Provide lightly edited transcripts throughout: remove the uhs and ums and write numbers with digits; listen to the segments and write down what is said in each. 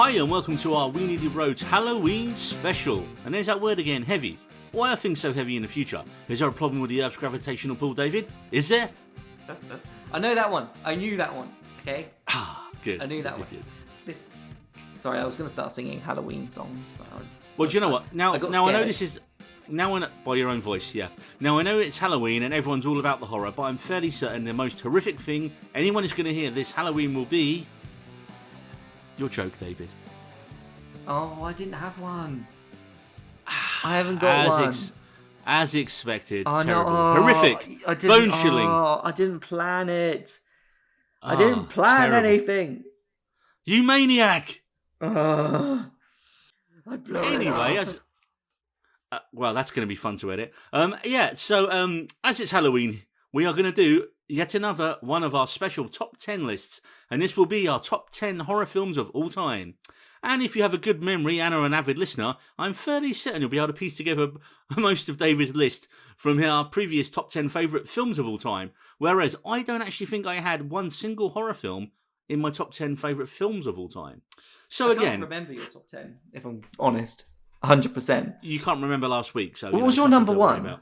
Hi and welcome to our We Need Your Roads Halloween special. And there's that word again, heavy. Why are things so heavy in the future? Is there a problem with the Earth's gravitational pull, David? Is there? I know that one. I knew that one. Okay. Good. I knew that one. Good. Sorry, I was going to start singing Halloween songs, but Well, do you know what? Now I know this is. Now I know, by your own voice, yeah. Now I know it's Halloween and everyone's all about the horror, but I'm fairly certain the most horrific thing anyone is going to hear this Halloween will be your joke, David. Oh, I didn't have one. I haven't got one. As expected. Oh, terrible. No. Horrific. Bone-chilling. Oh, I didn't plan it. I didn't plan anything. You maniac. I blew anyway, it up. Well, that's going to be fun to edit. So as it's Halloween, we are going to do yet another one of our special top 10 lists. And this will be our top 10 horror films of all time. And if you have a good memory and are an avid listener, I'm fairly certain you'll be able to piece together most of David's list from our previous top 10 favourite films of all time. Whereas I don't actually think I had one single horror film in my top 10 favourite films of all time. So I can't remember your top 10, if I'm honest. 100%. You can't remember last week. So what was your number one?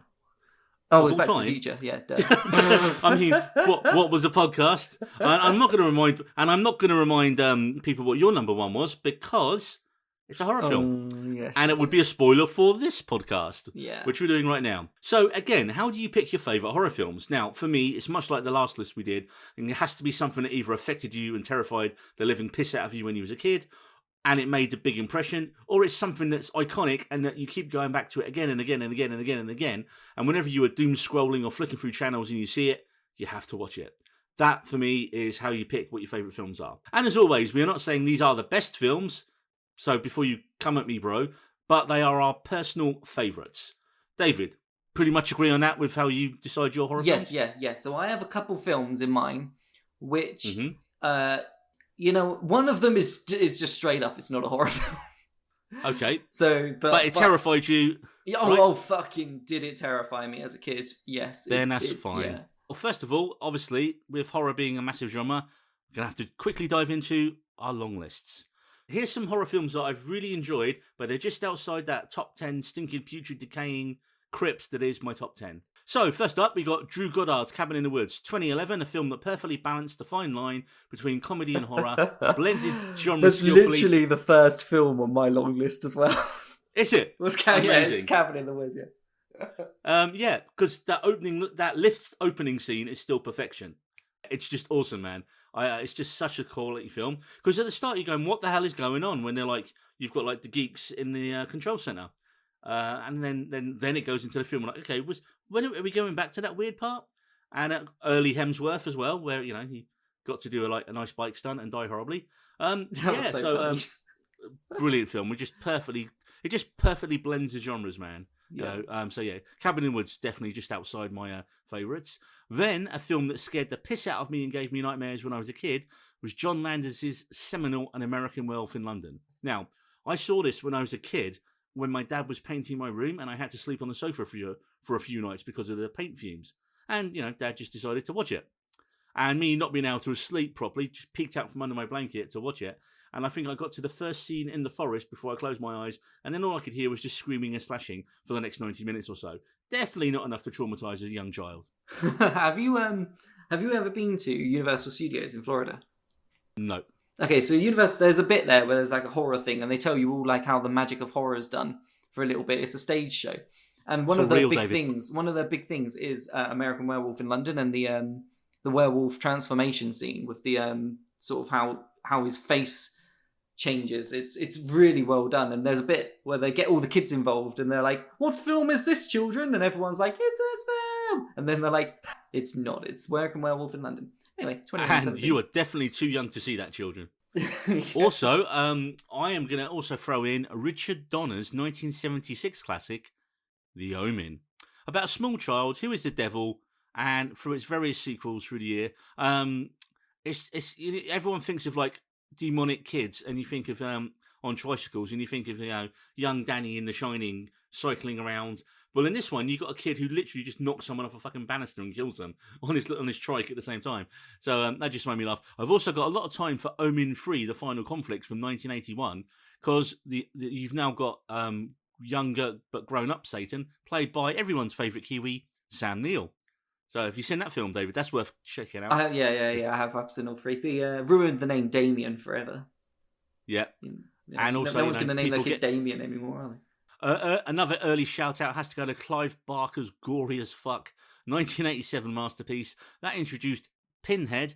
Oh, it was Back to the Future. Yeah. I mean, what was the podcast? I'm not going to remind people what your number one was because it's a horror film, yes, and it would be a spoiler for this podcast, yeah, which we're doing right now. So again, how do you pick your favourite horror films? Now, for me, it's much like the last list we did, and it has to be something that either affected you and terrified the living piss out of you when you was a kid, and it made a big impression, or it's something that's iconic and that you keep going back to it again and again and again and again and again. And whenever you are doom scrolling or flicking through channels and you see it, you have to watch it. That, for me, is how you pick what your favourite films are. And as always, we are not saying these are the best films, so before you come at me, bro, but they are our personal favourites. David, pretty much agree on that with how you decide your horror films? Yes, yeah. So I have a couple films in mind, which... You know, one of them is just straight up. It's not a horror film. Okay. So, but it terrified you. Oh, fucking! Did it terrify me as a kid? Yes. Then that's fine. Yeah. Well, first of all, obviously, with horror being a massive genre, we're gonna have to quickly dive into our long lists. Here's some horror films that I've really enjoyed, but they're just outside that top 10 stinking, putrid, decaying crypts that is my top 10. So, first up, we got Drew Goddard's Cabin in the Woods, 2011, a film that perfectly balanced the fine line between comedy and horror, blended genres That's skillfully. Literally the first film on my long list as well. Is it? It's Cabin in the Woods, yeah. Yeah, because that lift's opening scene is still perfection. It's just awesome, man. It's just such a quality film. Because at the start, you're going, what the hell is going on? When they're like, you've got like the geeks in the control center. And then it goes into the film. Like, okay, when are we going back to that weird part? And early Hemsworth as well, where he got to do a nice bike stunt and die horribly. Brilliant film. It just perfectly blends the genres, man. Yeah. Cabin in the Woods definitely just outside my favourites. Then a film that scared the piss out of me and gave me nightmares when I was a kid was John Landis's seminal An American Werewolf in London. Now, I saw this when I was a kid, when my dad was painting my room and I had to sleep on the sofa for a few nights because of the paint fumes. And, Dad just decided to watch it. And me not being able to sleep properly, just peeked out from under my blanket to watch it. And I think I got to the first scene in the forest before I closed my eyes. And then all I could hear was just screaming and slashing for the next 90 minutes or so. Definitely not enough to traumatise a young child. Have you ever been to Universal Studios in Florida? No. Okay, so there's a bit there where there's like a horror thing, and they tell you all like how the magic of horror is done for a little bit. It's a stage show, and one of the big things is American Werewolf in London and the werewolf transformation scene with the sort of how his face changes. It's really well done, and there's a bit where they get all the kids involved, and they're like, "What film is this, children?" And everyone's like, "It's this film," and then they're like, "It's not. It's American Werewolf in London." Anyway, 2017. And you are definitely too young to see that, children. Yeah. Also, I am going to also throw in Richard Donner's 1976 classic, The Omen, about a small child who is the devil, and through its various sequels through the year, everyone thinks of like demonic kids, and you think of on tricycles, and you think of young Danny in The Shining cycling around, Well, in this one, you got a kid who literally just knocks someone off a fucking banister and kills them on his trike at the same time. So that just made me laugh. I've also got a lot of time for Omen 3, The Final Conflict from 1981, because you've now got younger but grown-up Satan, played by everyone's favourite Kiwi, Sam Neill. So if you've seen that film, David, that's worth checking out. Yeah. I've seen all three. They ruined the name Damien forever. Yeah. And also, no one's going to name their kid Damien anymore, are they? Another early shout out has to go to Clive Barker's gory as fuck 1987 masterpiece that introduced Pinhead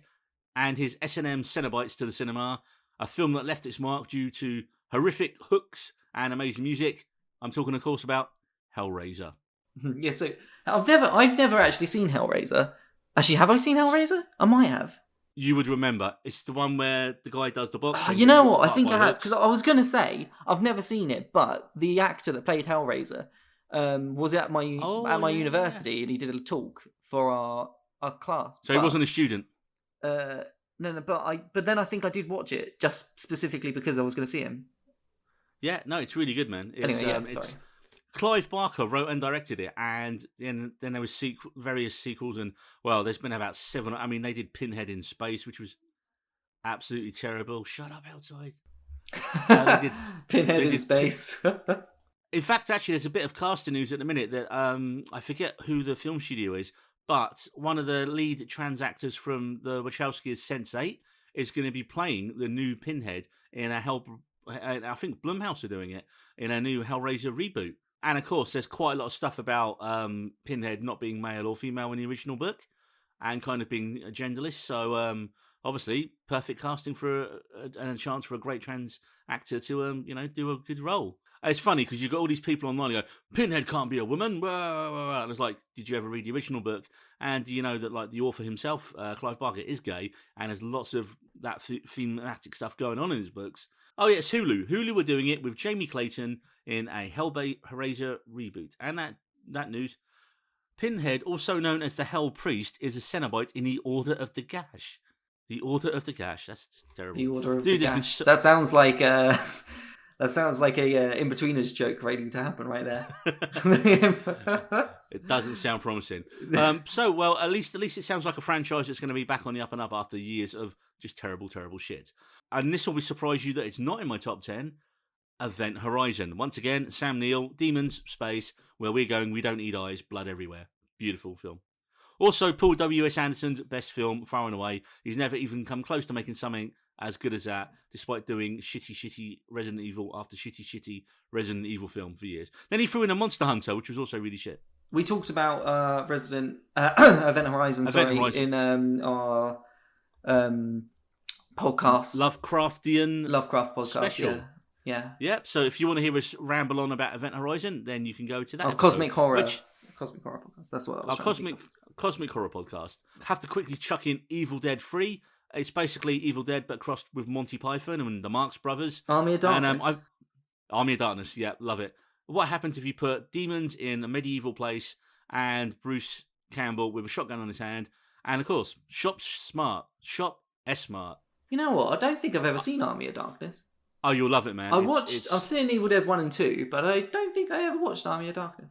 and his S&M Cenobites to the cinema, a film that left its mark due to horrific hooks and amazing music. I'm talking, of course, about Hellraiser. Yeah, so I've never actually seen Hellraiser. Actually, have I seen Hellraiser? I might have. You would remember. It's the one where the guy does the boxing. You know what? I think I have. Because I was going to say, I've never seen it, but the actor that played Hellraiser was at my university, and he did a talk for our class. So he wasn't a student? No, but then I think I did watch it, just specifically because I was going to see him. Yeah, no, it's really good, man. Sorry. Clive Barker wrote and directed it, and then there was various sequels, and well, there's been about 7. I mean, they did Pinhead in Space, which was absolutely terrible. Shut up outside. Pinhead in Space. In fact, actually, there's a bit of casting news at the minute that I forget who the film studio is, but one of the lead trans actors from the Wachowskis' Sense8 is going to be playing the new Pinhead in I think Blumhouse are doing it in a new Hellraiser reboot. And of course, there's quite a lot of stuff about Pinhead not being male or female in the original book, and kind of being genderless. So obviously, perfect casting for a chance for a great trans actor to do a good role. It's funny because you've got all these people online who go, Pinhead can't be a woman. And it's like, did you ever read the original book? And do you know that like the author himself, Clive Barker, is gay, and there's lots of that thematic stuff going on in his books. Oh yeah, it's Hulu. Hulu were doing it with Jamie Clayton in a Hellraiser reboot. And that news, Pinhead, also known as the Hell Priest, is a Cenobite in the Order of the Gash. The Order of the Gash. That's terrible. The Order of the Gash. That sounds like a In-Betweeners joke waiting to happen right there. It doesn't sound promising. Well, at least it sounds like a franchise that's going to be back on the up and up after years of just terrible, terrible shit. And this will surprise you that it's not in my top 10. Event Horizon. Once again, Sam Neill, Demons, Space, where we're going, we don't need eyes, blood everywhere. Beautiful film. Also, Paul W.S. Anderson's best film, far and away. He's never even come close to making something as good as that, despite doing shitty Resident Evil after shitty Resident Evil film for years. Then he threw in a Monster Hunter, which was also really shit. We talked about Event Horizon, in our podcast. Lovecraft podcast special. Yeah. Yep. So if you want to hear us ramble on about Event Horizon, then you can go to that. Cosmic Horror podcast. That's what I was Cosmic Horror podcast. Have to quickly chuck in Evil Dead 3. It's basically Evil Dead, but crossed with Monty Python and the Marx Brothers. Army of Darkness. And, Army of Darkness. Yeah, love it. What happens if you put demons in a medieval place and Bruce Campbell with a shotgun on his hand? And of course, Shop S-Smart. You know what? I don't think I've ever seen Army of Darkness. Oh, you'll love it, man. I've seen Evil Dead 1 and 2, but I don't think I ever watched Army of Darkness.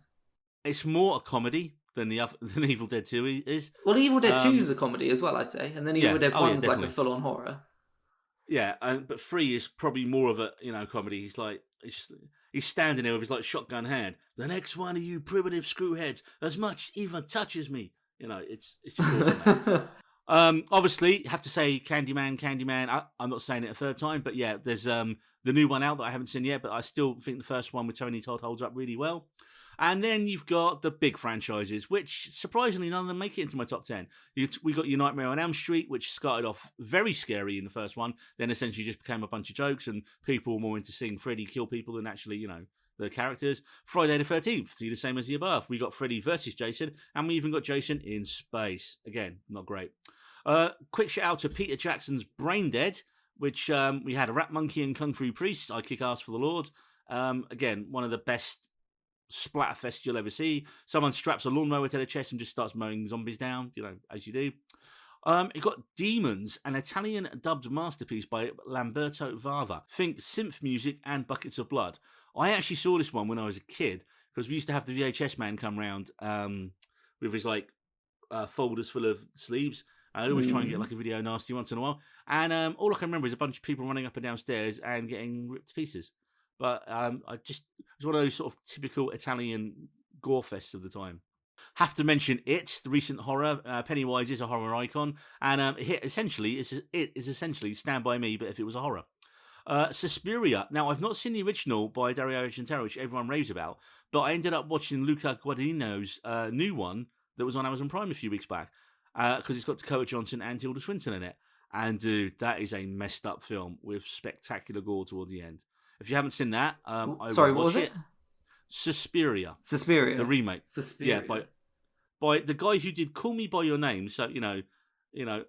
It's more a comedy than Evil Dead 2 is. Well, Evil Dead 2 is a comedy as well, I'd say. And then Evil Dead 1 is like a full-on horror. Yeah, but 3 is probably more of a comedy. He's standing there with his like shotgun hand. The next one of you primitive screwheads as much even touches me. It's just awesome, man. Obviously, have to say Candyman. I'm not saying it a third time, but yeah, there's the new one out that I haven't seen yet, but I still think the first one with Tony Todd holds up really well. And then you've got the big franchises, which surprisingly none of them make it into my top 10. We got Your Nightmare on Elm Street, which started off very scary in the first one, then essentially just became a bunch of jokes, and people were more into seeing Freddy kill people than actually, the characters. Friday the 13th, see the same as the above. We got Freddy versus Jason, and we even got Jason in space. Again, not great. Quick shout out to Peter Jackson's Brain Dead, which we had a Rat Monkey and Kung Fu Priest. I kick ass for the Lord. Again, one of the best splatterfest you'll ever see. Someone straps a lawnmower to their chest and just starts mowing zombies down, as you do. It got Demons, an Italian dubbed masterpiece by Lamberto Vava. Think synth music and buckets of blood. I actually saw this one when I was a kid because we used to have the VHS man come round with his like folders full of sleeves. I always try and get like a video nasty once in a while. And all I can remember is a bunch of people running up and downstairs and getting ripped to pieces. But it was one of those sort of typical Italian gore fests of the time. Have to mention It, the recent horror. Pennywise is a horror icon. And It is essentially Stand By Me, but if it was a horror. Suspiria. Now, I've not seen the original by Dario Argento, which everyone raves about, but I ended up watching Luca Guadagnino's new one that was on Amazon Prime a few weeks back, because it's got Dakota Johnson and Tilda Swinton in it. And dude, that is a messed up film with spectacular gore toward the end. If you haven't seen that, what was it? Suspiria, the remake. Suspiria, yeah, by the guy who did Call Me by Your Name. So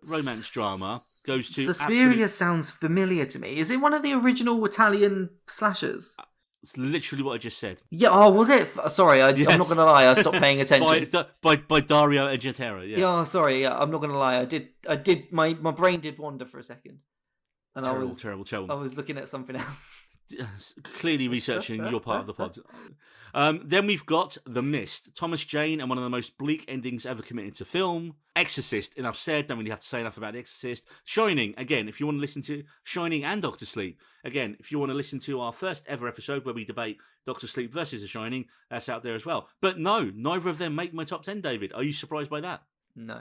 romance drama goes to Suspiria. Sounds familiar to me. Is it one of the original Italian slashers? It's literally what I just said. Yeah. Oh, was it? Sorry, I'm not going to lie. I stopped paying attention. by Dario Argento. Yeah. Yeah. Sorry. Yeah. I'm not going to lie. I did. My brain did wander for a second, and terrible. I was looking at something else. Clearly researching your part of the pod. Then we've got The Mist, Thomas Jane, and one of the most bleak endings ever committed to film. Exorcist, enough said, don't really have to say enough about The Exorcist. Shining, again, if you want to listen to Shining and Doctor Sleep, again, if you want to listen to our first ever episode where we debate Doctor Sleep versus The Shining, that's out there as well. But no, neither of them make my top 10, David. Are you surprised by that? No.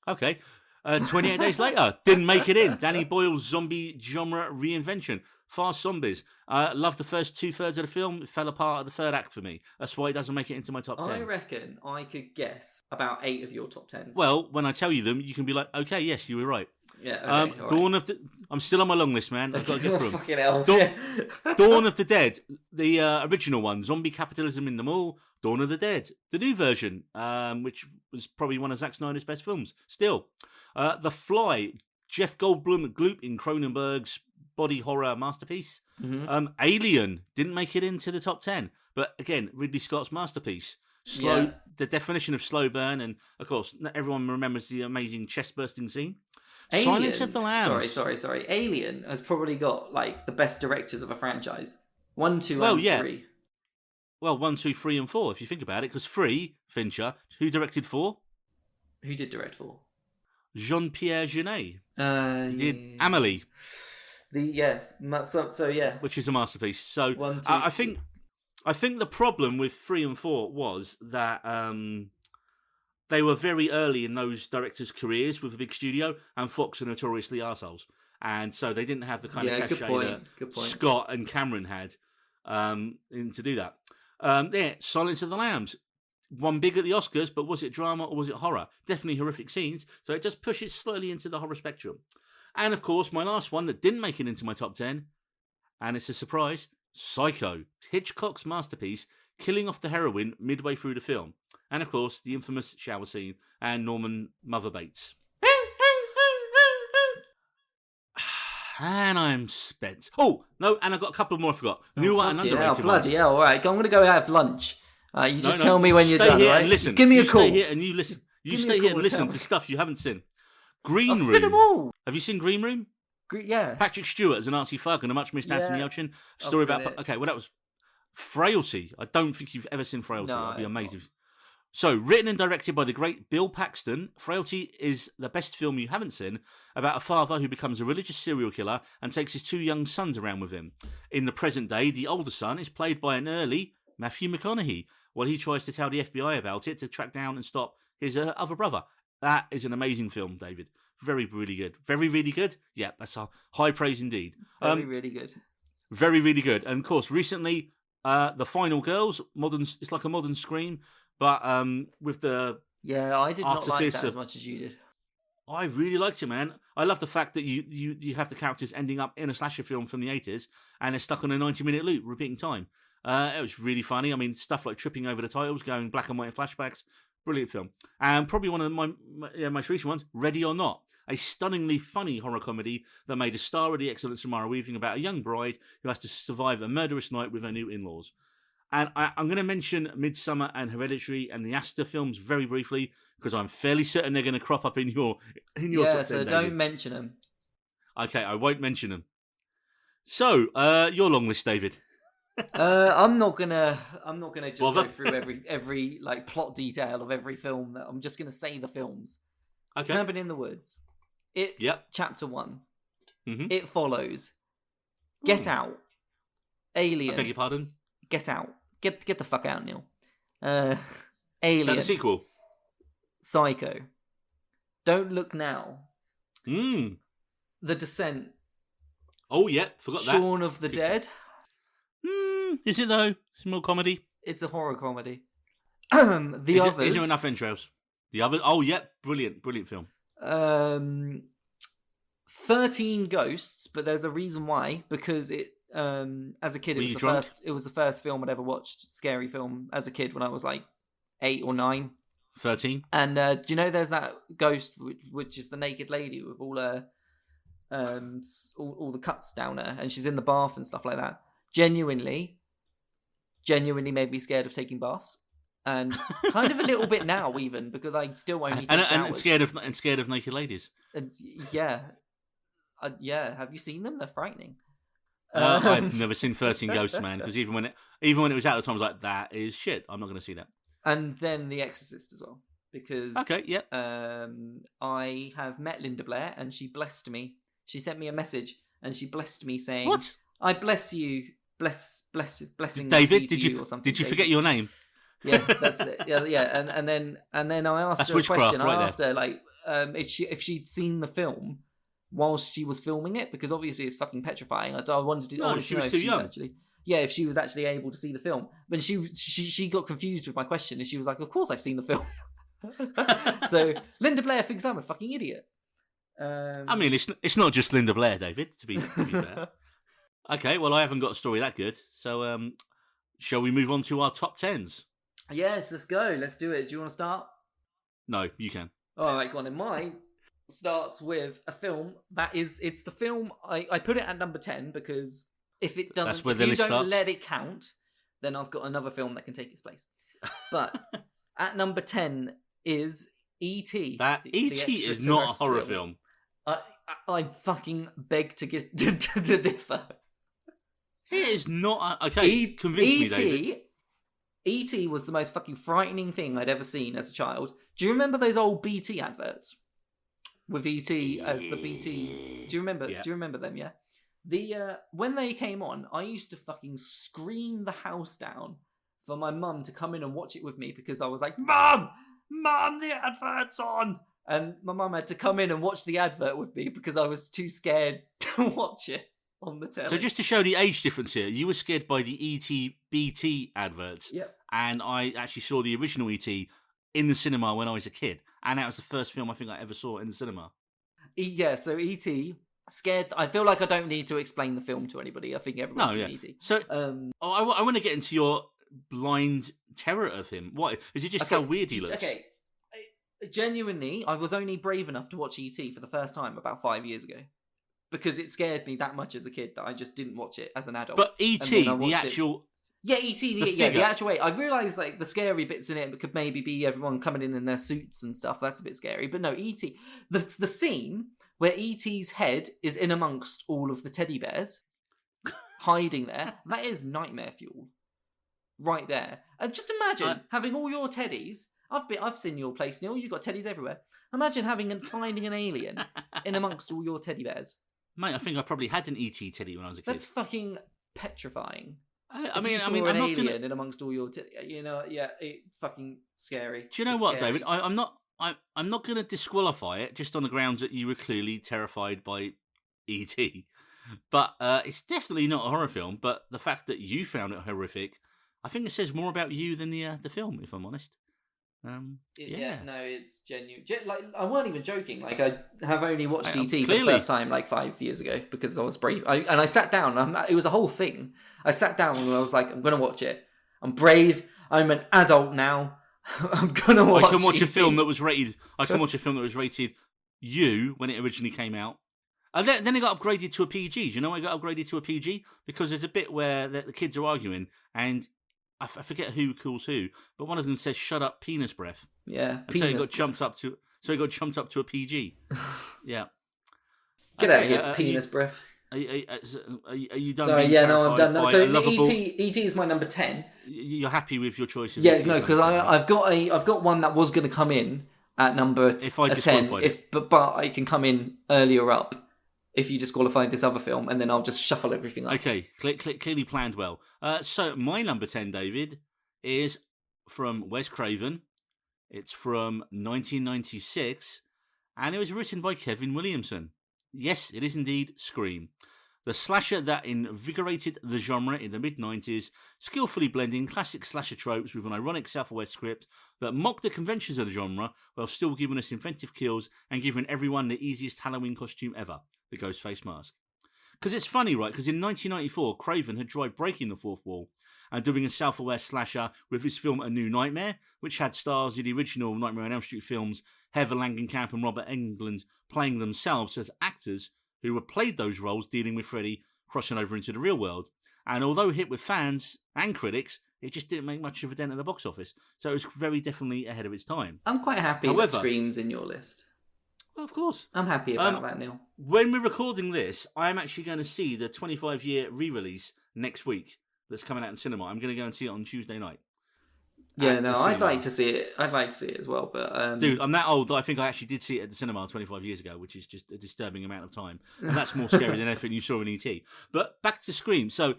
Okay. 28 days later, didn't make it in. Danny Boyle's zombie genre reinvention. Fast Zombies. Loved the first 2/3 of the film. It fell apart at the third act for me. That's why it doesn't make it into my top 10. I reckon I could guess about 8 of your top 10s. Well, when I tell you them, you can be like, okay, yes, you were right. Yeah, okay, Dawn of the... I'm still on my long list, man. I've got to get through them. Fucking hell. Dawn of the Dead, the original one. Zombie Capitalism in the Mall. Dawn of the Dead, the new version, which was probably one of Zack Snyder's best films. Still. The Fly, Jeff Goldblum Gloop in Cronenberg's body horror masterpiece. Mm-hmm. Alien didn't make it into the top 10, but again, Ridley Scott's masterpiece. The definition of slow burn, and of course, everyone remembers the amazing chest bursting scene. Alien, Silence of the Lambs. Sorry. Alien has probably got like the best directors of a franchise. 1, 2, and 3. Well, 1, 2, 3, and 4. If you think about it, because 3, Fincher, who directed 4? Who did direct 4? Jean-Pierre Jeunet. He did Amélie. Which is a masterpiece. So 1, 2, I think the problem with 3 and 4 was that they were very early in those directors' careers with a big studio, and Fox are notoriously arseholes. And so they didn't have the kind of cachet that Scott and Cameron had to do that. Silence of the Lambs. Won big at the Oscars, but was it drama or was it horror? Definitely horrific scenes, so it just pushes slightly into the horror spectrum. And of course, my last one that didn't make it into my top 10, and it's a surprise, Psycho, Hitchcock's masterpiece, killing off the heroine midway through the film. And of course, the infamous shower scene and Norman Mother Bates. And I'm spent. Oh, no, and I've got a couple more I forgot. Newer and underrated bloody hell, all right, I'm going to go have lunch. You just tell me when you're done, here right? And listen. Give me a call. Stay here and you listen. You stay here and listen to stuff you haven't seen. Green Room. I've seen them all. Have you seen Green Room? Yeah. Patrick Stewart as a Nazi thug and a much missed Anthony Yelchin. Story about... it. Okay, well, that was... Frailty. I don't think you've ever seen Frailty. No, I'd be amazed if... So, written and directed by the great Bill Paxton, Frailty is the best film you haven't seen about a father who becomes a religious serial killer and takes his 2 young sons around with him. In the present day, the older son is played by an early Matthew McConaughey, while he tries to tell the FBI about it to track down and stop his other brother. That is an amazing film, David. Very, really good. Very, really good? Yeah, that's a high praise indeed. Really good. Very, really good. And of course, recently, The Final Girls, it's like a modern Scream, but with the... Yeah, I did not like that as much as you did. I really liked it, man. I love the fact that you have the characters ending up in a slasher film from the 80s and they're stuck on a 90-minute loop, repeating time. It was really funny. I mean, stuff like tripping over the titles, going black and white in flashbacks. Brilliant film. And probably one of my most recent ones, Ready or Not. A stunningly funny horror comedy that made a star of the excellent Samara Weaving about a young bride who has to survive a murderous night with her new in-laws. And I'm going to mention Midsommar and Hereditary and the Aster films very briefly because I'm fairly certain they're going to crop up in your top 10, so David. Don't mention them. Okay, I won't mention them. So, your long list, David. I'm not gonna just go through every like plot detail of every film. I'm just gonna say the films. Okay. Cabin in the Woods. Chapter 1. Mm-hmm. It Follows. Get Out. Alien. I beg your pardon? Get Out. Get the fuck out, Neil. Alien. Is that the sequel? Psycho. Don't Look Now. The Descent. Oh, yeah. Forgot that. Shaun of the Dead. Is it, though? It's more comedy. It's a horror comedy. The Others. Is there enough entrails? The Others. Oh, yeah. Brilliant film. 13 Ghosts, but there's a reason why. Because it, as a kid, it was the first film I'd ever watched. Scary film as a kid when I was like 8 or 9. 13. And do you know there's that ghost which is the naked lady with all her all the cuts down her, and she's in the bath and stuff like that. Genuinely made me scared of taking baths, and kind of a little bit now even, because I still only take showers. And scared of naked ladies. And, yeah. Have you seen them? They're frightening. I've never seen 13 Ghosts, man, because even when it was out at the time, I was like, that is shit. I'm not going to see that. And then The Exorcist as well, because I have met Linda Blair, and she blessed me. She sent me a message, and she blessed me saying, "What? I bless you, blessing David. Did you or something? Did you forget your name? Yeah, that's it. Yeah. And then I asked her a question. I asked her like, if she'd seen the film whilst she was filming it, because obviously it's fucking petrifying. I wanted to know if she was too young. If she was actually able to see the film. But she got confused with my question, and she was like, "Of course I've seen the film." So Linda Blair thinks I'm a fucking idiot. I mean, it's not just Linda Blair, David. To be fair. Okay, well, I haven't got a story that good, so shall we move on to our top 10s? Yes, let's go. Let's do it. Do you want to start? No, you can. All right, go on. And mine starts with a film it's the film I put it at number 10 because if it doesn't, if you don't let it count, then I've got another film that can take its place. But at number 10 is E.T. That E.T. is not a horror film. I fucking beg to differ. It is not. Okay, convince me, David. E.T. was the most fucking frightening thing I'd ever seen as a child. Do you remember those old BT adverts with E.T. as the BT? Do you remember? Yeah. Do you remember them? Yeah. When they came on, I used to fucking scream the house down for my mum to come in and watch it with me because I was like, Mum, the advert's on. And my mum had to come in and watch the advert with me because I was too scared to watch it on the telly. So just to show the age difference here, you were scared by the E.T. BT adverts. Yep. And I actually saw the original E.T. in the cinema when I was a kid. And that was the first film I think I ever saw in the cinema. Yeah, so E.T. scared. I feel like I don't need to explain the film to anybody. I think everyone's seen E.T. So I want to get into your blind terror of him. What is it? Just how weird he looks? Okay. Genuinely, I was only brave enough to watch E.T. for the first time about 5 years ago because it scared me that much as a kid that I just didn't watch it as an adult. But E.T., the actual... Yeah, E.T., the actual way. I realised like the scary bits in it could maybe be everyone coming in their suits and stuff. That's a bit scary. But no, E.T., the scene where E.T.'s head is in amongst all of the teddy bears, hiding there, that is nightmare fuel. Right there. And just imagine having all your teddies... I've seen your place, Neil. You've got teddies everywhere. Imagine finding an alien in amongst all your teddy bears. Mate, I think I probably had an E.T. teddy when I was a kid. That's fucking petrifying. I mean, an alien in amongst all your teddy, it's fucking scary. Do you know what, David? I'm not going to disqualify it just on the grounds that you were clearly terrified by E.T. But it's definitely not a horror film. But the fact that you found it horrific, I think it says more about you than the film, if I'm honest. It's genuine. Like I weren't even joking. Like I have only watched E.T. for the first time like 5 years ago because I was brave. I sat down. It was a whole thing. I sat down and I was like, I'm going to watch it. I'm brave. I'm an adult now. I'm going to watch. I can watch a film that was rated. I can watch a film that was rated U when it originally came out. And then it got upgraded to a PG. Do you know why it got upgraded to a PG? Because there's a bit where the kids are arguing and. I forget who calls who, but one of them says "Shut up, penis breath." Yeah, and so he got jumped up to a PG. Yeah, get out of here, penis breath. Are you done? Sorry, yeah, no, I'm done. No, so E.T. is my number 10. You're happy with your choice? Yeah, no, because I've got one that was going to come in at number 10. But I can come in earlier up if you disqualify this other film, and then I'll just shuffle everything up. Okay, clearly planned well. So my number 10, David, is from Wes Craven. It's from 1996, and it was written by Kevin Williamson. Yes, it is indeed Scream. The slasher that invigorated the genre in the mid-90s, skillfully blending classic slasher tropes with an ironic Southwest script that mocked the conventions of the genre while still giving us inventive kills and giving everyone the easiest Halloween costume ever, the Ghostface mask. Because it's funny, right? Because in 1994, Craven had tried breaking the fourth wall and doing a Southwest slasher with his film A New Nightmare, which had stars in the original Nightmare on Elm Street films, Heather Langenkamp and Robert Englund playing themselves as actors who had played those roles dealing with Freddy crossing over into the real world. And although hit with fans and critics, it just didn't make much of a dent in the box office. So it was very definitely ahead of its time. I'm quite happy that Scream's in your list. Well, of course. I'm happy about that, Neil. When we're recording this, I'm actually going to see the 25-year re-release next week that's coming out in cinema. I'm going to go and see it on Tuesday night. Yeah, no, I'd like to see it. I'd like to see it as well, but dude, I'm that old that I think I actually did see it at the cinema 25 years ago, which is just a disturbing amount of time, and that's more scary than anything you saw in ET. But back to Scream. So,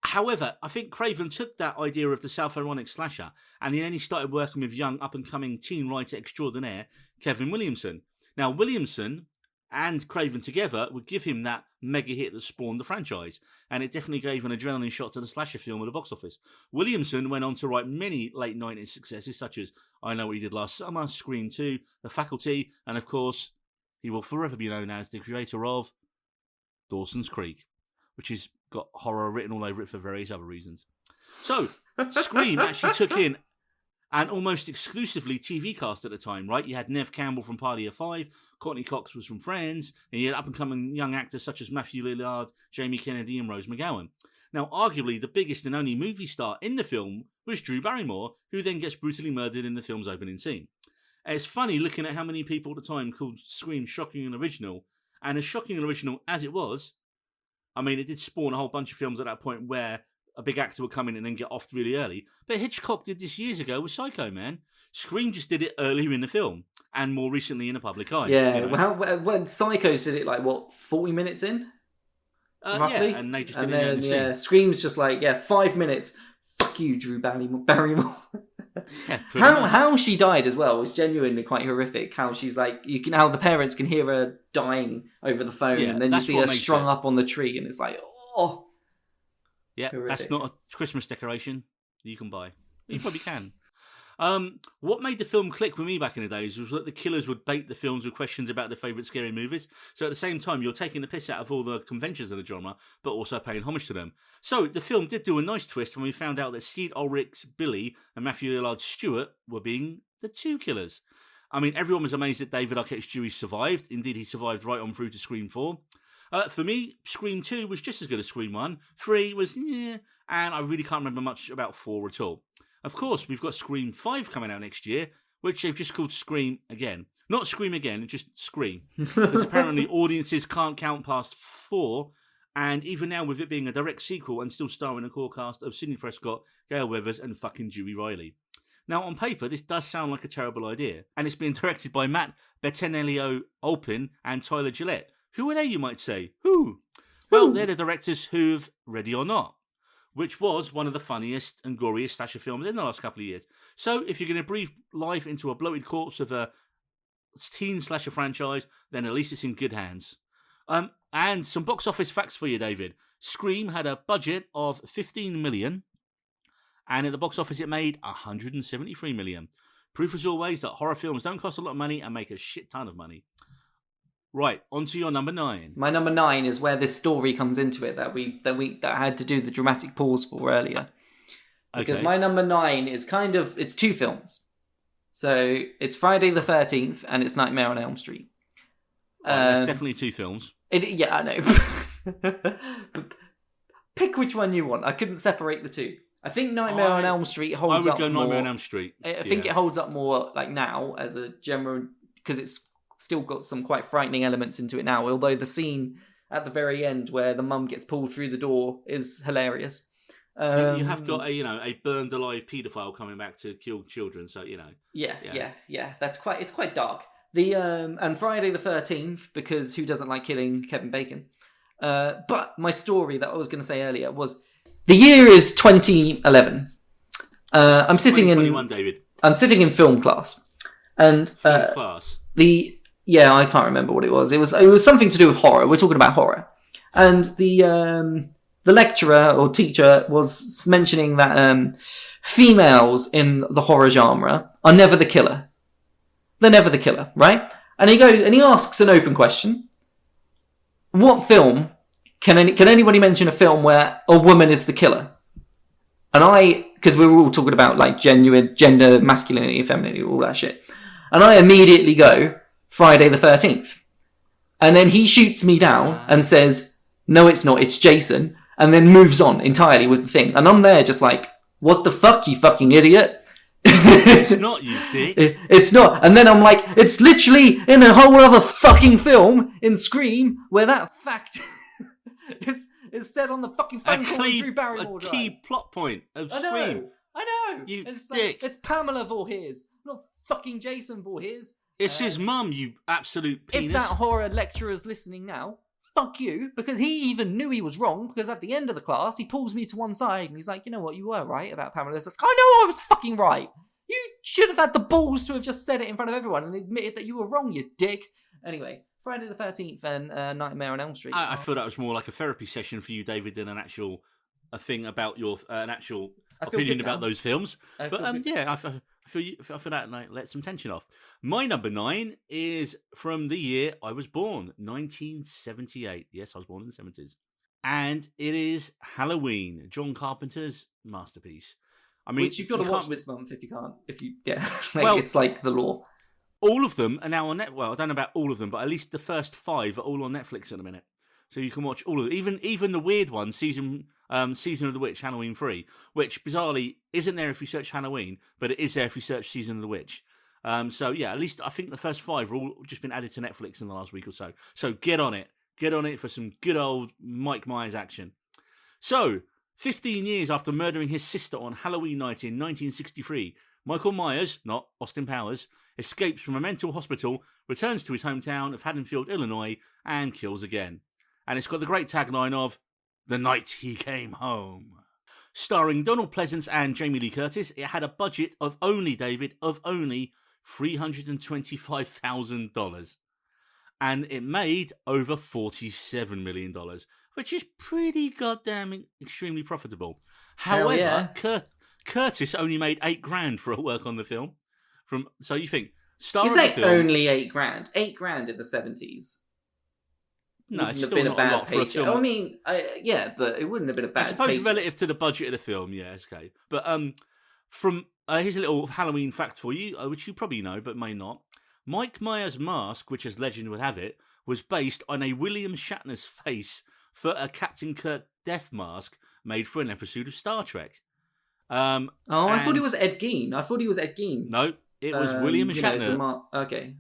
however, I think Craven took that idea of the self-ironic slasher, and then he started working with young up-and-coming teen writer extraordinaire Kevin Williamson. Now, Williamson and Craven together would give him that mega hit that spawned the franchise, and it definitely gave an adrenaline shot to the slasher film at the box office. Williamson went on to write many late 90s successes, such as I Know What You Did Last Summer, Scream 2, The Faculty, and of course, he will forever be known as the creator of Dawson's Creek, which has got horror written all over it for various other reasons. So, Scream actually took in an almost exclusively TV cast at the time, right? You had Neve Campbell from Party of Five, Courtney Cox was from Friends, and you had up-and-coming young actors such as Matthew Lillard, Jamie Kennedy, and Rose McGowan. Now, arguably, the biggest and only movie star in the film was Drew Barrymore, who then gets brutally murdered in the film's opening scene. And it's funny looking at how many people at the time called Scream shocking and original, and as shocking and original as it was, I mean, it did spawn a whole bunch of films at that point where a big actor would come in and then get offed really early. But Hitchcock did this years ago with Psycho, man. Scream just did it earlier in the film, and more recently in the public eye. Yeah, you know? When Psycho did it, 40 minutes in? Roughly? Yeah, and they just did it in the scene. Scream's just 5 minutes. Fuck you, Drew Barrymore. Yeah, how she died as well was genuinely quite horrific. How she's how the parents can hear her dying over the phone, and then you see her strung up on the tree, and it's oh. Yeah, horrific. That's not a Christmas decoration you can buy. You probably can. What made the film click with me back in the days was that the killers would bait the films with questions about their favourite scary movies. So at the same time, you're taking the piss out of all the conventions of the genre, but also paying homage to them. So the film did do a nice twist when we found out that Skeet Ulrich's Billy and Matthew Lillard's Stuart were being the two killers. I mean, everyone was amazed that David Arquette's Dewey survived. Indeed, he survived right on through to Scream 4. For me, Scream 2 was just as good as Scream 1. 3 was, and I really can't remember much about 4 at all. Of course, we've got Scream 5 coming out next year, which they've just called Scream Again. Not Scream Again, just Scream. Because apparently audiences can't count past 4, and even now with it being a direct sequel and still starring a core cast of Sidney Prescott, Gail Weathers, and fucking Dewey Riley. Now, on paper, this does sound like a terrible idea, and it's being directed by Matt Bettinelli-Olpin and Tyler Gillette. Who are they, you might say? Who? Well, they're the directors who've Ready or Not, which was one of the funniest and goriest slasher films in the last couple of years. So, if you're going to breathe life into a bloated corpse of a teen slasher franchise, then at least it's in good hands. And some box office facts for you, David. Scream had a budget of $15 million, and at the box office it made $173 million. Proof as always that horror films don't cost a lot of money and make a shit ton of money. Right, on to your number 9. My number 9 is where this story comes into it that I had to do the dramatic pause for earlier. Because my number 9 is it's 2 films. So it's Friday the 13th and it's Nightmare on Elm Street. There's definitely 2 films. Yeah, I know. Pick which one you want. I couldn't separate the 2. I think Nightmare on Elm Street holds up more. I would go Nightmare on Elm Street. I think it holds up more now as a general, because it's still got some quite frightening elements into it now, although the scene at the very end where the mum gets pulled through the door is hilarious. You have got a burned alive paedophile coming back to kill children, so Yeah. It's quite dark. The and Friday the 13th, because who doesn't like killing Kevin Bacon? But my story that I was going to say earlier was the year is 2011. I'm sitting in David. I'm sitting in film class, and film class. I can't remember what it was. It was something to do with horror. We're talking about horror, and the lecturer or teacher was mentioning that females in the horror genre are never the killer. They're never the killer, right? And he goes and he asks an open question. What film can anybody mention a film where a woman is the killer? And because we were all talking about like genuine gender, masculinity, femininity, all that shit. And I immediately go, Friday the 13th. And then he shoots me down and says, no, it's not, it's Jason. And then moves on entirely with the thing. And I'm there just like, what the fuck, you fucking idiot? It's not, you dick. It's not. And then I'm like, it's literally in a whole other fucking film in Scream where that fact is said on the fucking phone call through Barrymore drives. A key plot point of Scream. I know. You it's dick. Like, it's Pamela Voorhees, not fucking Jason Voorhees. It's his mum, you absolute penis. If that horror lecturer's listening now, fuck you, because he even knew he was wrong, because at the end of the class, he pulls me to one side and he's like, you know what, you were right about Pamela. Like, I know I was fucking right. You should have had the balls to have just said it in front of everyone and admitted that you were wrong, you dick. Anyway, Friday the 13th and Nightmare on Elm Street. I feel that was more like a therapy session for you, David, than a thing about your an actual opinion about those films. But I feel that like, let some tension off. My number 9 is from the year I was born, 1978. Yes, I was born in the 70s. And it is Halloween, John Carpenter's masterpiece. I mean, which you've got to watch this month if you can't. It's like the law. All of them are now on Netflix. Well, I don't know about all of them, but at least the first 5 are all on Netflix at the minute. So you can watch all of them. Even the weird one, Season of the Witch, Halloween 3, which bizarrely isn't there if you search Halloween, but it is there if you search Season of the Witch. So yeah, at least I think the first 5 are all just been added to Netflix in the last week or so. So get on it. Get on it for some good old Mike Myers action. So, 15 years after murdering his sister on Halloween night in 1963, Michael Myers, not Austin Powers, escapes from a mental hospital, returns to his hometown of Haddonfield, Illinois, and kills again. And it's got the great tagline of, The Night He Came Home. Starring Donald Pleasence and Jamie Lee Curtis, it had a budget of only $325,000. And it made over $47 million, which is pretty goddamn extremely profitable. However, Curtis only made $8,000 for her work on the film. So you think, you say only $8,000? $8,000 in the 70s. No, it's still not a lot for a film. I mean, but it wouldn't have been a bad. I suppose relative to the budget of the film, yeah, it's okay. But here's a little Halloween fact for you, which you probably know but may not. Mike Myers' mask, which as legend would have it, was based on a William Shatner's face for a Captain Kirk death mask made for an episode of Star Trek. I thought it was Ed Gein. No, it was William Shatner. Okay.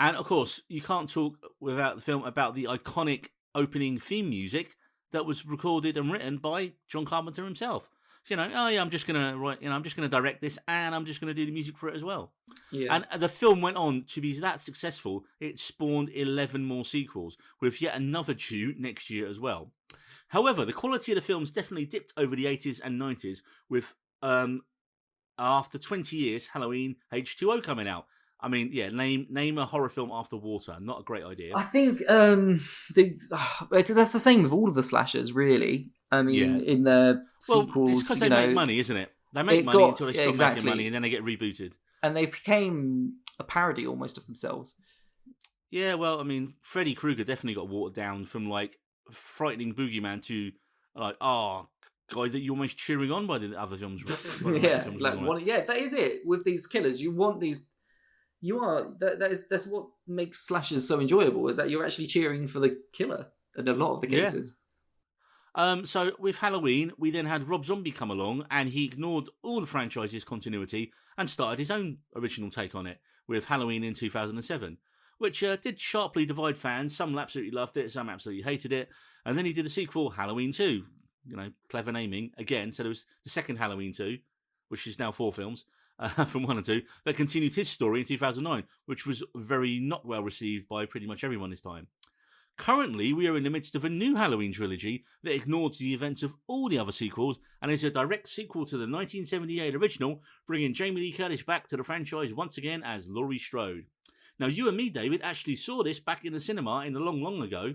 And of course, you can't talk without the film about the iconic opening theme music that was recorded and written by John Carpenter himself. So, I'm just gonna write. I'm just gonna direct this, and I'm just gonna do the music for it as well. Yeah. And the film went on to be that successful. It spawned 11 more sequels, with yet another due next year as well. However, the quality of the films definitely dipped over the 80s and 90s, with after 20 years, Halloween H2O coming out. I mean, yeah, name a horror film after water. Not a great idea. I think that's the same with all of the slashers, really. I mean, in the sequels, it's because they make money, isn't it? They make money until they stop making money, and then they get rebooted. And they became a parody almost of themselves. Yeah, well, I mean, Freddy Krueger definitely got watered down from like frightening boogeyman to like, guy that you're almost cheering on by the other films. That is it. With these killers, you want these. That's what makes slashers so enjoyable, is that you're actually cheering for the killer in a lot of the cases. So with Halloween, we then had Rob Zombie come along, and he ignored all the franchise's continuity and started his own original take on it with Halloween in 2007. which did sharply divide fans. Some absolutely loved it, some absolutely hated it. And then he did a sequel, Halloween 2. Clever naming again. So there was the second Halloween 2, which is now 4 films from 1 and 2, that continued his story in 2009, which was very not well received by pretty much everyone this time. Currently, we are in the midst of a new Halloween trilogy that ignores the events of all the other sequels and is a direct sequel to the 1978 original, bringing Jamie Lee Curtis back to the franchise once again as Laurie Strode. Now, you and me, David, actually saw this back in the cinema in the long ago.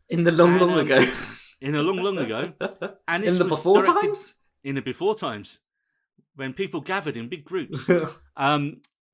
In the long ago? In the long ago. And in the before times? In the before times, when people gathered in big groups.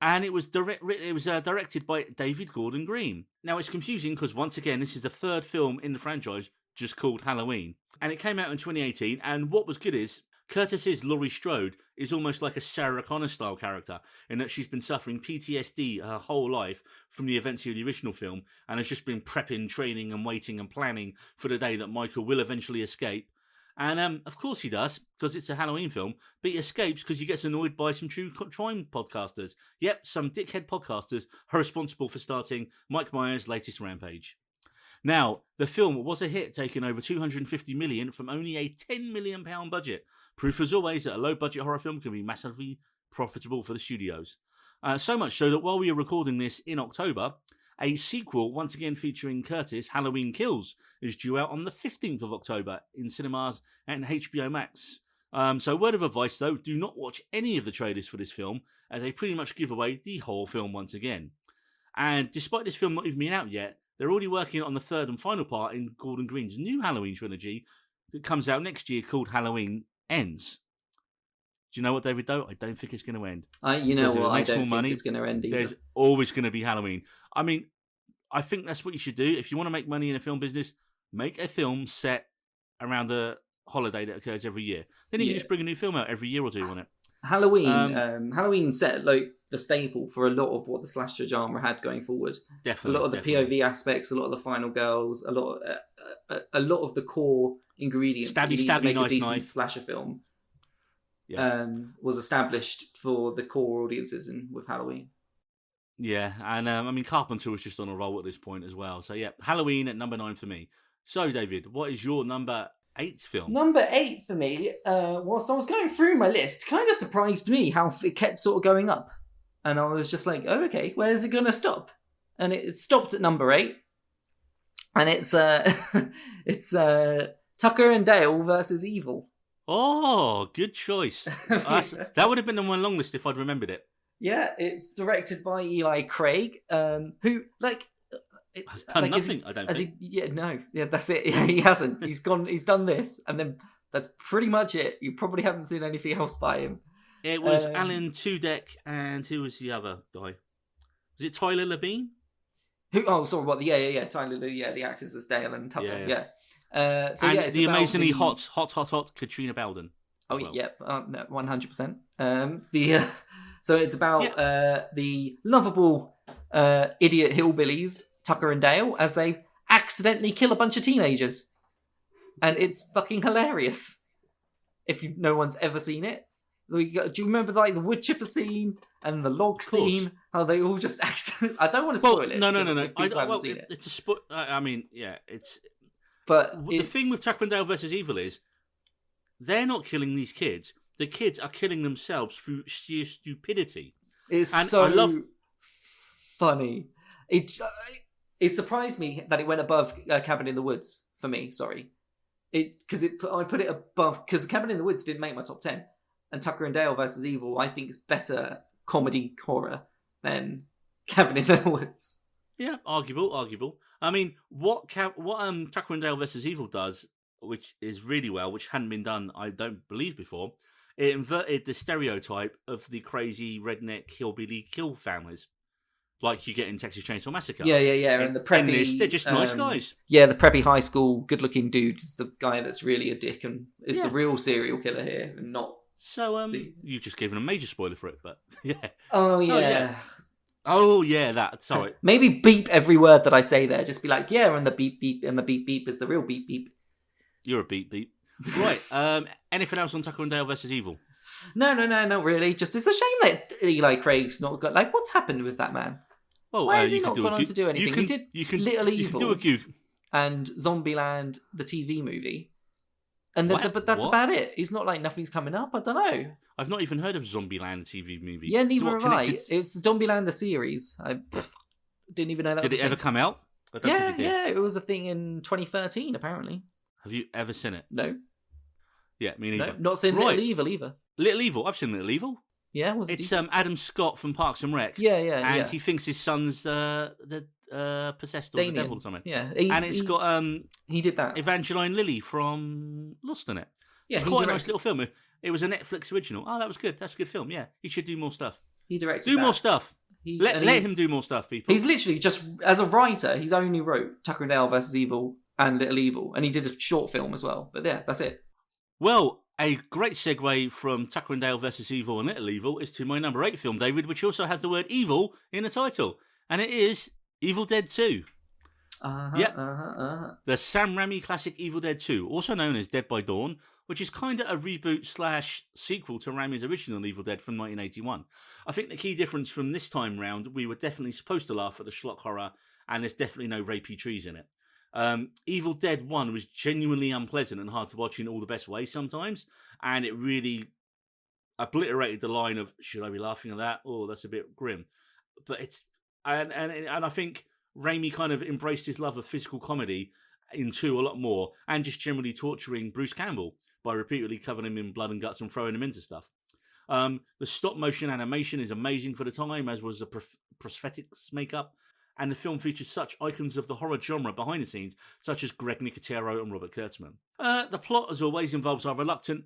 And it was directed by David Gordon Green. Now, it's confusing because, once again, this is the third film in the franchise just called Halloween. And it came out in 2018, and what was good is Curtis's Laurie Strode is almost like a Sarah Connor-style character in that she's been suffering PTSD her whole life from the events of the original film and has just been prepping, training and waiting and planning for the day that Michael will eventually escape. And of course he does, because it's a Halloween film, but he escapes because he gets annoyed by some true crime podcasters. Yep, some dickhead podcasters are responsible for starting Mike Myers' latest rampage. Now, the film was a hit, taking over $250 million from only a £10 million budget. Proof, as always, that a low-budget horror film can be massively profitable for the studios. So much so that while we are recording this in October, a sequel, once again featuring Curtis, Halloween Kills, is due out on the 15th of October in cinemas and HBO Max. So word of advice, though, do not watch any of the trailers for this film, as they pretty much give away the whole film once again. And despite this film not even being out yet, they're already working on the third and final part in Gordon Green's new Halloween trilogy that comes out next year called Halloween Ends. Do you know what, David, though? I don't think it's going to end. You know what? I don't think it's going to end either. There's always going to be Halloween. I mean, I think that's what you should do. If you want to make money in a film business, make a film set around the holiday that occurs every year. Then you can just bring a new film out every year or two on it. Halloween set like the staple for a lot of what the slasher genre had going forward. Definitely. A lot of the POV aspects, a lot of the final girls, a lot of the core ingredients stabby, to make knife, a decent knife. slasher film. Was established for the core audiences with Halloween. Yeah, and I mean, Carpenter was just on a roll at this point as well. So, yeah, Halloween at number 9 for me. So, David, what is your number 8 film? Number 8 for me, whilst I was going through my list, kind of surprised me how it kept sort of going up. And I was just like, oh, okay, where's it going to stop? And it stopped at number 8. And it's Tucker and Dale versus Evil. Oh, good choice. That would have been on my long list if I'd remembered it. Yeah, it's directed by Eli Craig, who has done nothing. I don't think. That's it. Yeah, he hasn't. He's done this, and then that's pretty much it. You probably haven't seen anything else by him. It was Alan Tudyk, and who was the other guy? Was it Tyler Labine? Who? Oh, sorry. What? Yeah. Tyler. Yeah, the actors as Dale and Tucker. Yeah. It's the amazingly hot Katrina Bowden. Oh, well. Yep. 100%. So it's about the lovable idiot hillbillies, Tucker and Dale, as they accidentally kill a bunch of teenagers. And it's fucking hilarious. If no one's ever seen it. Do you remember like the wood chipper scene and the log scene? How they all just accidentally... I don't want to spoil it. No. It's a spoil... I mean, yeah, it's... But the thing with Tucker and Dale versus Evil is they're not killing these kids. The kids are killing themselves through sheer stupidity. It's funny. It surprised me that it went above Cabin in the Woods for me. Sorry, I put it above because Cabin in the Woods didn't make my top 10, and Tucker and Dale versus Evil I think is better comedy horror than Cabin in the Woods. Yeah, arguable. I mean, what Tucker and Dale versus Evil does, which is really well, which hadn't been done, I don't believe before. It inverted the stereotype of the crazy redneck hillbilly kill families, like you get in Texas Chainsaw Massacre. Yeah. And the preppy, they're just nice guys. Yeah, the preppy high school, good-looking dude is the guy that's really a dick and is the real serial killer here, and not. So you've just given a major spoiler for it, but yeah. Oh yeah. Oh yeah, that. Sorry. Maybe beep every word that I say there. Just be like, yeah, and the beep beep, and the beep beep is the real beep beep. You're a beep beep. Right. Anything else on Tucker and Dale versus Evil? No, not really. Just it's a shame that Eli Craig's not got. Like, what's happened with that man? Well, why has he not gone on to do anything? He did Little Evil. You can do a Goog. And Zombieland, the TV movie. And but that's about it. He's not like nothing's coming up. I don't know. I've not even heard of Zombieland TV movie. Yeah, neither have I. It's Zombieland the series. I didn't even know that. Did it ever come out? Yeah, it was a thing in 2013 apparently. Have you ever seen it? No. Yeah, me neither. No, not seen Little Evil either. Little Evil, I've seen Little Evil. Yeah, it's Adam Scott from Parks and Rec. Yeah, and he thinks his son's possessed or the devil or something. Yeah, and it's got he did that. Evangeline Lilly from Lost in it. Yeah, it's quite a nice little film. It was a Netflix original. Oh, that was good. That's a good film. Yeah, he should do more stuff. He directed. More stuff. Let him do more stuff, people. He's literally just as a writer. He's only wrote Tucker and Dale versus Evil and Little Evil, and he did a short film as well. But yeah, that's it. Well, a great segue from Tucker and Dale versus Evil and Little Evil is to my number 8 film, David, which also has the word evil in the title, and it is Evil Dead 2. The Sam Raimi classic Evil Dead 2, also known as Dead by Dawn, which is kind of a reboot/sequel to Raimi's original Evil Dead from 1981. I think the key difference from this time round, we were definitely supposed to laugh at the schlock horror, and there's definitely no rapey trees in it. Evil Dead 1 was genuinely unpleasant and hard to watch in all the best ways sometimes, and it really obliterated the line of, should I be laughing at that? Oh, that's a bit grim. But it's... And I think Raimi kind of embraced his love of physical comedy in 2 a lot more, and just generally torturing Bruce Campbell by repeatedly covering him in blood and guts and throwing him into stuff. The stop motion animation is amazing for the time, as was the prosthetics makeup, and the film features such icons of the horror genre behind the scenes, such as Greg Nicotero and Robert Kurtzman. The plot, as always, involves our reluctant...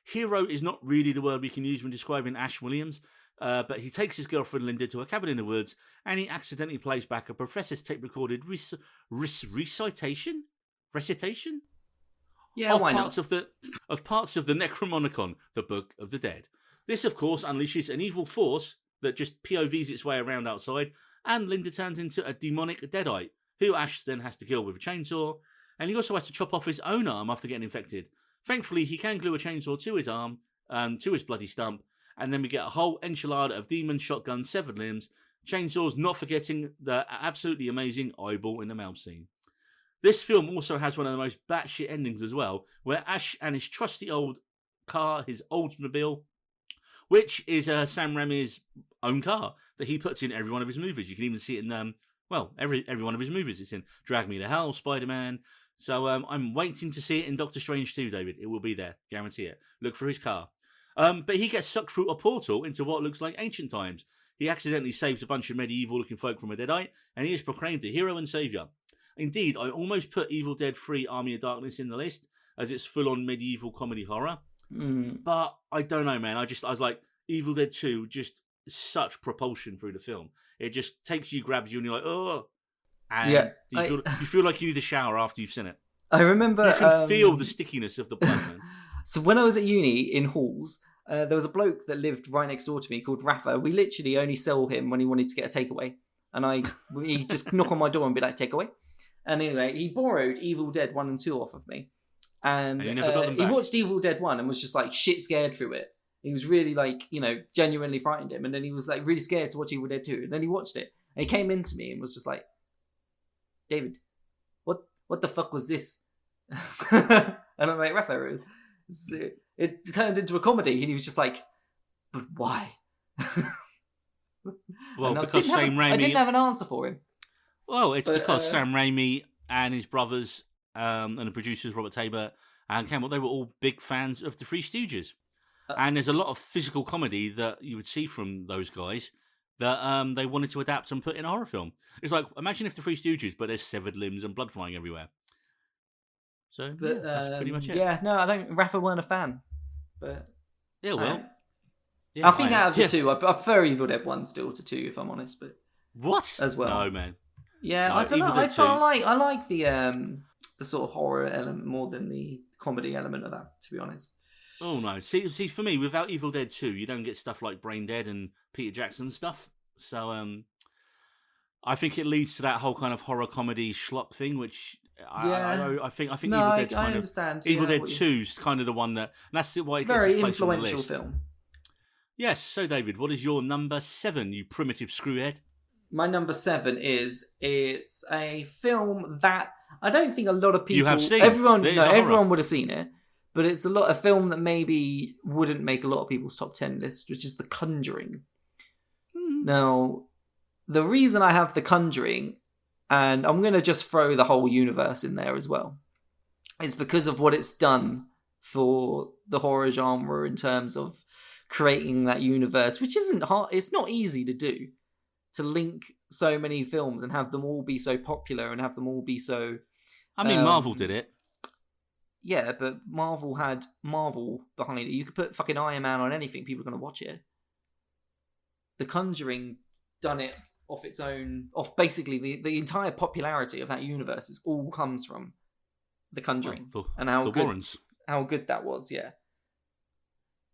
hero is not really the word we can use when describing Ash Williams, but he takes his girlfriend Linda to a cabin in the woods, and he accidentally plays back a professor's tape-recorded recitation? Yeah, why not? Of parts of the Necronomicon, the Book of the Dead. This, of course, unleashes an evil force that just POVs its way around outside, and Linda turns into a demonic deadite, who Ash then has to kill with a chainsaw, and he also has to chop off his own arm after getting infected. Thankfully, he can glue a chainsaw to his arm, to his bloody stump, and then we get a whole enchilada of demons, shotguns, severed limbs, chainsaws, not forgetting the absolutely amazing eyeball in the mouth scene. This film also has one of the most batshit endings as well, where Ash and his trusty old car, his Oldsmobile, which is Sam Raimi's own car that he puts in every one of his movies. You can even see it in, every one of his movies. It's in Drag Me to Hell, Spider-Man. So I'm waiting to see it in Doctor Strange 2, David. It will be there. Guarantee it. Look for his car. But he gets sucked through a portal into what looks like ancient times. He accidentally saves a bunch of medieval-looking folk from a deadite, and he is proclaimed the hero and saviour. Indeed, I almost put Evil Dead 3 Army of Darkness in the list, as it's full-on medieval comedy horror. But I don't know, man. I was like, Evil Dead 2, just such propulsion through the film. It just takes you, grabs you, and you're like, oh. And you feel like you need a shower after you've seen it. I remember... You can feel the stickiness of the blood, man. So when I was at uni in halls, there was a bloke that lived right next door to me called Rafa. We literally only saw him when he wanted to get a takeaway. And he'd just knock on my door and be like, takeaway. And anyway, he borrowed Evil Dead 1 and 2 off of me. And you never got them back. He watched Evil Dead 1 and was just like shit scared through it. He was really like, genuinely frightened him. And then he was like really scared to watch Evil Dead 2. And then he watched it. And he came into me and was just like, David, what the fuck was this? And I'm like, Rafa, it turned into a comedy. And he was just like, but why? Well, because Sam Raimi... I didn't have an answer for him. Well, it's because Sam Raimi and his brothers and the producers, Robert Tabor and Campbell, they were all big fans of the Three Stooges. And there's a lot of physical comedy that you would see from those guys that they wanted to adapt and put in a horror film. It's like, imagine if the Three Stooges, but there's severed limbs and blood flying everywhere. So, that's pretty much it. Yeah, no, Rafa weren't a fan. But yeah, well. I think out of the two, I prefer Evil Dead 1 still to 2, if I'm honest. But what? As well. No, man. Yeah, no, I don't know. I like the sort of horror element more than the comedy element of that, to be honest. Oh no! See, for me, without Evil Dead 2, you don't get stuff like Brain Dead and Peter Jackson stuff. So, I think it leads to that whole kind of horror comedy schlock thing, which I think Evil Dead's kind of Evil Dead 2's kind of the one that's why it gets very its place influential on the list. Film. Yes. So, David, what is your number 7? You primitive screwhead. My number 7 is it's a film that I don't think a lot of people. You have seen. Everyone would have seen it, but it's a film that maybe wouldn't make a lot of people's top 10 list, which is The Conjuring. Now, the reason I have The Conjuring, and I'm going to just throw the whole universe in there as well, is because of what it's done for the horror genre in terms of creating that universe, which isn't hard. It's not easy to do, to link so many films and have them all be so popular and have them all be so... I mean, Marvel did it. Yeah, but Marvel had Marvel behind it. You could put fucking Iron Man on anything, people are going to watch it. The Conjuring done it off its own, off basically the entire popularity of that universe all comes from The Conjuring. And how good, Warrens. How good that was, yeah.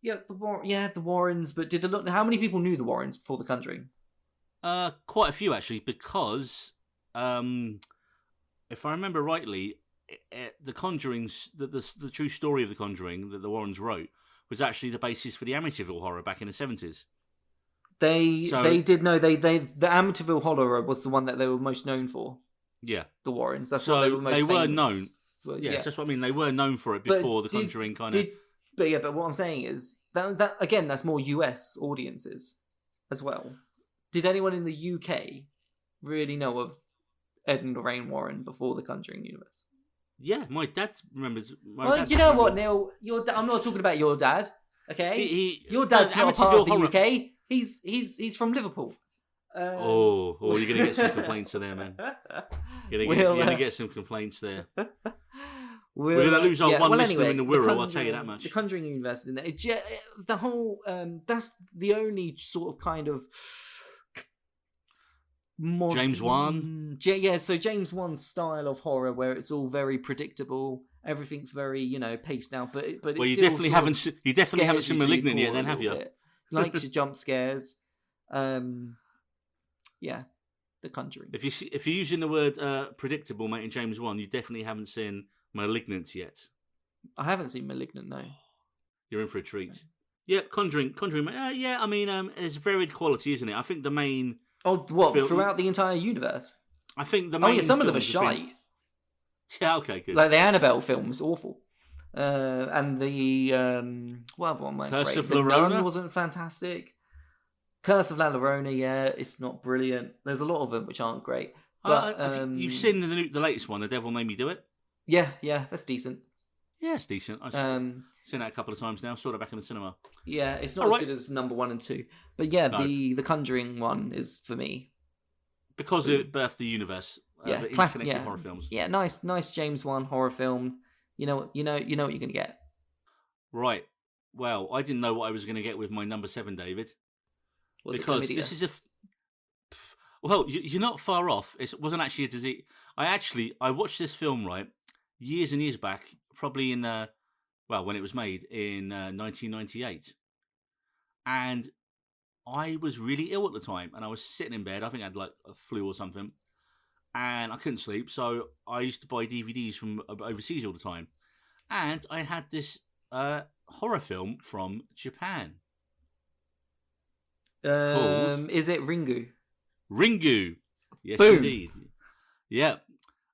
Yeah, the Warrens, but how many people knew the Warrens before The Conjuring? Quite a few, actually, because if I remember rightly, The Conjuring's the true story of The Conjuring that the Warrens wrote was actually the basis for the Amityville horror back in the 70s. The Amityville horror was the one that they were most known for. Yeah, the Warrens. That's what they were most famous. Were known. Yes, that's what I mean. They were known for it before The Conjuring kind of. But what I'm saying is that again, that's more US audiences as well. Did anyone in the UK really know of Ed and Lorraine Warren before The Conjuring universe? Yeah, my dad remembers. You know what, Neil? I'm not talking about your dad. Okay, your dad's not part of the UK. He's from Liverpool. You're going to get some complaints there, man. You're going to get some complaints there. We're going to lose our listener in the Wirral, I'll tell you that much. The Conjuring universe is in there. The whole, that's the only sort of kind of... James Wan? Yeah, so James Wan's style of horror where it's all very predictable, everything's very, paced out, but it's you definitely haven't seen Malignant yet, then, have you? Likes your jump scares. Yeah, The Conjuring. If you're using the word predictable, mate, in James Wan, you definitely haven't seen Malignant yet. I haven't seen Malignant, no. You're in for a treat. Yeah, Conjuring. Yeah, I mean, it's varied quality, isn't it? I think the main. Oh, what throughout the entire universe? I think the main. Oh yeah, some of them are shite. Yeah, okay, good. Like the Annabelle film was awful, and the what other one? Curse of the La Llorona Nun wasn't fantastic. Curse of La Llorona, yeah, it's not brilliant. There's a lot of them which aren't great. But you've seen the latest one, The Devil Made Me Do It. Yeah, that's decent. Yeah, it's decent. I've seen that a couple of times now. Saw it back in the cinema. Yeah, it's not as good as number 1 and 2. But yeah, the Conjuring one is for me. Because it birthed the universe of interconnected horror films. Yeah, nice James Wan horror film. You know what you're going to get. Right. Well, I didn't know what I was going to get with my number 7, David. Because this is well, you're not far off. It wasn't actually a disease. I watched this film, right, years and years back, probably in when it was made in 1998, and I was really ill at the time, and I was sitting in bed. I think I had like a flu or something, and I couldn't sleep. So I used to buy DVDs from overseas all the time, and I had this horror film from Japan. Is it Ringu? Ringu, yes, Boom. Indeed. Yeah.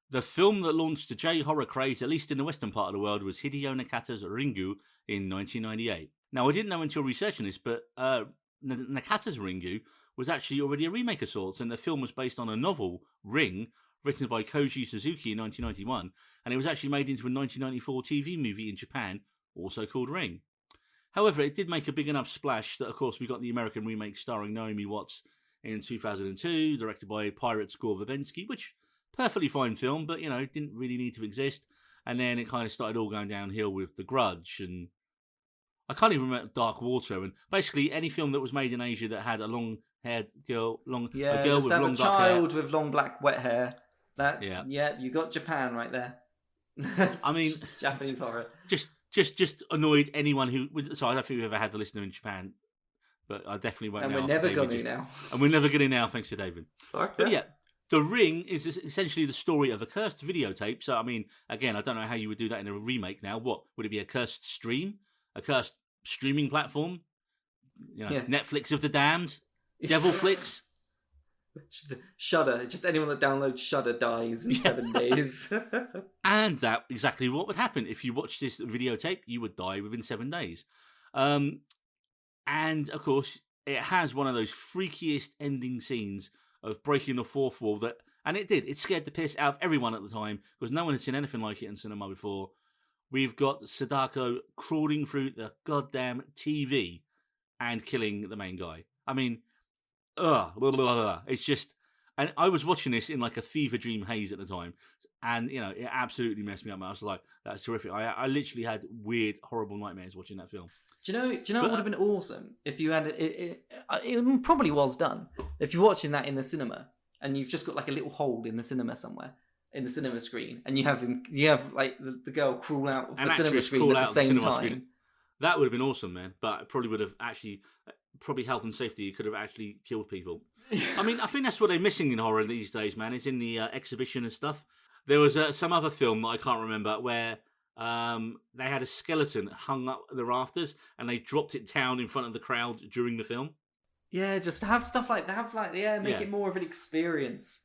The film that launched the J-horror craze, at least in the western part of the world, was Hideo Nakata's Ringu in 1998. Now, I didn't know until researching this, but Nakata's Ringu was actually already a remake of sorts, and the film was based on a novel, Ring, written by Koji Suzuki in 1991, and it was actually made into a 1994 TV movie in Japan, also called Ring. However, it did make a big enough splash that, of course, we got the American remake starring Naomi Watts in 2002, directed by Pirates Gore Verbinski, which... perfectly fine film, but, didn't really need to exist. And then it kind of started all going downhill with The Grudge, and I can't even remember Dark Water, and basically any film that was made in Asia that had a long-haired girl, a girl with long dark hair. Child with long black wet hair. That's, you got Japan right there. I mean... Japanese horror. Just annoyed anyone who... So I don't think we've ever had the listener in Japan, but I definitely won't now. And we're never going to now. And we're never going to now, thanks to David. Sorry. But yeah. The Ring is essentially the story of a cursed videotape. So, I mean, again, I don't know how you would do that in a remake now. What? Would it be a cursed stream? A cursed streaming platform? Netflix of the damned? Devil Flicks? Shudder. Just anyone that downloads Shudder dies in 7 days. And that exactly what would happen if you watched this videotape. You would die within 7 days. And of course, it has one of those freakiest ending scenes of breaking the fourth wall. And it did. It scared the piss out of everyone at the time because no one had seen anything like it in cinema before. We've got Sadako crawling through the goddamn TV and killing the main guy. I mean, it's just. And I was watching this in like a fever dream haze at the time, and it absolutely messed me up. I was like, "That's terrific." I literally had weird, horrible nightmares watching that film. Do you know what would have been awesome if you had it probably was done if you're watching that in the cinema and you've just got like a little hole in the cinema somewhere in the cinema screen and you have like the girl crawl out of the cinema screen at the same time. Screen. That would have been awesome, man. But it probably would have probably health and safety could have actually killed people. I mean, I think that's what they're missing in horror these days, man. Is in the exhibition and stuff. There was some other film that I can't remember where they had a skeleton hung up the rafters and they dropped it down in front of the crowd during the film. Yeah, just have stuff like that. Make it more of an experience.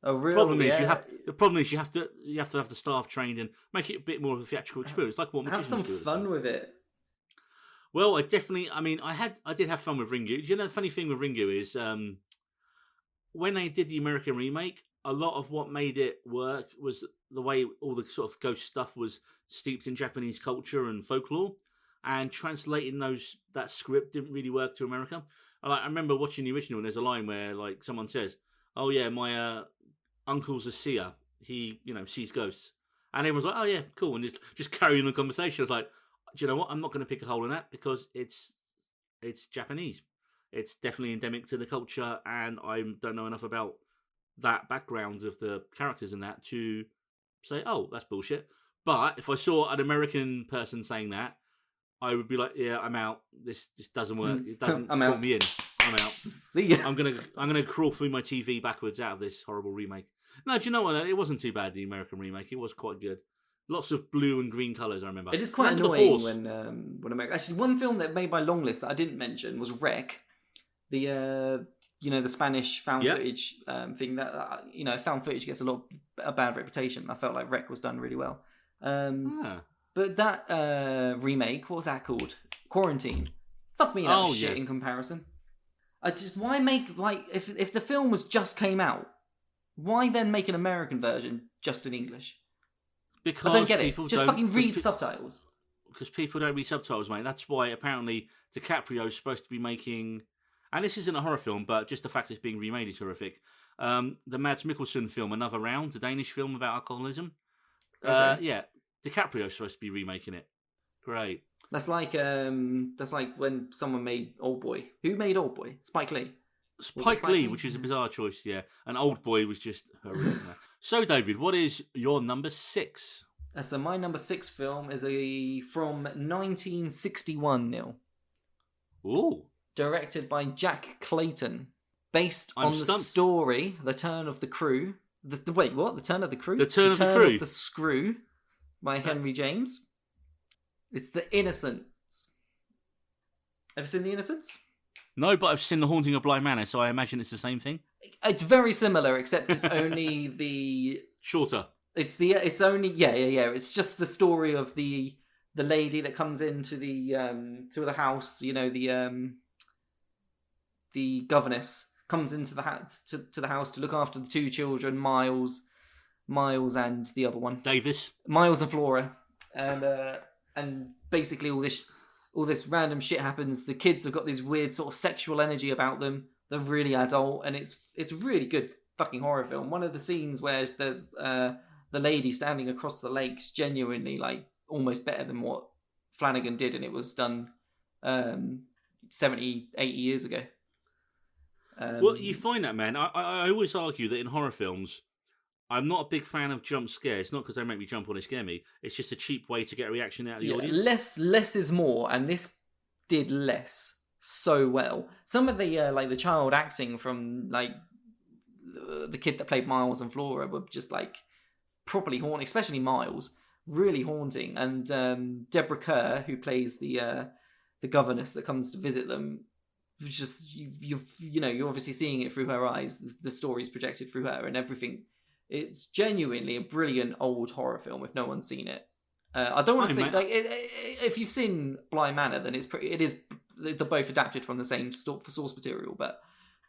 The problem is you have to have the staff trained and make it a bit more of a theatrical experience, like what have some fun with it. Well, I did have fun with Ringu. You know, the funny thing with Ringu is when they did the American remake, a lot of what made it work was the way all the sort of ghost stuff was steeped in Japanese culture and folklore, and translating that script didn't really work to America. I remember watching the original, and there's a line where like someone says, "Oh yeah, my uncle's a seer. He sees ghosts," and everyone's like, "Oh yeah, cool," and just carrying the conversation. I was like, do you know what? I'm not going to pick a hole in that because it's Japanese. It's definitely endemic to the culture, and I don't know enough about that background of the characters in that to say, oh, that's bullshit. But if I saw an American person saying that, I would be like, yeah, I'm out. This doesn't work. It doesn't pull me in. I'm out. See ya. I'm gonna crawl through my TV backwards out of this horrible remake. No, do you know what? It wasn't too bad, the American remake. It was quite good. Lots of blue and green colours, I remember. It is quite annoying when America... Actually, one film that made my long list that I didn't mention was Rec. The Spanish found footage thing that, found footage gets a bad reputation. I felt like Rec was done really well. But that remake, what was that called? Quarantine. Fuck me, that was shit in comparison. Why make, like, if the film was just came out, why then make an American version just in English? Because I don't get it. Just fucking read subtitles. Because people don't read subtitles, mate. That's why apparently DiCaprio is supposed to be making, and this isn't a horror film, but just the fact it's being remade is horrific. The Mads Mikkelsen film, Another Round, the Danish film about alcoholism. Okay. DiCaprio is supposed to be remaking it. Great. That's like when someone made Old Boy. Who made Old Boy? Spike Lee. Spike Lee, which is a bizarre choice, yeah. And Old Boy was just horrific. So, David, what is your number 6? So my number 6 film is from 1961, Neil. Ooh. Directed by Jack Clayton. Based on the story, The Turn of the Crew. Wait, what? The Turn of the Crew? The Turn of the Crew. Of the Screw by Henry James. It's The Innocents. Ever seen The Innocents? No, but I've seen The Haunting of Bly Manor, so I imagine it's the same thing. It's very similar, except it's only the shorter. It's only It's just the story of the lady that comes into the house. The governess comes into the house to the house to look after the 2 children, Miles and the other one, Davis. Miles and Flora, and basically all this random shit happens. The kids have got this weird sort of sexual energy about them. They're really adult, and it's a really good fucking horror film. One of the scenes where there's the lady standing across the lake's genuinely like almost better than what Flanagan did, and it was done 70, 80 years ago. Well, you find that, man. I always argue that in horror films, I'm not a big fan of jump scares. Not because they make me jump or they scare me. It's just a cheap way to get a reaction out of the audience. Less is more, and this did less so well. Some of the the child acting from like the kid that played Miles and Flora were just like properly haunting, especially Miles, really haunting. And Deborah Kerr, who plays the governess that comes to visit them, just you're obviously seeing it through her eyes. The story's projected through her and everything. It's genuinely a brilliant old horror film if no one's seen it. I don't want to say if you've seen Bly Manor, then they're both adapted from the same source material, but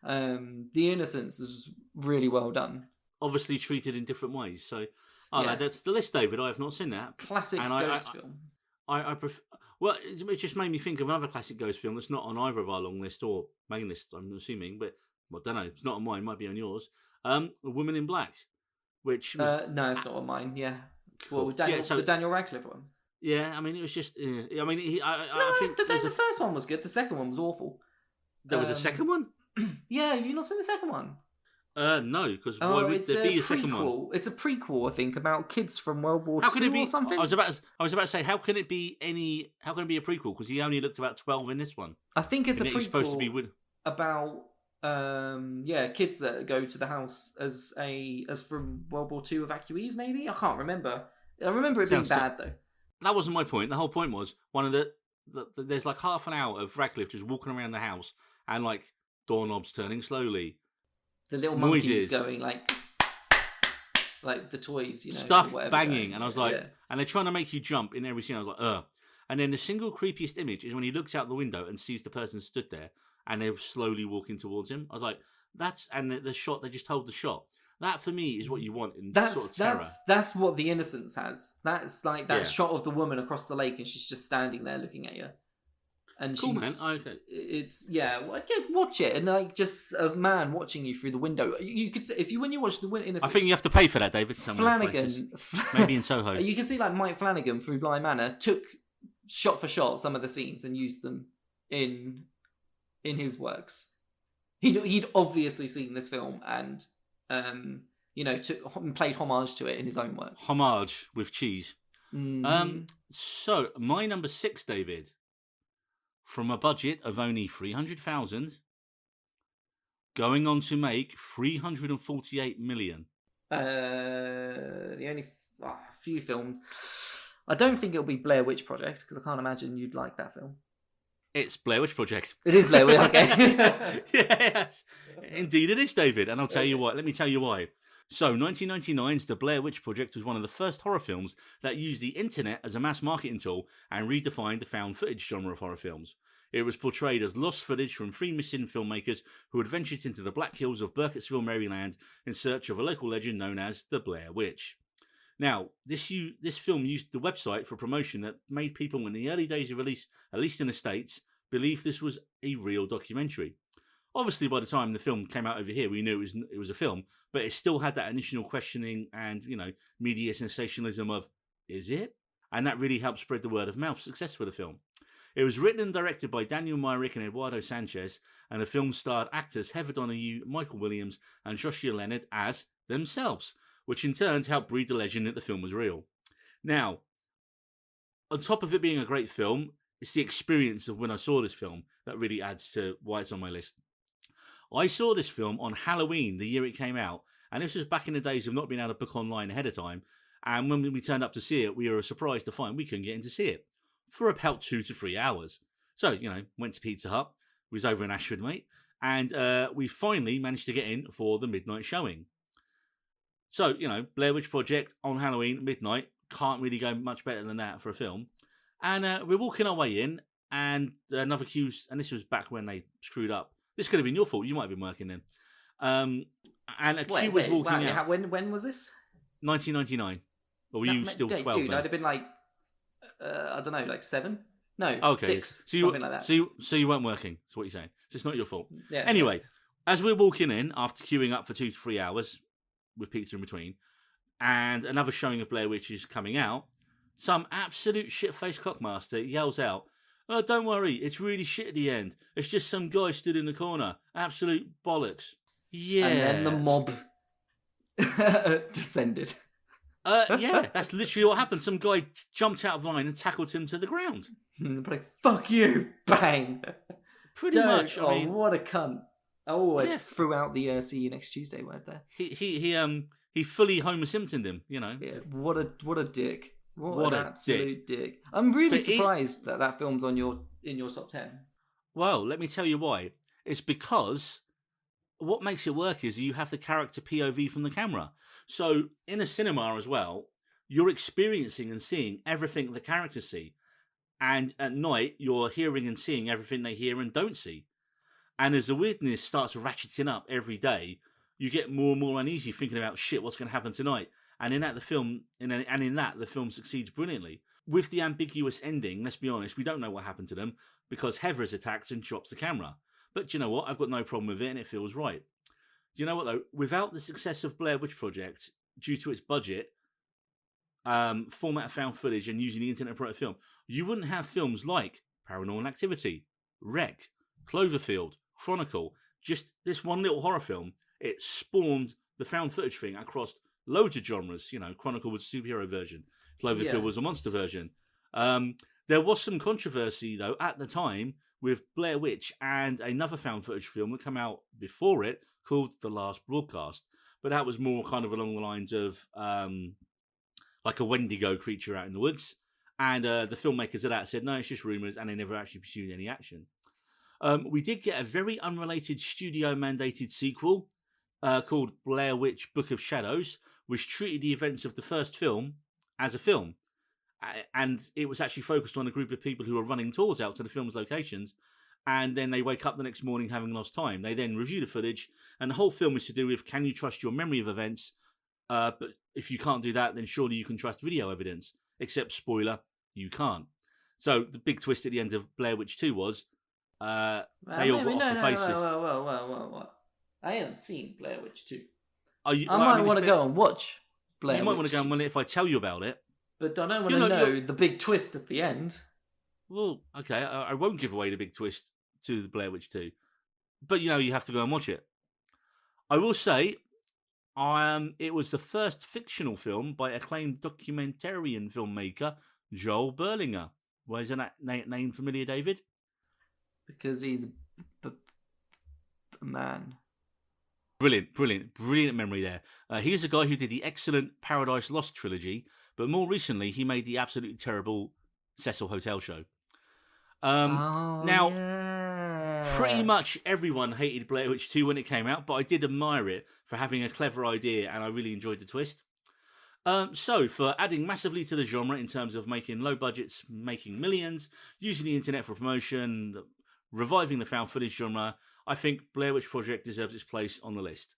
The Innocents is really well done. Obviously treated in different ways. So, that's the list, David. I have not seen that. Classic ghost film. I prefer. Well, it just made me think of another classic ghost film that's not on either of our long list or main list, I'm assuming, but I don't know. It's not on mine. It might be on yours. A Woman in Black, which was... no, it's not on mine. Yeah, cool. Well, the Daniel Radcliffe one. Yeah, I mean, it was just. I mean, I think the first one was good. The second one was awful. There was a second one. Yeah, have you not seen the second one? No, because why would there be a second one? It's a prequel, I think, about kids from World War II or something. I was about to say, how can it be a prequel? Because he only looked about 12 in this one. I think it's prequel supposed to be about kids that go to the house as from World War II evacuees. Maybe I can't remember. I remember it being bad though. That wasn't my point. The whole point was there's like half an hour of Radcliffe just walking around the house and like doorknobs turning slowly. The little monkeys going like the toys, stuff banging, and I was like, and they're trying to make you jump in every scene. I was like, ugh. And then the single creepiest image is when he looks out the window and sees the person stood there, and they're slowly walking towards him. I was like, and the shot, they just hold the shot. That for me is what you want in sort of terror. That's what The Innocents has. That's like that shot of the woman across the lake, and she's just standing there looking at you. And cool, man. Okay. Watch it, and like just a man watching you through the window. You could when you watch The Innocents. I think you have to pay for that, David. Flanagan, maybe in Soho. You can see like Mike Flanagan through Bly Manor took shot for shot some of the scenes and used them in his works. He'd obviously seen this film and played homage to it in his own work. Homage with cheese. Mm. So my number 6, David. From a budget of only 300,000, going on to make 348 million. The only few films. I don't think it'll be Blair Witch Project because I can't imagine you'd like that film. It's Blair Witch Project. It is Blair Witch. Okay. Yes, indeed it is, David. And I'll tell you why. Let me tell you why. So, 1999's The Blair Witch Project was one of the first horror films that used the internet as a mass marketing tool and redefined the found footage genre of horror films. It was portrayed as lost footage from 3 missing filmmakers who had ventured into the Black Hills of Burkittsville, Maryland in search of a local legend known as the Blair Witch. Now, this film used the website for promotion that made people in the early days of release, at least in the States, believe this was a real documentary. Obviously, by the time the film came out over here, we knew it was a film, but it still had that initial questioning and, media sensationalism of, is it? And that really helped spread the word of mouth success for the film. It was written and directed by Daniel Myrick and Eduardo Sanchez, and the film starred actors Heather Donahue, Michael Williams, and Joshua Leonard as themselves, which in turn helped breed the legend that the film was real. Now, on top of it being a great film, it's the experience of when I saw this film that really adds to why it's on my list. I saw this film on Halloween, the year it came out, and this was back in the days of not being able to book online ahead of time, and when we turned up to see it, we were surprised to find we couldn't get in to see it for about 2 to 3 hours. So, went to Pizza Hut, we was over in Ashford, mate, and we finally managed to get in for the midnight showing. So, Blair Witch Project on Halloween, midnight, can't really go much better than that for a film. And we're walking our way in, and another queue, and this was back when they screwed up. This could have been your fault. You might have been working then. And a queue was walking out. When was this? 1999. Or were you still 12 Dude, then? I'd have been like, I don't know, like 7? No, okay. 6, something like that. So you weren't working, that's what you're saying. So it's not your fault. Yeah, anyway, as we're walking in, after queuing up for 2 to 3 hours, with pizza in between, and another showing of Blair Witch is coming out, some absolute shit-faced cockmaster yells out, "Oh, don't worry, it's really shit at the end. It's just some guy stood in the corner. Absolute bollocks." Yeah. And then the mob descended. Yeah, that's literally what happened. Some guy jumped out of line and tackled him to the ground. Like, fuck you, bang. Pretty much. I mean, what a cunt. Oh, I threw out the see you next Tuesday word there. He fully Homer Simpsoned him, Yeah, what a dick. What an absolute dick. I'm really surprised that film's in your top 10. Well, let me tell you why. It's because what makes it work is you have the character POV from the camera. So in a cinema as well, you're experiencing and seeing everything the characters see. And at night, you're hearing and seeing everything they hear and don't see. And as the weirdness starts ratcheting up every day, you get more and more uneasy thinking about, shit, what's going to happen tonight? And in that, the film succeeds brilliantly. With the ambiguous ending, let's be honest, we don't know what happened to them because Heather is attacked and drops the camera. But do you know what? I've got no problem with it and it feels right. Do you know what, though? Without the success of Blair Witch Project, due to its budget, format of found footage, and using the internet to promote a film, you wouldn't have films like Paranormal Activity, Wreck, Cloverfield, Chronicle. Just this one little horror film, it spawned the found footage thing across loads of genres. You know, Chronicle was a superhero version. Cloverfield was a monster version. There was some controversy, though, at the time with Blair Witch and another found footage film that came out before it called The Last Broadcast. But that was more kind of along the lines of like a Wendigo creature out in the woods. And the filmmakers of that said, no, it's just rumours, and they never actually pursued any action. We did get a very unrelated studio-mandated sequel called Blair Witch Book of Shadows, which treated the events of the first film as a film. And it was actually focused on a group of people who were running tours out to the film's locations, and then they wake up the next morning having lost time. They then review the footage, and the whole film is to do with, can you trust your memory of events? But if you can't do that, then surely you can trust video evidence. Except, spoiler, you can't. So the big twist at the end of Blair Witch 2 was they all got off the faces. Well. I haven't seen Blair Witch 2. I might want to go and watch Blair Witch. You might want to go and watch it if I tell you about it. But I don't want to know the big twist at the end. Well, okay, I won't give away the big twist to the Blair Witch 2. But, you have to go and watch it. I will say, it was the first fictional film by acclaimed documentarian filmmaker Joel Berlinger. Why is that name familiar, David? Because he's a man. Brilliant memory there. He's the guy who did the excellent Paradise Lost trilogy, but more recently he made the absolutely terrible Cecil Hotel show. Pretty much everyone hated Blair Witch 2 when it came out, but I did admire it for having a clever idea, and I really enjoyed the twist. So, for adding massively to the genre in terms of making low budgets, making millions, using the internet for promotion, reviving the found footage genre, I think Blair Witch Project deserves its place on the list.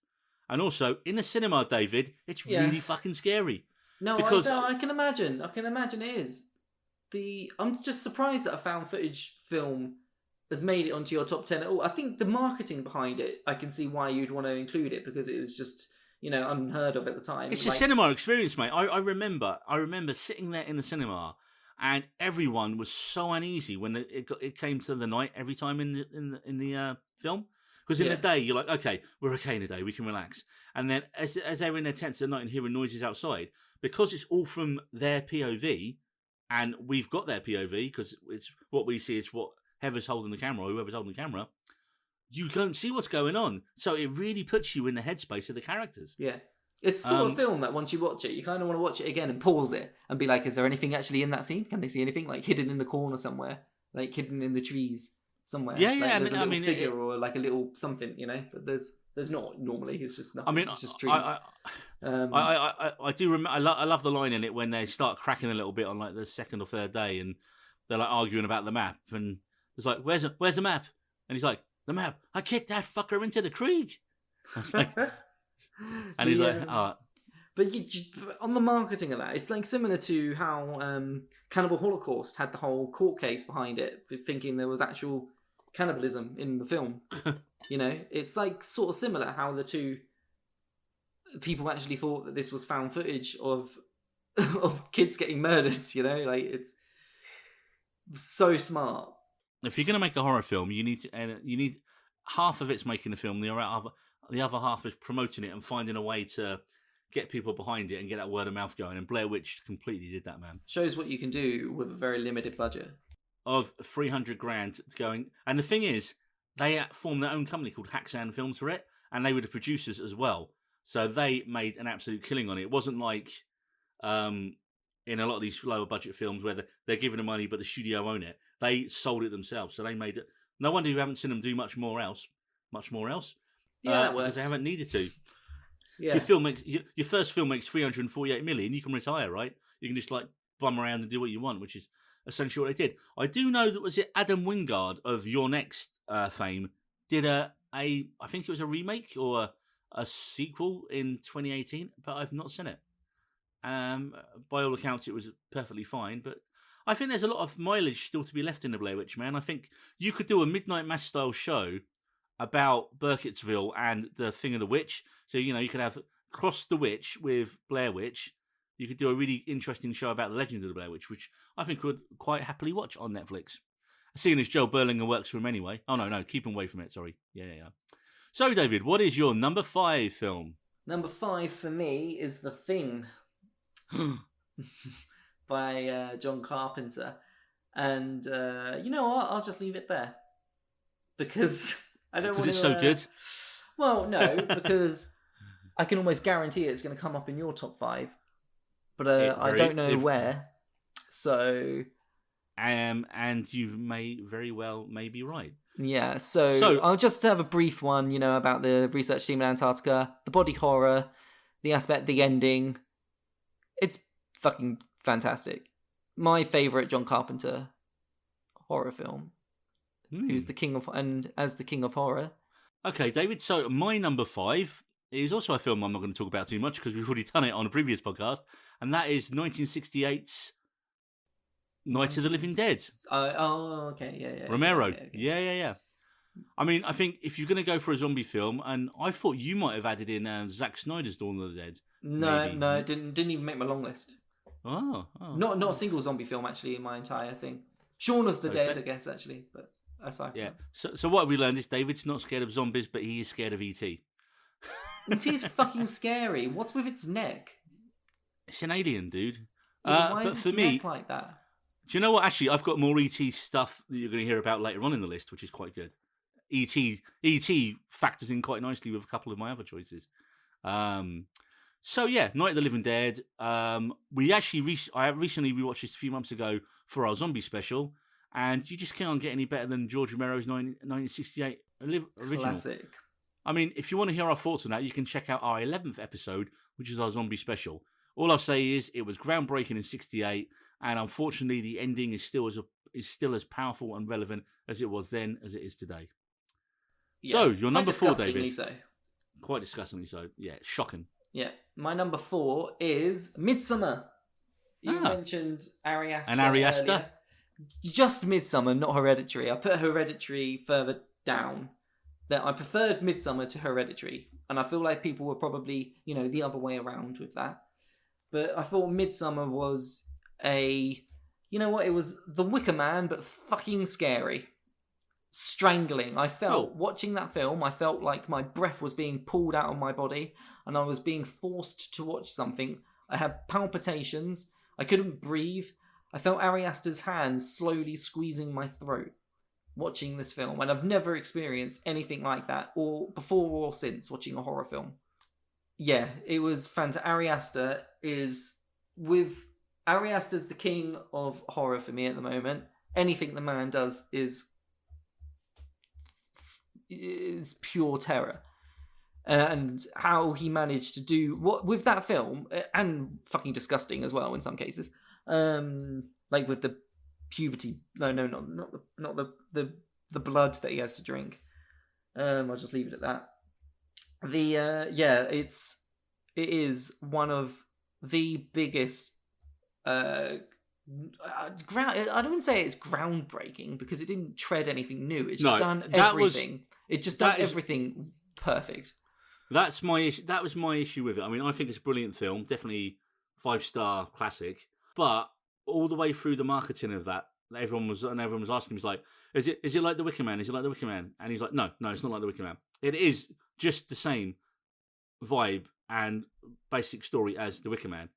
And also, in the cinema, David, it's really fucking scary. No, because I can imagine. I can imagine it is. I'm just surprised that a found footage film has made it onto your top 10 at all. I think the marketing behind it, I can see why you'd want to include it, because it was just, unheard of at the time. It's a cinema experience, mate. I remember sitting there in the cinema, and everyone was so uneasy when it came to the night every time in the film. Because in the day, you're like, okay, we're okay in the day, we can relax. And then as they're in their tents at night and hearing noises outside, because it's all from their POV, and we've got their POV, because it's what we see is what Heather's holding the camera, or whoever's holding the camera, you don't see what's going on. So it really puts you in the headspace of the characters. Yeah. It's sort of film that once you watch it, you kind of want to watch it again and pause it and be like, is there anything actually in that scene? Can they see anything like hidden in the corner somewhere? Like hidden in the trees somewhere? Yeah. There's a little figure or like a little something, But there's not normally. It's just nothing. It's just trees. I do remember. I love the line in it when they start cracking a little bit on like the second or third day, and they're like arguing about the map, and it's like, where's the map? And he's like, the map. I kicked that fucker into the creek. I was like, and he's like, oh. But on the marketing of that, it's like similar to how Cannibal Holocaust had the whole court case behind it, thinking there was actual cannibalism in the film. It's like sort of similar how the two people actually thought that this was found footage of kids getting murdered. Like it's so smart. If you're going to make a horror film, you need half of it's making the film, the other half is promoting it and finding a way to get people behind it and get that word of mouth going. And Blair Witch completely did that, man. Shows what you can do with a very limited budget of $300,000 going. And the thing is, they formed their own company called Haxan Films for it, and they were the producers as well. So they made an absolute killing on it. It wasn't like in a lot of these lower budget films where they're giving the money but the studio own it. They sold it themselves, so they made No wonder you haven't seen them do much more else. Yeah, that works. Because they haven't needed to. Yeah. If your first film makes 348 million, you can retire, right? You can just like bum around and do what you want, which is essentially what they did. I do know that was it Adam Wingard of Your Next fame did I think it was a remake or a sequel in 2018, but I've not seen it. By all accounts, it was perfectly fine, but I think there's a lot of mileage still to be left in the Blair Witch, man. I think you could do a Midnight Mass style show about Burkittsville and the Thing of the Witch. So, you could have Cross the Witch with Blair Witch. You could do a really interesting show about the legend of the Blair Witch, which I think would quite happily watch on Netflix. Seeing as Joe Berlinger works for him anyway. Oh, no, keep him away from it, sorry. Yeah. So, David, what is your number 5 film? Number 5 for me is The Thing by John Carpenter. And you know what? I'll just leave it there. Because I don't want to... Because it's so good? Well, no, because I can almost guarantee it's going to come up in your top 5. But I don't know where. So... and you may very well be right. Yeah, so I'll just have a brief one, about the research team in Antarctica, the body horror, the ending. It's fucking fantastic. My favourite John Carpenter horror film. Who's the king of horror. Okay, David, so my number 5 is also a film I'm not going to talk about too much because we've already done it on a previous podcast, and that is 1968's Night of the Living Dead. Okay, yeah. Romero. Okay. Yeah. I mean, I think if you're going to go for a zombie film, and I thought you might have added in Zack Snyder's Dawn of the Dead. No, it didn't even make my long list. Oh. Not a single zombie film actually in my entire thing. Shaun of the Dead, I guess, actually, but aside from that. So what have we learned is David's not scared of zombies, but he is scared of E.T. E.T.'s fucking scary. What's with its neck? It's an alien, dude. Why is its neck like that? Do you know what? Actually, I've got more E.T. stuff that you're going to hear about later on in the list, which is quite good. E.T. factors in quite nicely with a couple of my other choices. So yeah, Night of the Living Dead. We actually I recently rewatched this a few months ago for our zombie special, and you just can't get any better than George Romero's 1968 original. Classic. I mean, if you want to hear our thoughts on that, you can check out our 11th episode, which is our zombie special. All I'll say is it was groundbreaking in '68, and unfortunately, the ending is still as powerful and relevant as it was then as it is today. Yeah, so your number 4, David. So. Quite disgustingly so. Yeah, shocking. Yeah, my number 4 is Midsommar. You mentioned Ari Aster. And Ari Aster? Earlier. Just Midsommar, not Hereditary. I put Hereditary further down. That I preferred Midsommar to Hereditary, and I feel like people were probably, the other way around with that. But I thought Midsommar was it was The Wicker Man, but fucking scary. Strangling. I felt, watching that film, I felt like my breath was being pulled out of my body, and I was being forced to watch something. I had palpitations. I couldn't breathe. I felt Ari Aster's hands slowly squeezing my throat watching this film, and I've never experienced anything like that, or before or since watching a horror film. Yeah, it was fantastic. Ari Aster's the king of horror for me at the moment. Anything the man does is pure terror. And how he managed to do what with that film, and fucking disgusting as well in some cases. Like with the puberty. No, not the blood that he has to drink. I'll just leave it at that. It is one of the biggest. I don't want to say it's groundbreaking because it didn't tread anything new. It's just done everything. It just done everything perfect. That's my issue. That was my issue with it. I mean, I think it's a brilliant film, definitely 5-star classic. But all the way through the marketing of that, everyone was asking him, he's like, "Is it like The Wicker Man? Is it like The Wicker Man?" And he's like, "No, it's not like The Wicker Man. It is just the same vibe and basic story as The Wicker Man.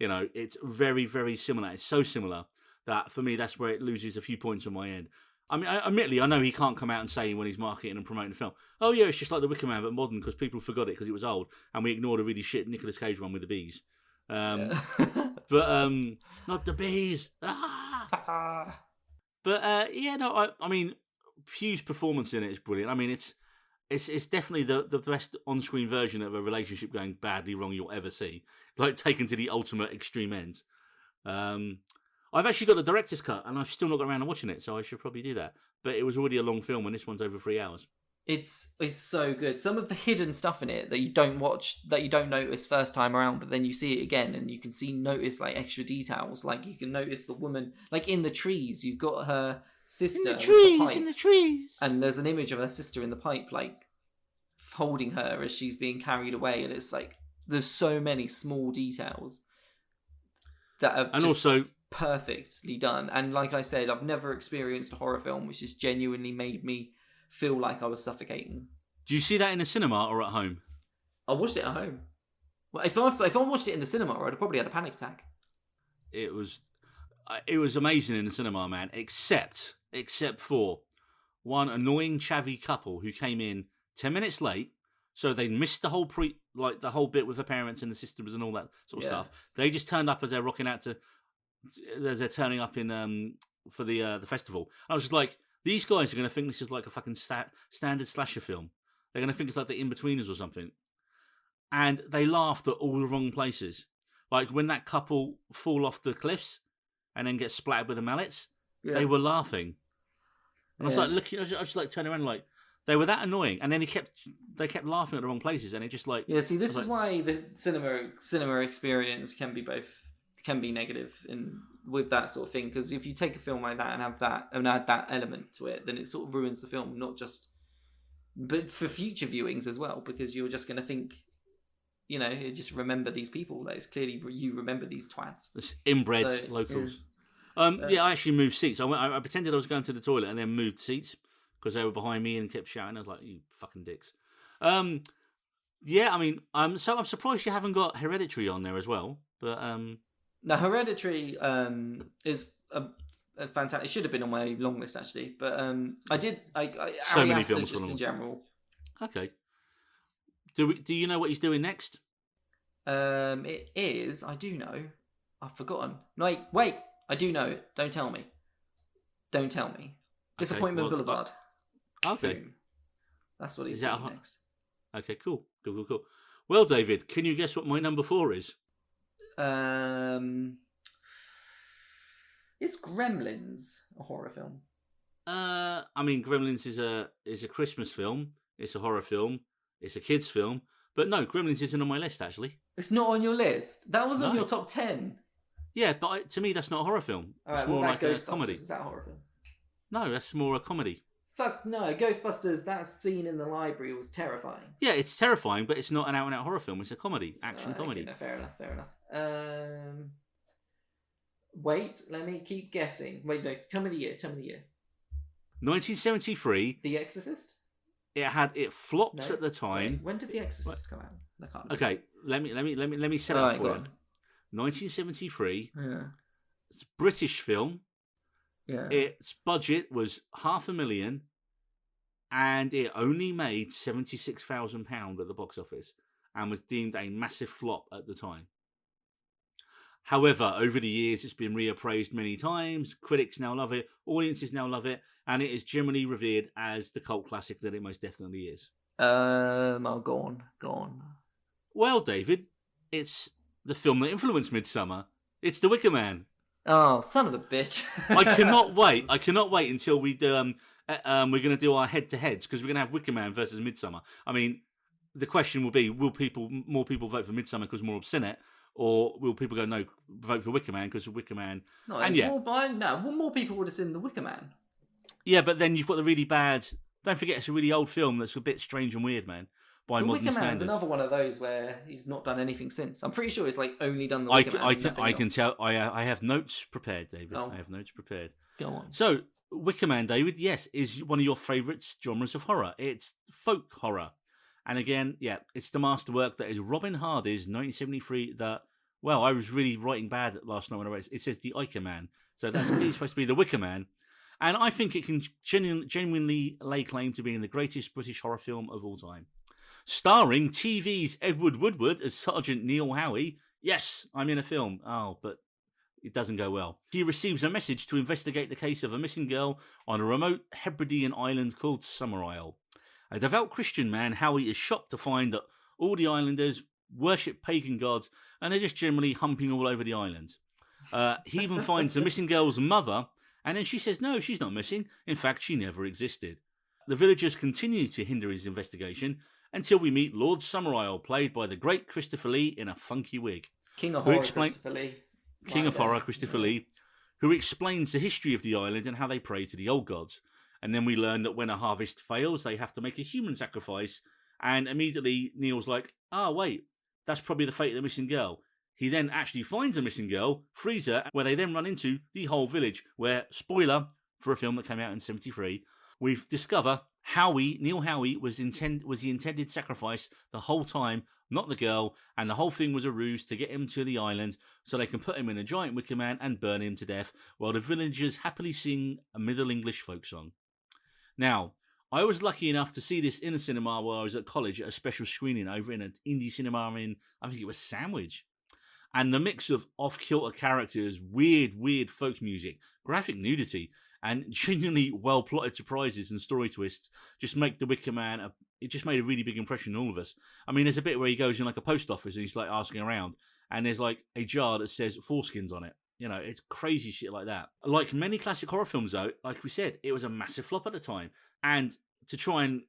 It's very, very similar. It's so similar that for me, that's where it loses a few points on my end." I mean, admittedly, I know he can't come out and say when he's marketing and promoting the film, "Oh yeah, it's just like The Wicker Man but modern," because people forgot it because it was old, and we ignored a really shit Nicolas Cage one with the bees. But not the bees. But I mean, Hugh's performance in it is brilliant. I mean, it's definitely the best on-screen version of a relationship going badly wrong you'll ever see. Like taken to the ultimate extreme end. I've actually got the director's cut, and I've still not got around to watching it, so I should probably do that. But it was already a long film, and this one's over 3 hours. It's so good. Some of the hidden stuff in it that you don't watch, that you don't notice first time around, but then you see it again, and you can notice like extra details. Like you can notice the woman, like in the trees, you've got her sister in the trees, and there's an image of her sister in the pipe, like holding her as she's being carried away, and it's like there's so many small details that are also perfectly done. And like I said, I've never experienced a horror film which has genuinely made me feel like I was suffocating. Do you see that in the cinema or at home? I watched it at home. Well, if I watched it in the cinema, I'd have probably had a panic attack. It was amazing in the cinema, man. Except for one annoying chavvy couple who came in 10 minutes late, so they missed the whole the whole bit with the parents and the sisters and all that sort of stuff. They just turned up as they're rocking out as they're turning up in for the festival. I was just like, these guys are going to think this is like a fucking standard slasher film. They're going to think it's like the In-Betweeners or something. And they laughed at all the wrong places. Like when that couple fall off the cliffs and then get splattered with the mallets, they were laughing. And I was like looking, I was just like turning around like, they were that annoying. And then they kept laughing at the wrong places, and it just like... Yeah, see, this is why the cinema experience can be negative with that sort of thing, because if you take a film like that and have that and add that element to it, then it sort of ruins the film, but for future viewings as well, because you're just going to think, you just remember these people. Like, it's clearly you remember these twats. It's inbred locals. I actually moved seats. I pretended I was going to the toilet and then moved seats because they were behind me and kept shouting. I was like, you fucking dicks. I mean, I'm surprised you haven't got Hereditary on there as well, but now, Hereditary is a fantastic. It should have been on my long list actually, but I did. So many films just in general. Okay. Do you know what he's doing next? It is. I do know. I've forgotten. No, wait. I do know it. Don't tell me. Don't tell me. Disappointment Boulevard. Okay. Boom. That's what he's doing next. Okay. Cool. Well, David, can you guess what my number 4 is? Is Gremlins a horror film? I mean, Gremlins is a Christmas film. It's a horror film. It's a kids' film. But no, Gremlins isn't on my list, actually. It's not on your list? That was on your top 10. Yeah, but to me, that's not a horror film. All right, it's more like a comedy. Is that a horror film? No, that's more a comedy. Fuck no, Ghostbusters, that scene in the library was terrifying. Yeah, it's terrifying, but it's not an out-and-out horror film. It's a comedy, action comedy. Okay, no, fair enough. Wait, let me keep guessing. Wait, no, tell me the year. 1973. The Exorcist? It flopped at the time. Wait, when did The Exorcist come out? I can't remember. Okay, let me set up for you. 1973. Yeah. It's a British film. Yeah. Its budget was £500,000, and it only made £76,000 at the box office, and was deemed a massive flop at the time. However, over the years, it's been reappraised many times. Critics now love it. Audiences now love it. And it is generally revered as the cult classic that it most definitely is. Go on. Well, David, it's the film that influenced Midsommar. It's The Wicker Man. Oh, son of a bitch. I cannot wait until we're going to do our head-to-heads, because we're going to have Wicker Man versus Midsommar. I mean, the question will be, will more people vote for Midsommar because more have seen it? Or will people go, no, vote for Wicker Man because of Wicker Man? More people would have seen The Wicker Man. Yeah, but then you've got the really bad... Don't forget, it's a really old film that's a bit strange and weird, man, by modern standards. The Wicker Man's another one of those where he's not done anything since. I'm pretty sure it's only done The Wicker Man. I can tell. I have notes prepared, David. Oh. I have notes prepared. Go on. So, Wicker Man, David, yes, is one of your favourite genres of horror. It's folk horror. And again, it's the masterwork that is Robin Hardy's 1973 I was really writing bad last night when I read it. It says The Iker Man. So that's clearly supposed to be The Wicker Man. And I think it can genuinely lay claim to being the greatest British horror film of all time. Starring TV's Edward Woodward as Sergeant Neil Howie. Yes, I'm in a film. Oh, but it doesn't go well. He receives a message to investigate the case of a missing girl on a remote Hebridean island called Summerisle. A devout Christian man, Howie, is shocked to find that all the islanders worship pagan gods and they're just generally humping all over the island. He even finds the missing girl's mother, and then she says, no, she's not missing. In fact, she never existed. The villagers continue to hinder his investigation until we meet Lord Summerisle, played by the great Christopher Lee in a funky wig. King of Horror, Christopher Lee. King of Horror, Christopher Lee, who explains the history of the island and how they pray to the old gods. And then we learn that when a harvest fails, they have to make a human sacrifice. And immediately Neil's like, wait, that's probably the fate of the missing girl. He then actually finds a missing girl, frees her, where they then run into the whole village, where, spoiler for a film that came out in 1973, we discover Neil Howie was the intended sacrifice the whole time, not the girl, and the whole thing was a ruse to get him to the island so they can put him in a giant wicker man and burn him to death, while the villagers happily sing a Middle English folk song. Now, I was lucky enough to see this in a cinema while I was at college at a special screening over in an indie cinema in, I think it was Sandwich. And the mix of off-kilter characters, weird folk music, graphic nudity, and genuinely well-plotted surprises and story twists just make The Wicker Man, it just made a really big impression on all of us. I mean, there's a bit where he goes in like a post office and he's like asking around, and there's like a jar that says foreskins on it. You know, it's crazy shit like that. Like many classic horror films, though, like we said, it was a massive flop at the time. And to try and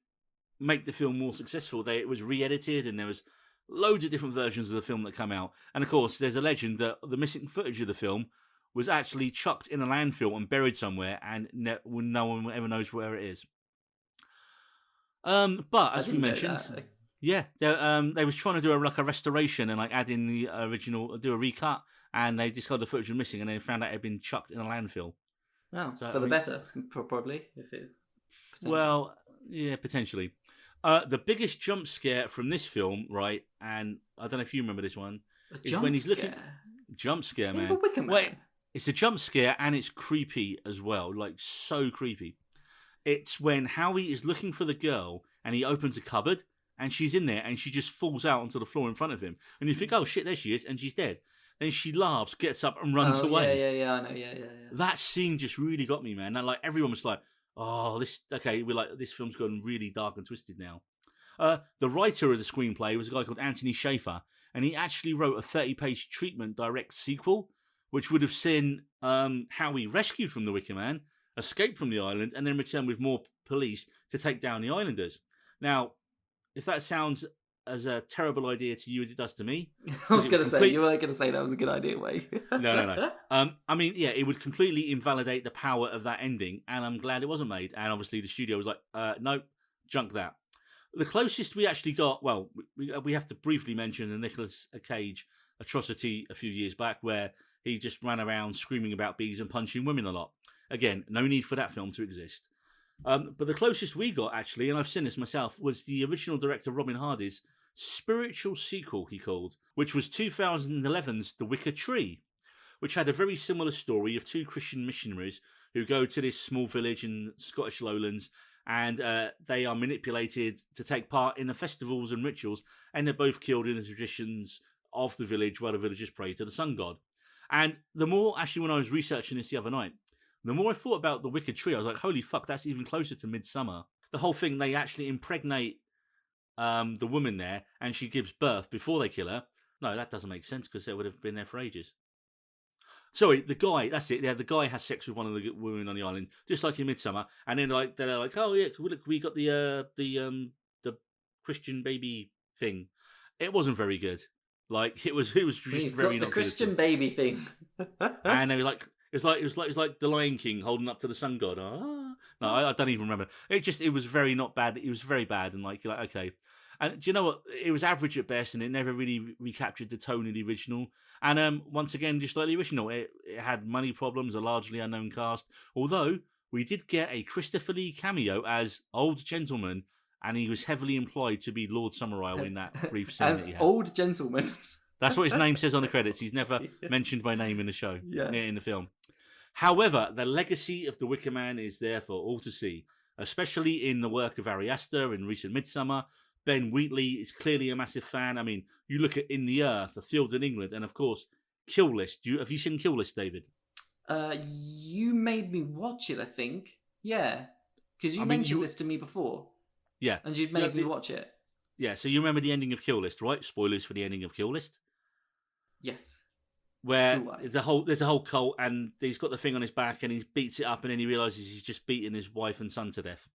make the film more successful, it was re-edited and there was loads of different versions of the film that come out. And of course, there's a legend that the missing footage of the film was actually chucked in a landfill and buried somewhere, and no one ever knows where it is. But as we mentioned, they was trying to do a restoration and like add in the original, do a recut, and they discovered the footage was missing, and they found out it had been chucked in a landfill. Oh, so, for the better, probably. Well, yeah, potentially. The biggest jump scare from this film, right? And I don't know if you remember this one. Is when he's looking. Jump scare, man. The Wicker Man. Wait, it's a jump scare and it's creepy as well, like so creepy. It's when Howie is looking for the girl and he opens a cupboard and she's in there and she just falls out onto the floor in front of him. And you think, oh shit, there she is, and she's dead. Then she laughs, gets up and runs away. Yeah, I know, yeah. That scene just really got me, man. And like everyone was like, oh, this film's gone really dark and twisted now. The writer of the screenplay was a guy called Anthony Schaefer, and he actually wrote a 30-page treatment direct sequel, which would have seen Howie rescued from the Wicker Man, escape from the island, and then return with more police to take down the islanders. Now, if that sounds as a terrible idea to you as it does to me, I was going to say you were going to say that was a good idea, Wade. No. I mean, yeah, it would completely invalidate the power of that ending, and I'm glad it wasn't made. And obviously, the studio was like, no, junk that. The closest we actually got, well, we have to briefly mention the Nicolas Cage atrocity a few years back, where he just ran around screaming about bees and punching women a lot. Again, no need for that film to exist. But the closest we got, actually, and I've seen this myself, was the original director Robin Hardy's spiritual sequel, he called, which was 2011's The Wicker Tree, which had a very similar story of two Christian missionaries who go to this small village in Scottish lowlands, and they are manipulated to take part in the festivals and rituals, and they're both killed in the traditions of the village while the villagers pray to the sun god. And the more, actually, when I was researching this the other night, the more I thought about The Wicker Tree, I was like, holy fuck, that's even closer to Midsummer. The whole thing, they actually impregnate the woman there, and she gives birth before they kill her. No, that doesn't make sense, because they would have been there for ages. Sorry, the guy, that's it. Yeah, the guy has sex with one of the women on the island, just like in Midsummer. And then they're like, oh yeah, look, we got the Christian baby thing. It wasn't very good. Like it was just very not the Christian baby thing. And they were like, it was like the Lion King holding up to the sun god. No, I don't even remember. It was very not bad. It was very bad, and like you're like, okay. And do you know what? It was average at best, and it never really recaptured the tone of the original. And once again, just like the original, it had money problems, a largely unknown cast. Although we did get a Christopher Lee cameo as Old Gentleman, and he was heavily implied to be Lord Summerisle in that brief scene. As Old Gentleman. That's what his name says on the credits. He's never mentioned by name in the show, in the film. However, the legacy of The Wicker Man is there for all to see, especially in the work of Ari Aster in recent Midsummer. Ben Wheatley is clearly a massive fan. I mean, you look at In the Earth, A Field in England, and of course, Kill List. Have you seen Kill List, David? You made me watch it, I think. Yeah, because you mentioned this to me before. Yeah, and you'd made me watch it. Yeah, so you remember the ending of Kill List, right? Spoilers for the ending of Kill List. Yes. Where there's a whole cult, and he's got the thing on his back, and he beats it up, and then he realizes he's just beaten his wife and son to death.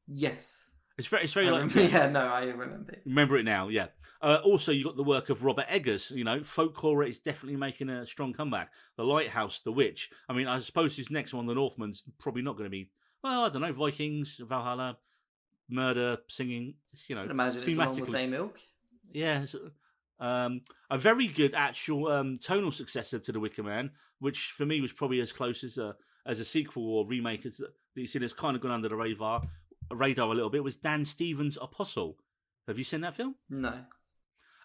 Yes. It's very like I remember it. Remember it now, yeah. Also, you got the work of Robert Eggers. You know, folk horror is definitely making a strong comeback. The Lighthouse, The Witch. I mean, I suppose his next one, The Northman's probably not going to be. Well, I don't know, Vikings, Valhalla, murder, singing. You know, I imagine it's along the same ilk. Yeah. A very good actual tonal successor to The Wicker Man, which for me was probably as close as a sequel or remake as that you see that's kind of gone under the radar a little bit, was Dan Stevens' Apostle. Have you seen that film? No.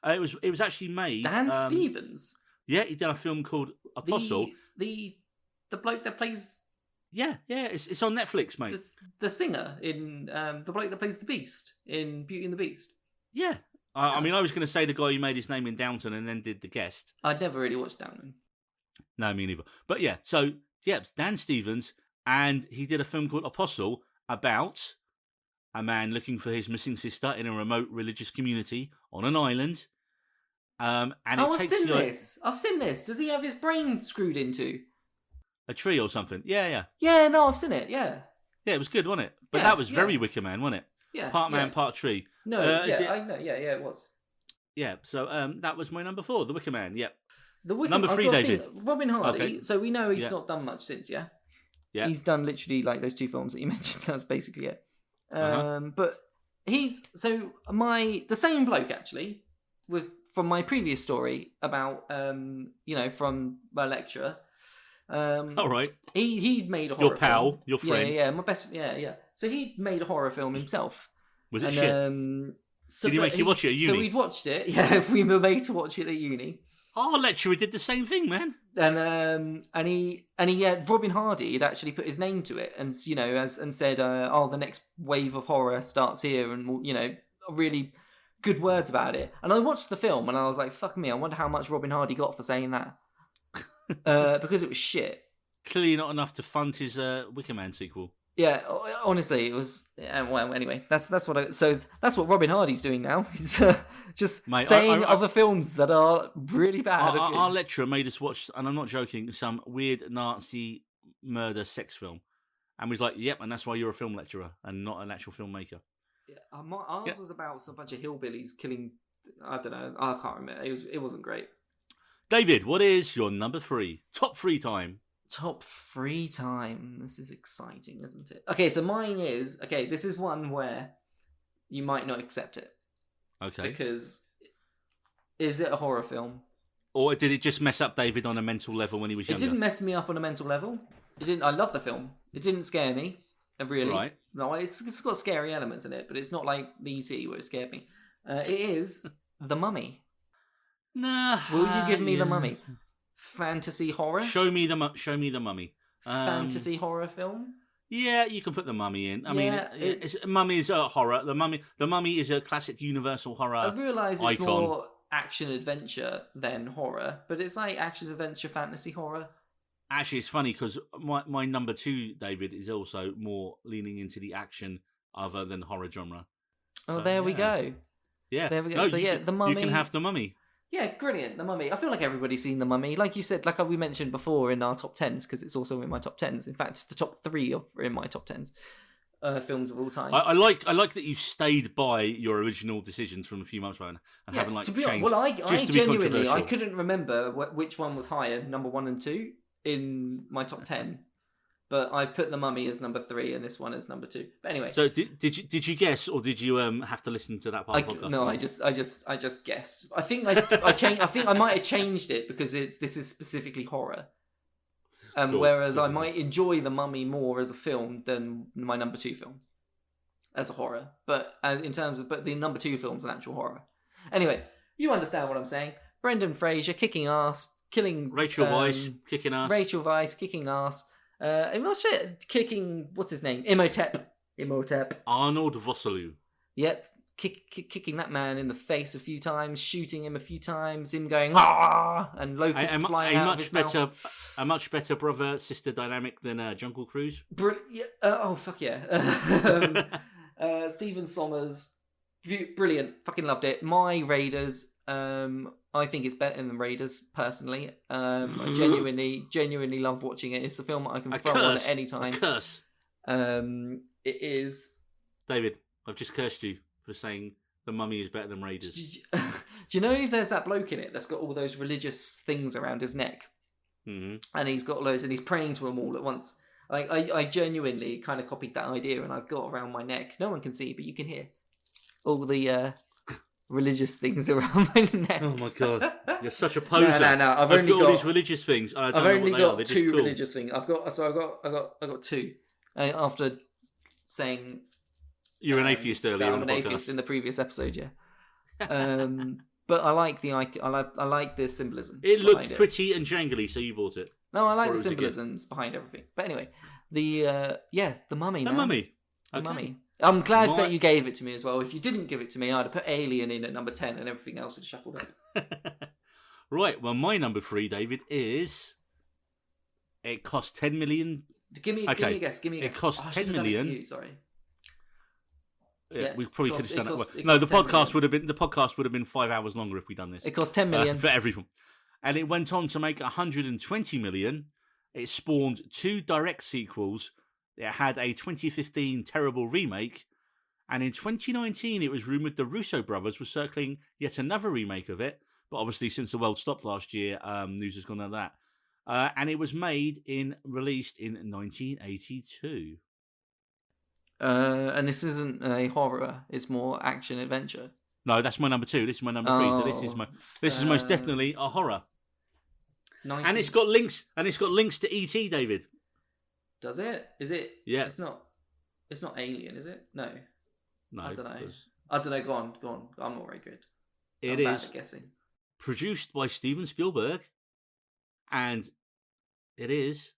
It was actually made. Dan Stevens? Yeah, he did a film called Apostle. The bloke that plays... Yeah, it's on Netflix, mate. The singer in the bloke that plays the Beast in Beauty and the Beast. Yeah. I mean, I was going to say the guy who made his name in Downton and then did The Guest. I'd never really watched Downton. No, me neither. But yeah, so, yeah, it's Dan Stevens, and he did a film called Apostle about a man looking for his missing sister in a remote religious community on an island. And I've seen this. I've seen this. Does he have his brain screwed into a tree or something? Yeah. Yeah, no, I've seen it. Yeah. Yeah, it was good, wasn't it? But that was very Wicker Man, wasn't it? Yeah. Part man, part tree. No, I know. Yeah, it was. Yeah, so that was my number 4, The Wicker Man. Yep. Number 3, David. Robin Hardy. Okay. So we know he's not done much since, yeah? Yeah. He's done literally like those 2 films that you mentioned. That's basically it. But he's the same bloke actually from my previous story about from my lecturer. All right. He'd made a horror your pal, film. your friend. Yeah, my best. Yeah. So he made a horror film himself. Was it shit? Did he make you watch it at uni? So we'd watched it. Yeah, we were made to watch it at uni. Our lecturer did the same thing, man. And he Robin Hardy had actually put his name to it, and and said, the next wave of horror starts here, and really good words about it. And I watched the film, and I was like, fuck me, I wonder how much Robin Hardy got for saying that, because it was shit. Clearly not enough to fund his Wicker Man sequel. Yeah, honestly, it was. Well, anyway, that's what Robin Hardy's doing now. He's just saying other films that are really bad. Our lecturer made us watch, and I'm not joking, some weird Nazi murder sex film, and was like, "Yep," and that's why you're a film lecturer and not an actual filmmaker. Yeah, ours was about some bunch of hillbillies killing. I don't know. I can't remember. It wasn't great. David, what is your number 3? Top 3 time. Top 3 time. This is exciting, isn't it? Okay, so mine is... Okay, this is one where you might not accept it. Okay. Because is it a horror film? Or did it just mess up David on a mental level when he was younger? It didn't mess me up on a mental level. It didn't. I love the film. It didn't scare me, really. Right. No, it's got scary elements in it, but it's not like E.T. where it scared me. It is The Mummy. Nah. Will you give me The Mummy? Fantasy horror? Show me the Mummy. Fantasy horror film? Yeah, you can put The Mummy in. I mean, Mummy is a horror. The Mummy is a classic universal horror. I realise it's icon. More action adventure than horror, but it's like action adventure fantasy horror. Actually, it's funny because my number 2, David, is also more leaning into the action other than horror genre. Oh, so, there we go. Yeah, there we go. No, The Mummy. You can have The Mummy. Yeah, brilliant. The Mummy. I feel like everybody's seen The Mummy. Like you said, like we mentioned before in our top 10s, because it's also in my top 10s. In fact, the top 3 are in my top 10s films of all time. I like that you stayed by your original decisions from a few months ago and haven't changed. Well, I genuinely I couldn't remember which one was higher, number 1 and 2 in my top 10. But I've put The Mummy as number 3 and this one as number 2. But anyway. So did you guess, or did you have to listen to that part of the podcast? No, I just guessed. I think I changed. I think I might have changed it because this is specifically horror. Cool. Whereas I might enjoy The Mummy more as a film than my number 2 film as a horror. But the number 2 film's an actual horror. Anyway, you understand what I'm saying. Brendan Fraser kicking ass, killing Rachel Weisz kicking ass. Rachel Weisz kicking ass. Kicking, what's his name? Imhotep. Arnold Vosloo. Yep. kicking that man in the face a few times, shooting him a few times, him going ah, and locusts flying out of his mouth. A much better brother-sister dynamic than Jungle Cruise. Oh fuck yeah! Stephen Sommers, brilliant. Fucking loved it. My Raiders. I think it's better than Raiders personally. I genuinely love watching it. It's the film I can throw on at any time. Curse. It is. David, I've just cursed you for saying The Mummy is better than Raiders. Do you know there's that bloke in it that's got all those religious things around his neck? Mm-hmm. And he's got loads, and he's praying to them all at once. I genuinely kind of copied that idea, and I've got around my neck. No one can see, but you can hear all the religious things around my neck. Oh my god, you're such a poser! No. I've got all these religious things. And I've only got two cool. religious things. I got two. After saying you're an atheist earlier. I'm an atheist in the previous episode, yeah. But I like the I like the symbolism. It looked pretty and jangly, so you bought it. No, I like the symbolisms behind everything. But anyway, the Mummy. The Mummy. The Mummy. I'm glad that you gave it to me as well. If you didn't give it to me, I'd have put Alien in at number 10 and everything else would shuffled up. Right, well, my number 3, David, is... It cost 10 million... Give me a guess. It cost 10 million... Sorry. Yeah, we probably could have done that. No, the podcast would have been 5 hours longer if we'd done this. It cost 10 million for everyone, and it went on to make 120 million. It spawned 2 direct sequels. It had a 2015 terrible remake, and in 2019 it was rumored the Russo brothers were circling yet another remake of it. But obviously, since the world stopped last year, news has gone on that. And it was released in 1982. And this isn't a horror; it's more action adventure. No, that's my number 2. This is my number 3. So this is most definitely a horror. 19... And it's got links. And it's got links to E.T. David. Does it? Is it? Yeah. It's not Alien, is it? No. I don't know. I don't know. Go on. I'm not very good. I'm bad at guessing. Produced by Steven Spielberg, and it is.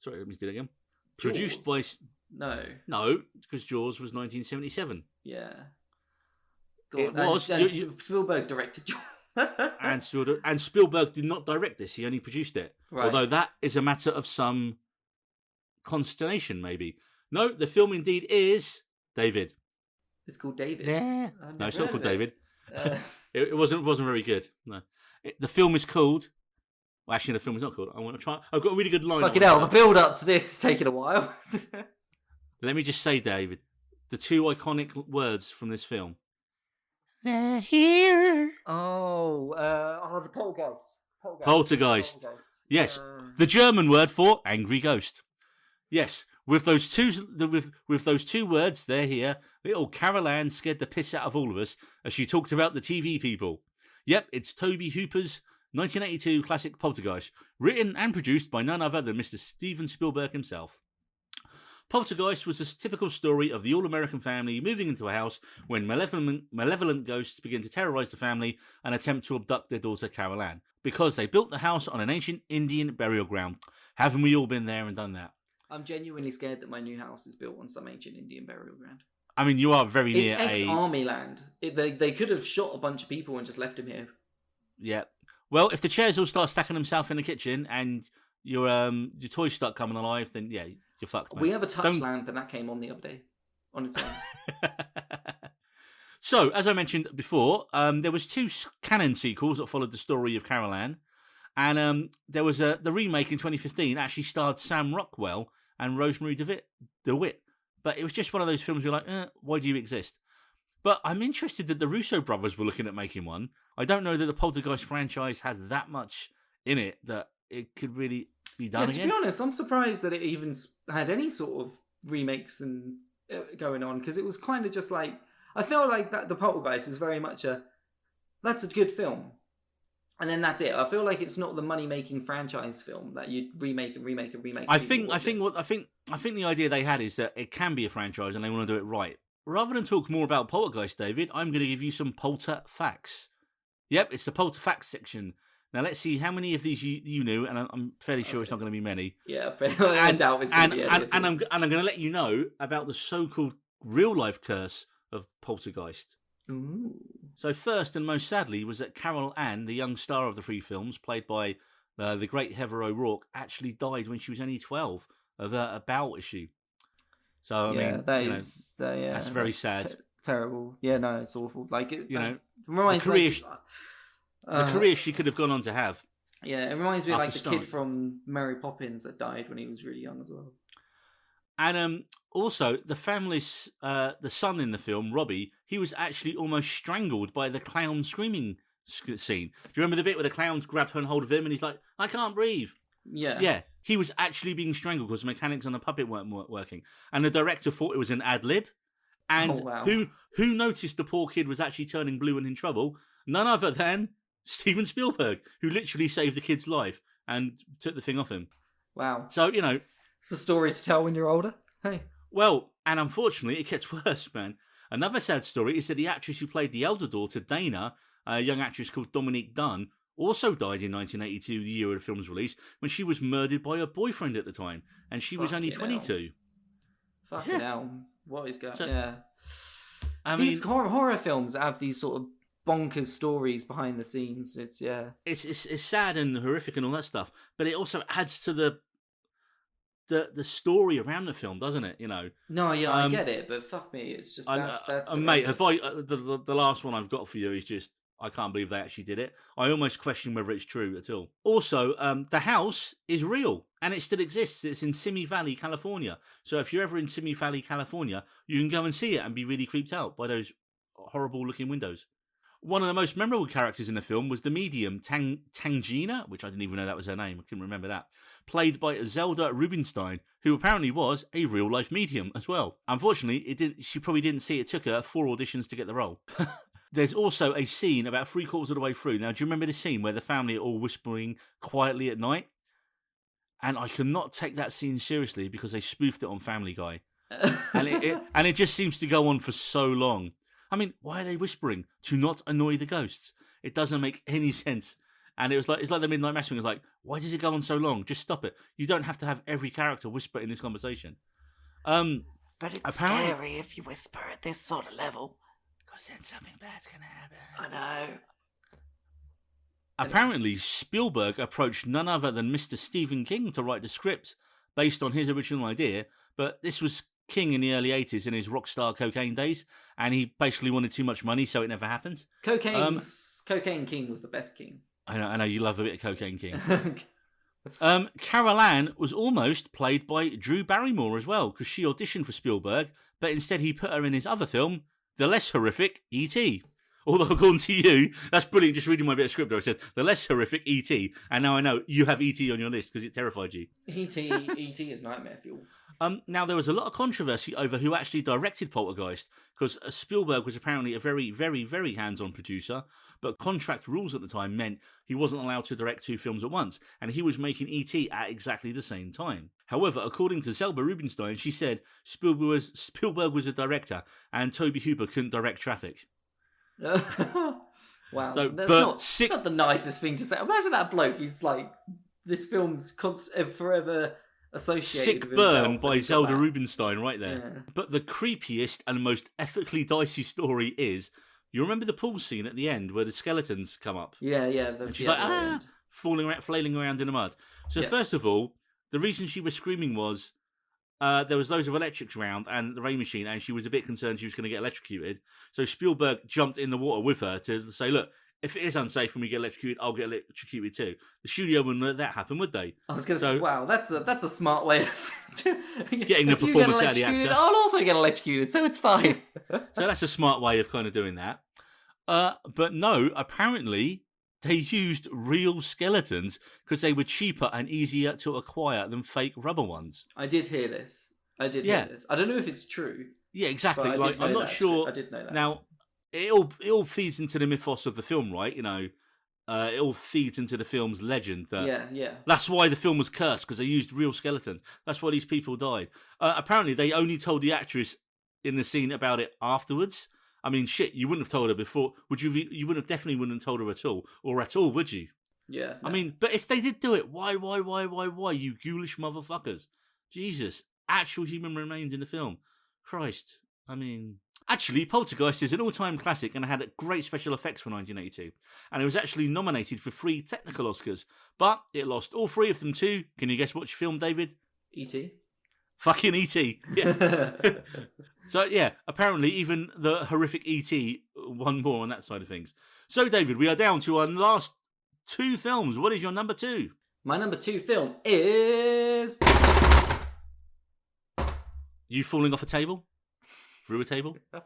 Sorry, let me do it again. Jaws? Produced by. No, because Jaws was 1977. Yeah. It was. Spielberg directed Jaws. and Spielberg did not direct this. He only produced it. Right. Although that is a matter of some consternation, maybe. No, the film indeed is David. It's called David. Yeah. No, it's not called David. It wasn't very good. No. The film is called... Well, actually, the film is not called. I want to try... I've got a really good line. Fucking hell, the build-up to this is taking a while. Let me just say, David, the 2 iconic words from this film. They're here. The Poltergeist. Poltergeist. Yes, the German word for angry ghost. Yes, with those two words, they're here. Little Carol Ann scared the piss out of all of us as she talked about the TV people. Yep, it's Tobe Hooper's 1982 classic Poltergeist, written and produced by none other than Mr. Steven Spielberg himself. Poltergeist was a typical story of the all-American family moving into a house when malevolent ghosts begin to terrorize the family and attempt to abduct their daughter Carol Ann, because they built the house on an ancient Indian burial ground. Haven't we all been there and done that? I'm genuinely scared that my new house is built on some ancient Indian burial ground. I mean, you are very near It's ex-army land. They could have shot a bunch of people and just left him here. Yeah. Well, if the chairs all start stacking themselves in the kitchen and your toys start coming alive, then yeah, you're fucked, mate. We have a Touchland, and that came on the other day on its own. So, as I mentioned before, there was 2 canon sequels that followed the story of Carol Ann, and there was the remake in 2015 actually starred Sam Rockwell and Rosemary DeWitt, but it was just one of those films you're like, why do you exist? But I'm interested that the Russo brothers were looking at making one. I don't know that the Poltergeist franchise has that much in it that it could really be done again. To be honest, I'm surprised that it even had any sort of remakes and going on, because it was kind of just like, I feel like that the Poltergeist is very much that's a good film, and then that's it. I feel like it's not the money-making franchise film that you remake and remake and remake. I think the idea they had is that it can be a franchise and they want to do it right. Rather than talk more about Poltergeist, David, I'm going to give you some Polter facts. Yep, it's the Polter facts section. Now let's see how many of these you knew, and I'm fairly sure it's not going to be many. Yeah, I doubt it's going to be any. And I'm going to let you know about the so-called real-life curse of Poltergeist. Ooh. So first and most sadly was that Carol Ann, the young star of the 3 films, played by the great Heather O'Rourke, actually died when she was only 12 of a bowel issue. So I mean, that's very sad. Terrible. Yeah, no, it's awful. Like it, the reminds career she could have gone on to have. Yeah, it reminds me of like the kid from Mary Poppins that died when he was really young as well. And also the family's the son in the film, Robbie, he was actually almost strangled by the clown screaming scene. Do you remember the bit where the clowns grabbed hold of him and he's like, "I can't breathe"? Yeah. He was actually being strangled because the mechanics on the puppet weren't working, and the director thought it was an ad lib. And who noticed the poor kid was actually turning blue and in trouble? None other than Steven Spielberg, who literally saved the kid's life and took the thing off him. Wow. So, it's a story to tell when you're older. Hey. Well, and unfortunately, it gets worse, man. Another sad story is that the actress who played the elder daughter, Dana, a young actress called Dominique Dunn, also died in 1982, the year of the film's release, when she was murdered by her boyfriend at the time, and she was only 22. Fucking hell. What is going on? Yeah. These horror films have these sort of bonkers stories behind the scenes. It's sad and horrific and all that stuff, but it also adds to the story around the film, doesn't it? No, yeah, I get it, but fuck me, it's just that's mate. The last one I've got for you is just, I can't believe they actually did it. I almost question whether it's true at all. Also, the house is real and it still exists. It's in Simi Valley, California. So if you're ever in Simi Valley, California, you can go and see it and be really creeped out by those horrible looking windows. One of the most memorable characters in the film was the medium Tangina, which I didn't even know that was her name. I couldn't remember that. Played by Zelda Rubinstein, who apparently was a real-life medium as well. Unfortunately, she probably didn't see it took her 4 auditions to get the role. There's also a scene about 3/4 of the way through. Now, do you remember the scene where the family are all whispering quietly at night? And I cannot take that scene seriously because they spoofed it on Family Guy. and it just seems to go on for so long. I mean, why are they whispering? To not annoy the ghosts. It doesn't make any sense. And it's like the Midnight Mass thing. It's like, why does it go on so long? Just stop it. You don't have to have every character whisper in this conversation. But it's scary if you whisper at this sort of level. Because then something bad's going to happen. I know. Apparently, Spielberg approached none other than Mr. Stephen King to write the script based on his original idea, but this was King in the early 80s in his rock star cocaine days, and he basically wanted too much money, so it never happened. Cocaine King was the best King. I know you love a bit of Cocaine King. Carol Ann was almost played by Drew Barrymore as well, because she auditioned for Spielberg, but instead he put her in his other film, the less horrific E.T. Although, according to you, that's brilliant, just reading my bit of script where it says, the less horrific E.T. And now I know you have E.T. on your list because it terrified you. E.T. is nightmare fuel. Now, there was a lot of controversy over who actually directed Poltergeist, because Spielberg was apparently a very, very, very hands-on producer, but contract rules at the time meant he wasn't allowed to direct 2 films at once, and he was making E.T. at exactly the same time. However, according to Zelda Rubinstein, she said Spielberg was a director, and Tobe Hooper couldn't direct traffic. Wow, so, that's not the nicest thing to say. Imagine that bloke. He's like, this film's forever associated. Sick Burn by Zelda Rubinstein, right there. Yeah. But the creepiest and most ethically dicey story is, you remember the pool scene at the end where the skeletons come up? Yeah. And she's like, flailing around in the mud. So first of all, the reason she was screaming was there was loads of electrics around and the rain machine, and she was a bit concerned she was going to get electrocuted. So Spielberg jumped in the water with her to say, look, if it is unsafe when we get electrocuted, I'll get electrocuted too. The studio wouldn't let that happen, would they? I was going to say, wow, that's a smart way of getting the performance out of the actor. I'll also get electrocuted, so it's fine. So that's a smart way of kind of doing that. But no, apparently they used real skeletons because they were cheaper and easier to acquire than fake rubber ones. I did hear this. I don't know if it's true. Yeah, exactly. Like, I'm not sure. I did know that. Now, it all feeds into the mythos of the film, right? It all feeds into the film's legend. Yeah. That's why the film was cursed, because they used real skeletons. That's why these people died. Apparently, they only told the actress in the scene about it afterwards. I mean, shit, you wouldn't have told her before. Definitely wouldn't have told her at all, would you? Yeah. No. I mean, but if they did do it, why, you ghoulish motherfuckers? Jesus, actual human remains in the film. Christ. I mean, actually, Poltergeist is an all-time classic and had great special effects for 1982. And it was actually nominated for 3 technical Oscars, but it lost all 3 of them too. Can you guess which film, David? E.T. Fucking E.T. Yeah. So, yeah, apparently even the horrific E.T. won more on that side of things. So, David, we are down to our last 2 films. What is your number 2? My number 2 film is... You falling off a table? Through a table? Yeah.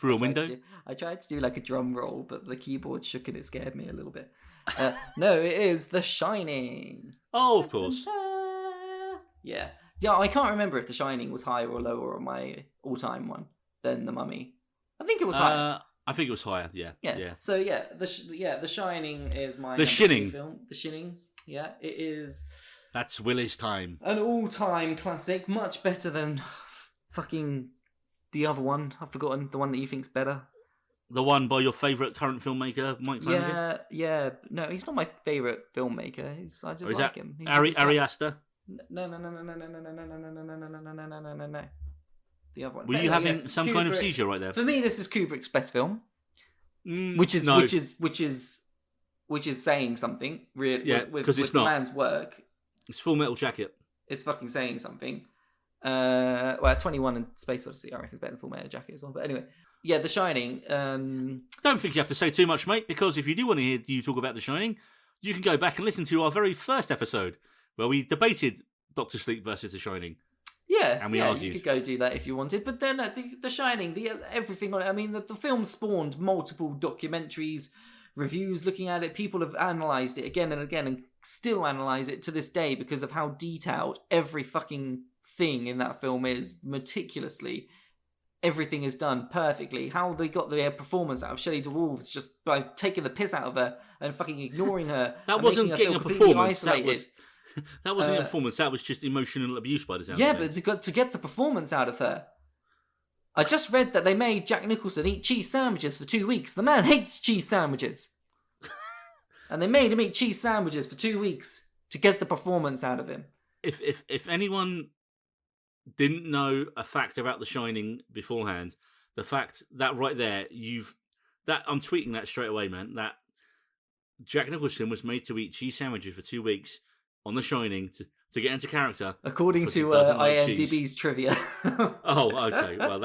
Through a window? I tried to do like a drum roll, but the keyboard shook and it scared me a little bit. No, it is The Shining. Oh, of course. Yeah. Yeah, I can't remember if The Shining was higher or lower on my all-time one than The Mummy. I think it was higher. I think it was higher, yeah. So, yeah, The Shining is my The Shining film. The Shining, yeah, it is... That's Willie's time. An all-time classic, much better than fucking the other one. I've forgotten the one that you think's better. The one by your favourite current filmmaker, Mike Flanagan? Yeah. No, he's not my favourite filmmaker. I just like him. Ari Aster? No. The other one. Were you having some kind of seizure right there? For me, this is Kubrick's best film, which is saying something. With the man's work. It's Full Metal Jacket. It's fucking saying something. 21 and Space Odyssey, I reckon, is better than Full Metal Jacket as well. But anyway, yeah, The Shining. I don't think you have to say too much, mate, because if you do want to hear you talk about The Shining, you can go back and listen to our very first episode where we debated Doctor Sleep versus The Shining. Yeah, and we argued. You could go do that if you wanted. But then The Shining, everything on it. I mean, the film spawned multiple documentaries, reviews looking at it. People have analysed it again and again and still analyse it to this day because of how detailed every fucking thing in that film is, meticulously. Everything is done perfectly. How they got their performance out of Shelley Duvall's just by taking the piss out of her and fucking ignoring her. That wasn't getting a performance. That wasn't a performance. That was just emotional abuse by the sound. Yeah, but to get the performance out of her. I just read that they made Jack Nicholson eat cheese sandwiches for 2 weeks. The man hates cheese sandwiches. And they made him eat cheese sandwiches for 2 weeks to get the performance out of him. If anyone didn't know a fact about The Shining beforehand, the fact that right there, I'm tweeting that straight away, man. That Jack Nicholson was made to eat cheese sandwiches for 2 weeks on The Shining to get into character. According to IMDb's trivia. Oh, okay. Well,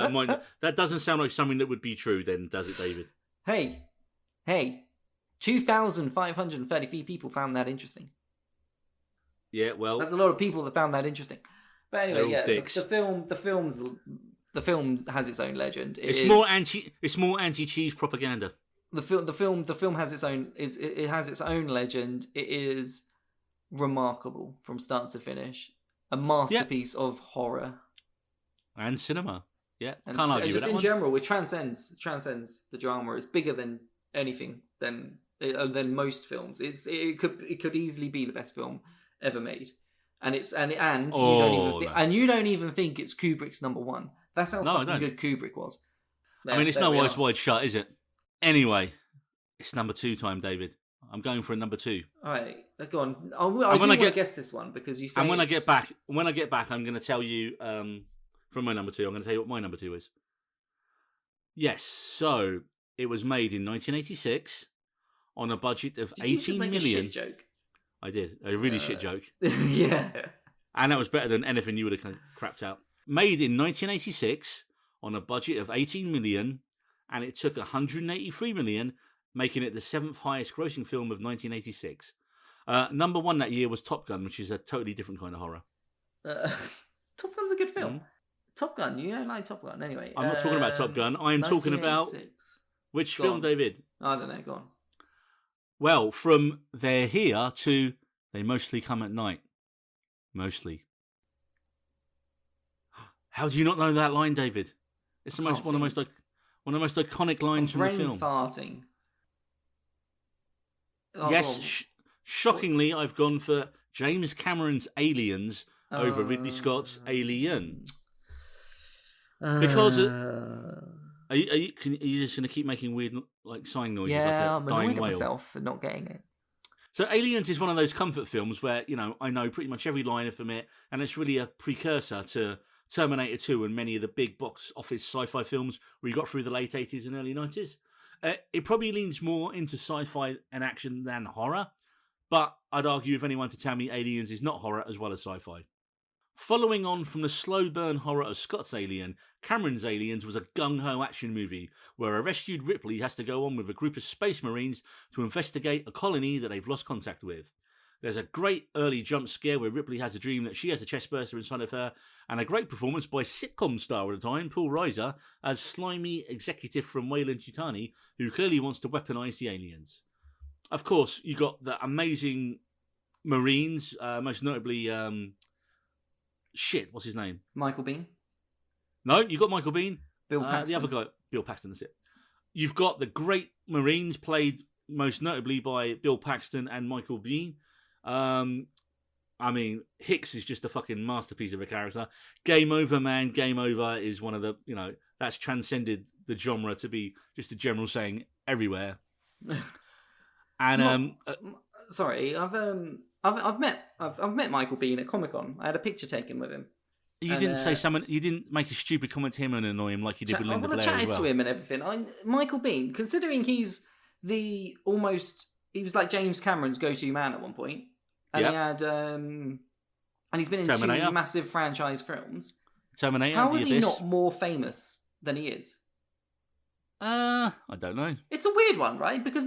that doesn't sound like something that would be true then, does it, David? Hey. 2,533 people found that interesting. Yeah, well, that's a lot of people that found that interesting. But anyway, yeah, the film has its own legend. It's more anti-cheese propaganda. The film has its own. It has its own legend. It is remarkable from start to finish. A masterpiece of horror and cinema. Yeah, and can't argue with just that in one. General, it transcends the drama. It's bigger than anything than most films. It could easily be the best film ever made, and you don't even think it's Kubrick's number one. That's how fucking good Kubrick was. I mean, it's no Eyes Wide Shut, is it? Anyway, it's number 2 time, David. I'm going for a number 2. All right, go on. I want to guess this one because you say. And when I get back, I'm going to tell you from my number 2. I'm going to tell you what my number 2 is. Yes, so it was made in 1986 on a budget of 18 million. A shit joke? I did a really shit joke. Yeah, and that was better than anything you would have crapped out. Made in 1986 on a budget of 18 million, and it took 183 million, making it the 7th highest grossing film of 1986. Number 1 that year was Top Gun, which is a totally different kind of horror. Top Gun's a good film. Top Gun, you don't like Top Gun anyway. I'm not talking about Top Gun. I'm talking about which film, David? I don't know. Go on. Well, from They're Here to They Mostly Come at Night. Mostly. How do you not know that line, David? It's one of the most iconic lines from the film. Farting. Yes, shockingly, I've gone for James Cameron's Aliens over Ridley Scott's Alien. Because are you just going to keep making weird sighing noises? Yeah, like I'm annoyed at myself for not getting it. So Aliens is one of those comfort films where I know pretty much every line from it, and it's really a precursor to Terminator 2 and many of the big box office sci-fi films we got through the late 80s and early 90s. It probably leans more into sci-fi and action than horror, but I'd argue if anyone to tell me Aliens is not horror as well as sci-fi. Following on from the slow burn horror of Scott's Alien, Cameron's Aliens was a gung-ho action movie where a rescued Ripley has to go on with a group of space marines to investigate a colony that they've lost contact with. There's a great early jump scare where Ripley has a dream that she has a chestburster inside of her, and a great performance by sitcom star at the time, Paul Reiser, as slimy executive from Weyland-Yutani, who clearly wants to weaponize the aliens. Of course, you got the amazing Marines, most notably, what's his name? Michael Biehn. No, you got Michael Biehn. Bill Paxton. The other guy, Bill Paxton, that's it. You've got the great Marines played most notably by Bill Paxton and Michael Biehn. I mean, Hicks is just a fucking masterpiece of a character. Game Over, man. Game Over is one of the, that's transcended the genre to be just a general saying everywhere. And sorry, I've met Michael Biehn at Comic-Con. I had a picture taken with him. You didn't say someone. You didn't make a stupid comment to him and annoy him like you did with Linda Blair as well. I chatted to him and everything. Michael Biehn, considering he was like James Cameron's go-to man at one point. And he had, and he's been in Terminator. 2 massive franchise films. Terminator. How is he not more famous than he is? I don't know. It's a weird one, right? Because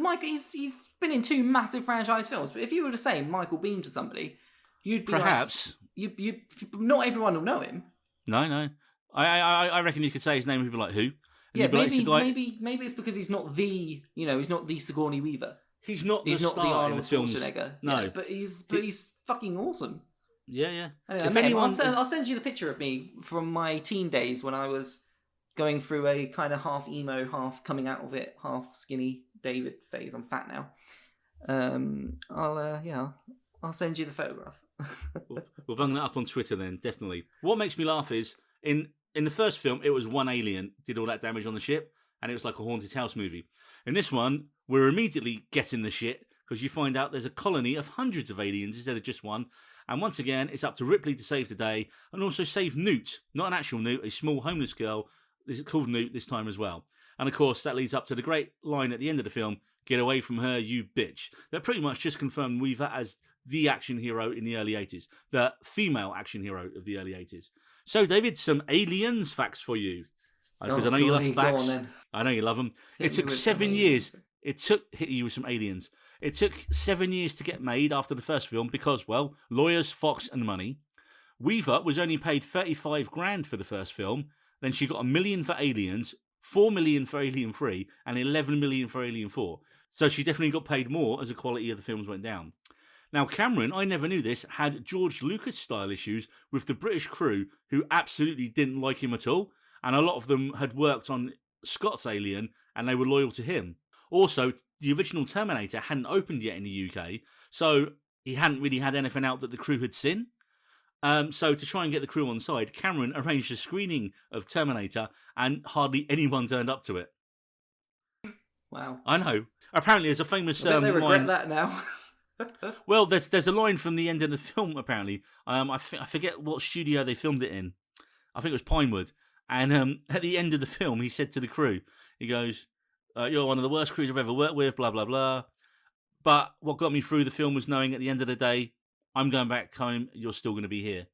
he's been in 2 massive franchise films. But if you were to say Michael Biehn to somebody, you'd be perhaps you not everyone will know him. No. I reckon you could say his name and people like who? Yeah, maybe it's because he's not he's not the Sigourney Weaver. He's not the Arnold films. Schwarzenegger. No, yeah, but he's fucking awesome. Yeah. Anyway, I'll send you the picture of me from my teen days when I was going through a kind of half emo, half coming out of it, half skinny David phase. I'm fat now. I'll send you the photograph. We'll bung that up on Twitter then, definitely. What makes me laugh is in the first film, it was one alien did all that damage on the ship, and it was like a haunted house movie. In this one, we're immediately getting the shit because you find out there's a colony of hundreds of aliens instead of just one. And once again, it's up to Ripley to save the day and also save Newt, not an actual Newt, a small homeless girl. This is called Newt this time as well. And of course, that leads up to the great line at the end of the film, "Get away from her, you bitch." That pretty much just confirmed Weaver as the action hero in the early 80s, the female action hero of the early 80s. So, David, some aliens facts for you. Because I know you love facts. I know you love them. It took 7 years. Hit you with some aliens. It took 7 years to get made after the first film because, well, lawyers, Fox, and money. Weaver was only paid $35,000 for the first film. Then she got $1 million for Aliens, $4 million for Alien 3, and $11 million for Alien 4. So she definitely got paid more as the quality of the films went down. Now, Cameron, I never knew this, had George Lucas-style issues with the British crew who absolutely didn't like him at all. And a lot of them had worked on Scott's Alien, and they were loyal to him. Also, the original Terminator hadn't opened yet in the UK, so he hadn't really had anything out that the crew had seen. So to try and get the crew on side, Cameron arranged a screening of Terminator, and hardly anyone turned up to it. Wow. I know. Apparently, there's a famous they regret line. that now. Well, there's a line from the end of the film, apparently. I forget what studio they filmed it in. I think it was Pinewood. And at the end of the film, he said to the crew, he goes, "You're one of the worst crews I've ever worked with, blah, blah, blah. But what got me through the film was knowing at the end of the day, I'm going back home, you're still going to be here."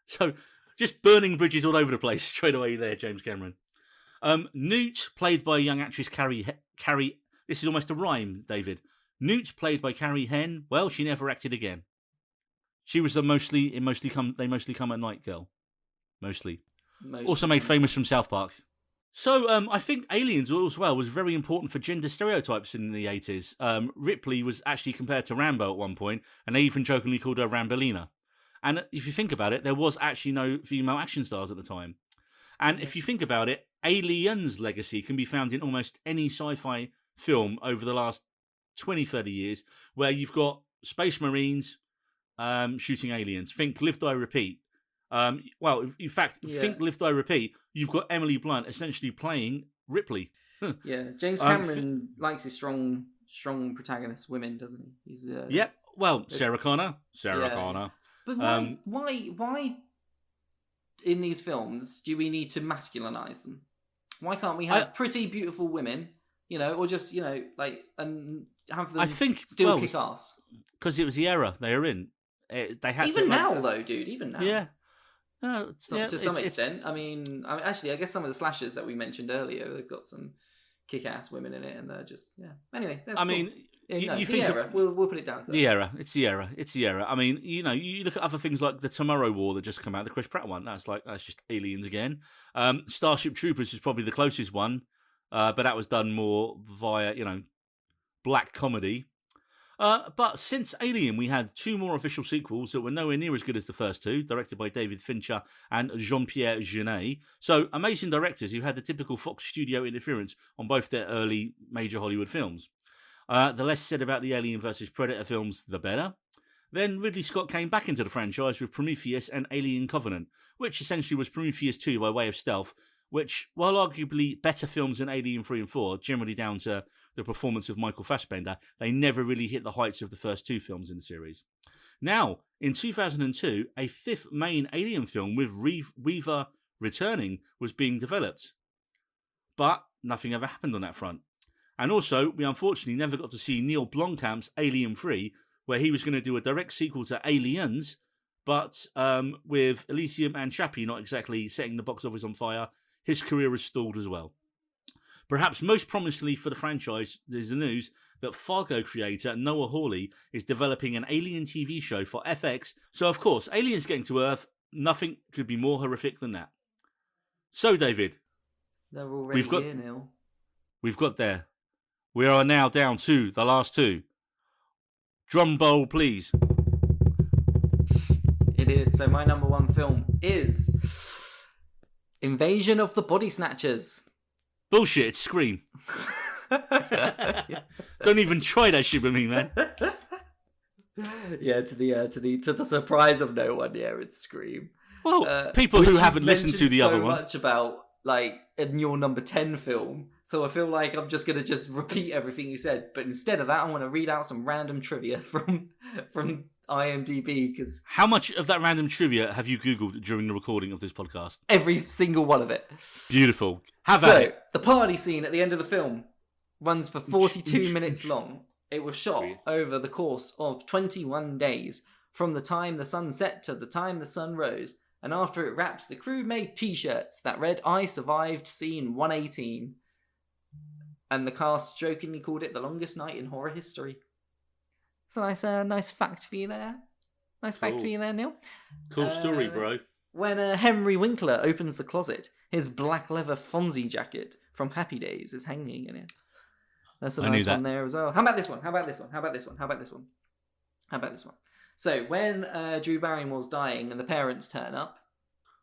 So, just burning bridges all over the place straight away there, James Cameron. Newt, played by young actress Carrie. This is almost a rhyme, David. Newt, played by Carrie Henn. Well, she never acted again. She was They Mostly Come at Night girl. Mostly. Also made famous from South Park. So I think Aliens as well was very important for gender stereotypes in the 80s. Ripley was actually compared to Rambo at one point, and they even jokingly called her Rambolina. And if you think about it, there was actually no female action stars at the time. And if you think about it, Aliens' legacy can be found in almost any sci-fi film over the last 20, 30 years, where you've got Space Marines shooting aliens. Think Live, Die, Repeat. Think Live, Die, Repeat. You've got Emily Blunt essentially playing Ripley. Yeah, James Cameron likes his strong protagonist women, doesn't he? He's Well, Sarah Connor. But why in these films do we need to masculinize them? Why can't we have pretty, beautiful women, or just, and have them still kick ass? Because it was the era they were in. They had even now, though, dude. Even now. Yeah. To some extent. I mean, actually, I guess some of the slashers that we mentioned earlier, they've got some kick-ass women in it, and they're just, Anyway, that's cool. You think era. We'll put it down to the era. It's the era. It's the era. I mean, you look at other things like the Tomorrow War that just came out, the Chris Pratt one. That's just aliens again. Starship Troopers is probably the closest one, but that was done more via black comedy. But since Alien, we had 2 more official sequels that were nowhere near as good as the first 2, directed by David Fincher and Jean-Pierre Jeunet. So, amazing directors who had the typical Fox studio interference on both their early major Hollywood films. The less said about the Alien vs. Predator films, the better. Then Ridley Scott came back into the franchise with Prometheus and Alien Covenant, which essentially was Prometheus 2 by way of stealth, which, while arguably better films than Alien 3 and 4, generally down to the performance of Michael Fassbender, they never really hit the heights of the first 2 films in the series. Now, in 2002, a 5th main Alien film with Weaver returning was being developed. But nothing ever happened on that front. And also, we unfortunately never got to see Neil Blomkamp's Alien 3, where he was going to do a direct sequel to Aliens, but with Elysium and Chappie not exactly setting the box office on fire, his career was stalled as well. Perhaps most promisingly for the franchise, there's the news that Fargo creator Noah Hawley is developing an Alien TV show for FX. So, of course, aliens getting to Earth, nothing could be more horrific than that. So, David, they're already here, Neil. We've got there. We are now down to the last 2. Drum roll, please. It is. So my number 1 film is Invasion of the Body Snatchers. Bullshit, it's Scream. Don't even try that shit with me, man. Yeah, to the surprise of no one, it's Scream. Well, people who haven't listened to the other one. So much about, in your number 10 film, so I feel like I'm just going to repeat everything you said, but instead of that, I want to read out some random trivia from IMDb, because... How much of that random trivia have you Googled during the recording of this podcast? Every single one of it. Beautiful. Have at it. The party scene at the end of the film runs for 42 minutes long. It was shot over the course of 21 days, from the time the sun set to the time the sun rose, and after it wrapped, the crew made t-shirts that read, "I survived scene 118. And the cast jokingly called it the longest night in horror history. It's a nice fact for you there. Nice fact for you there, Neil. Cool story, bro. When Henry Winkler opens the closet, his black leather Fonzie jacket from Happy Days is hanging in it. That's a nice one there as well. How about this one? So when Drew Barrymore's dying and the parents turn up,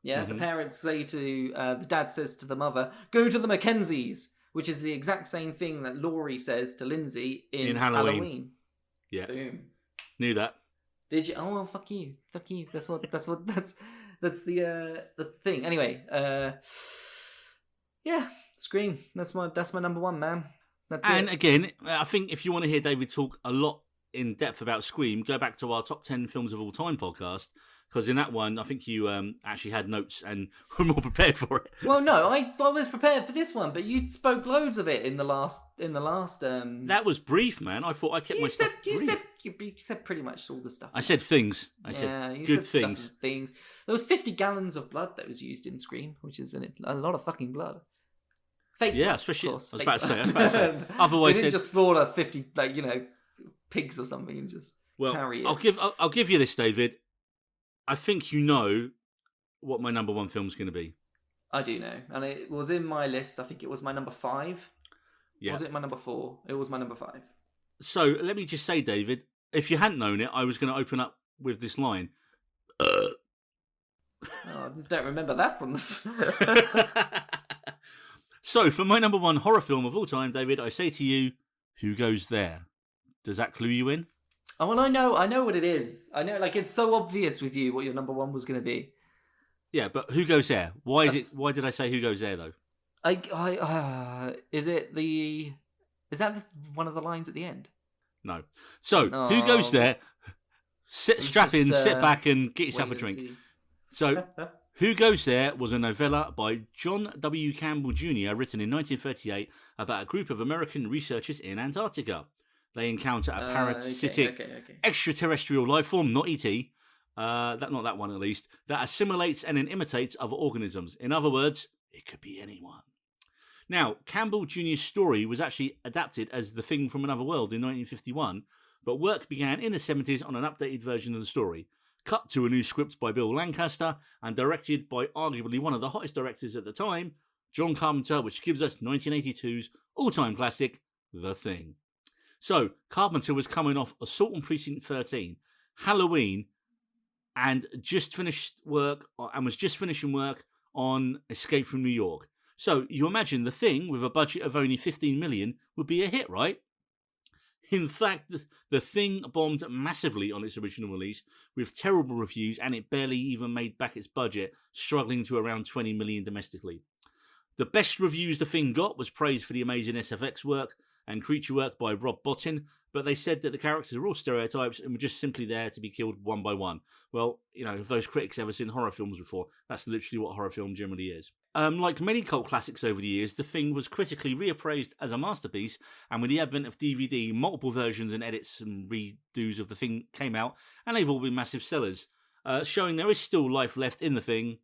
the parents say to, the dad says to the mother, "Go to the Mackenzies," which is the exact same thing that Laurie says to Lindsay in Halloween. Yeah. Boom. Knew that. Did you? Oh, well, fuck you. That's the thing. Anyway, Scream. That's my number 1, man. And again, I think if you want to hear David talk a lot in depth about Scream, go back to our top 10 films of all time podcast, because in that one, I think you actually had notes and were more prepared for it. Well, no, I was prepared for this one, but you spoke loads of it in the last. That was brief, man. I thought I kept my stuff brief. You said pretty much all the stuff. I said things. I said good things. Things. There was 50 gallons of blood that was used in Scream, which is a lot of fucking blood. Fake blood, especially. Of course, I was about to say. Otherwise, they didn't just slaughter 50, pigs or something and just carry it. I'll give you this, David. I think you know what my number 1 film is going to be. I do know, and it was in my list. I think it was my number 5. Yeah. Was it my number 4? It was my number 5. So let me just say, David, if you hadn't known it, I was going to open up with this line. Oh, I don't remember that from the... So, for my number 1 horror film of all time, David, I say to you, who goes there? Does that clue you in? Oh, well, I know what it is. I know, it's so obvious with you what your number 1 was going to be. Yeah, but who goes there? Why did I say who goes there, though? Is that one of the lines at the end? No. So, who goes there? Strap in, sit back, and get yourself a drink. So, Who Goes There was a novella by John W. Campbell Jr. written in 1938 about a group of American researchers in Antarctica. They encounter a parasitic extraterrestrial life form, not E.T., not that one at least, that assimilates and then imitates other organisms. In other words, it could be anyone. Now, Campbell Jr.'s story was actually adapted as The Thing from Another World in 1951, but work began in the 70s on an updated version of the story, cut to a new script by Bill Lancaster and directed by arguably one of the hottest directors at the time, John Carpenter, which gives us 1982's all-time classic, The Thing. So, Carpenter was coming off Assault on Precinct 13, Halloween, and was just finishing work on Escape from New York. So, you imagine The Thing, with a budget of only $15 million, would be a hit, right? In fact, the Thing bombed massively on its original release, with terrible reviews, and it barely even made back its budget, struggling to around $20 million domestically. The best reviews The Thing got was praise for the amazing SFX work and creature work by Rob Bottin, but they said that the characters are all stereotypes and were just simply there to be killed one by one. Well, if those critics ever seen horror films before, that's literally what horror film generally is. Like many cult classics over the years, The Thing was critically reappraised as a masterpiece, and with the advent of DVD, multiple versions and edits and redos of The Thing came out, and they've all been massive sellers, showing there is still life left in The Thing.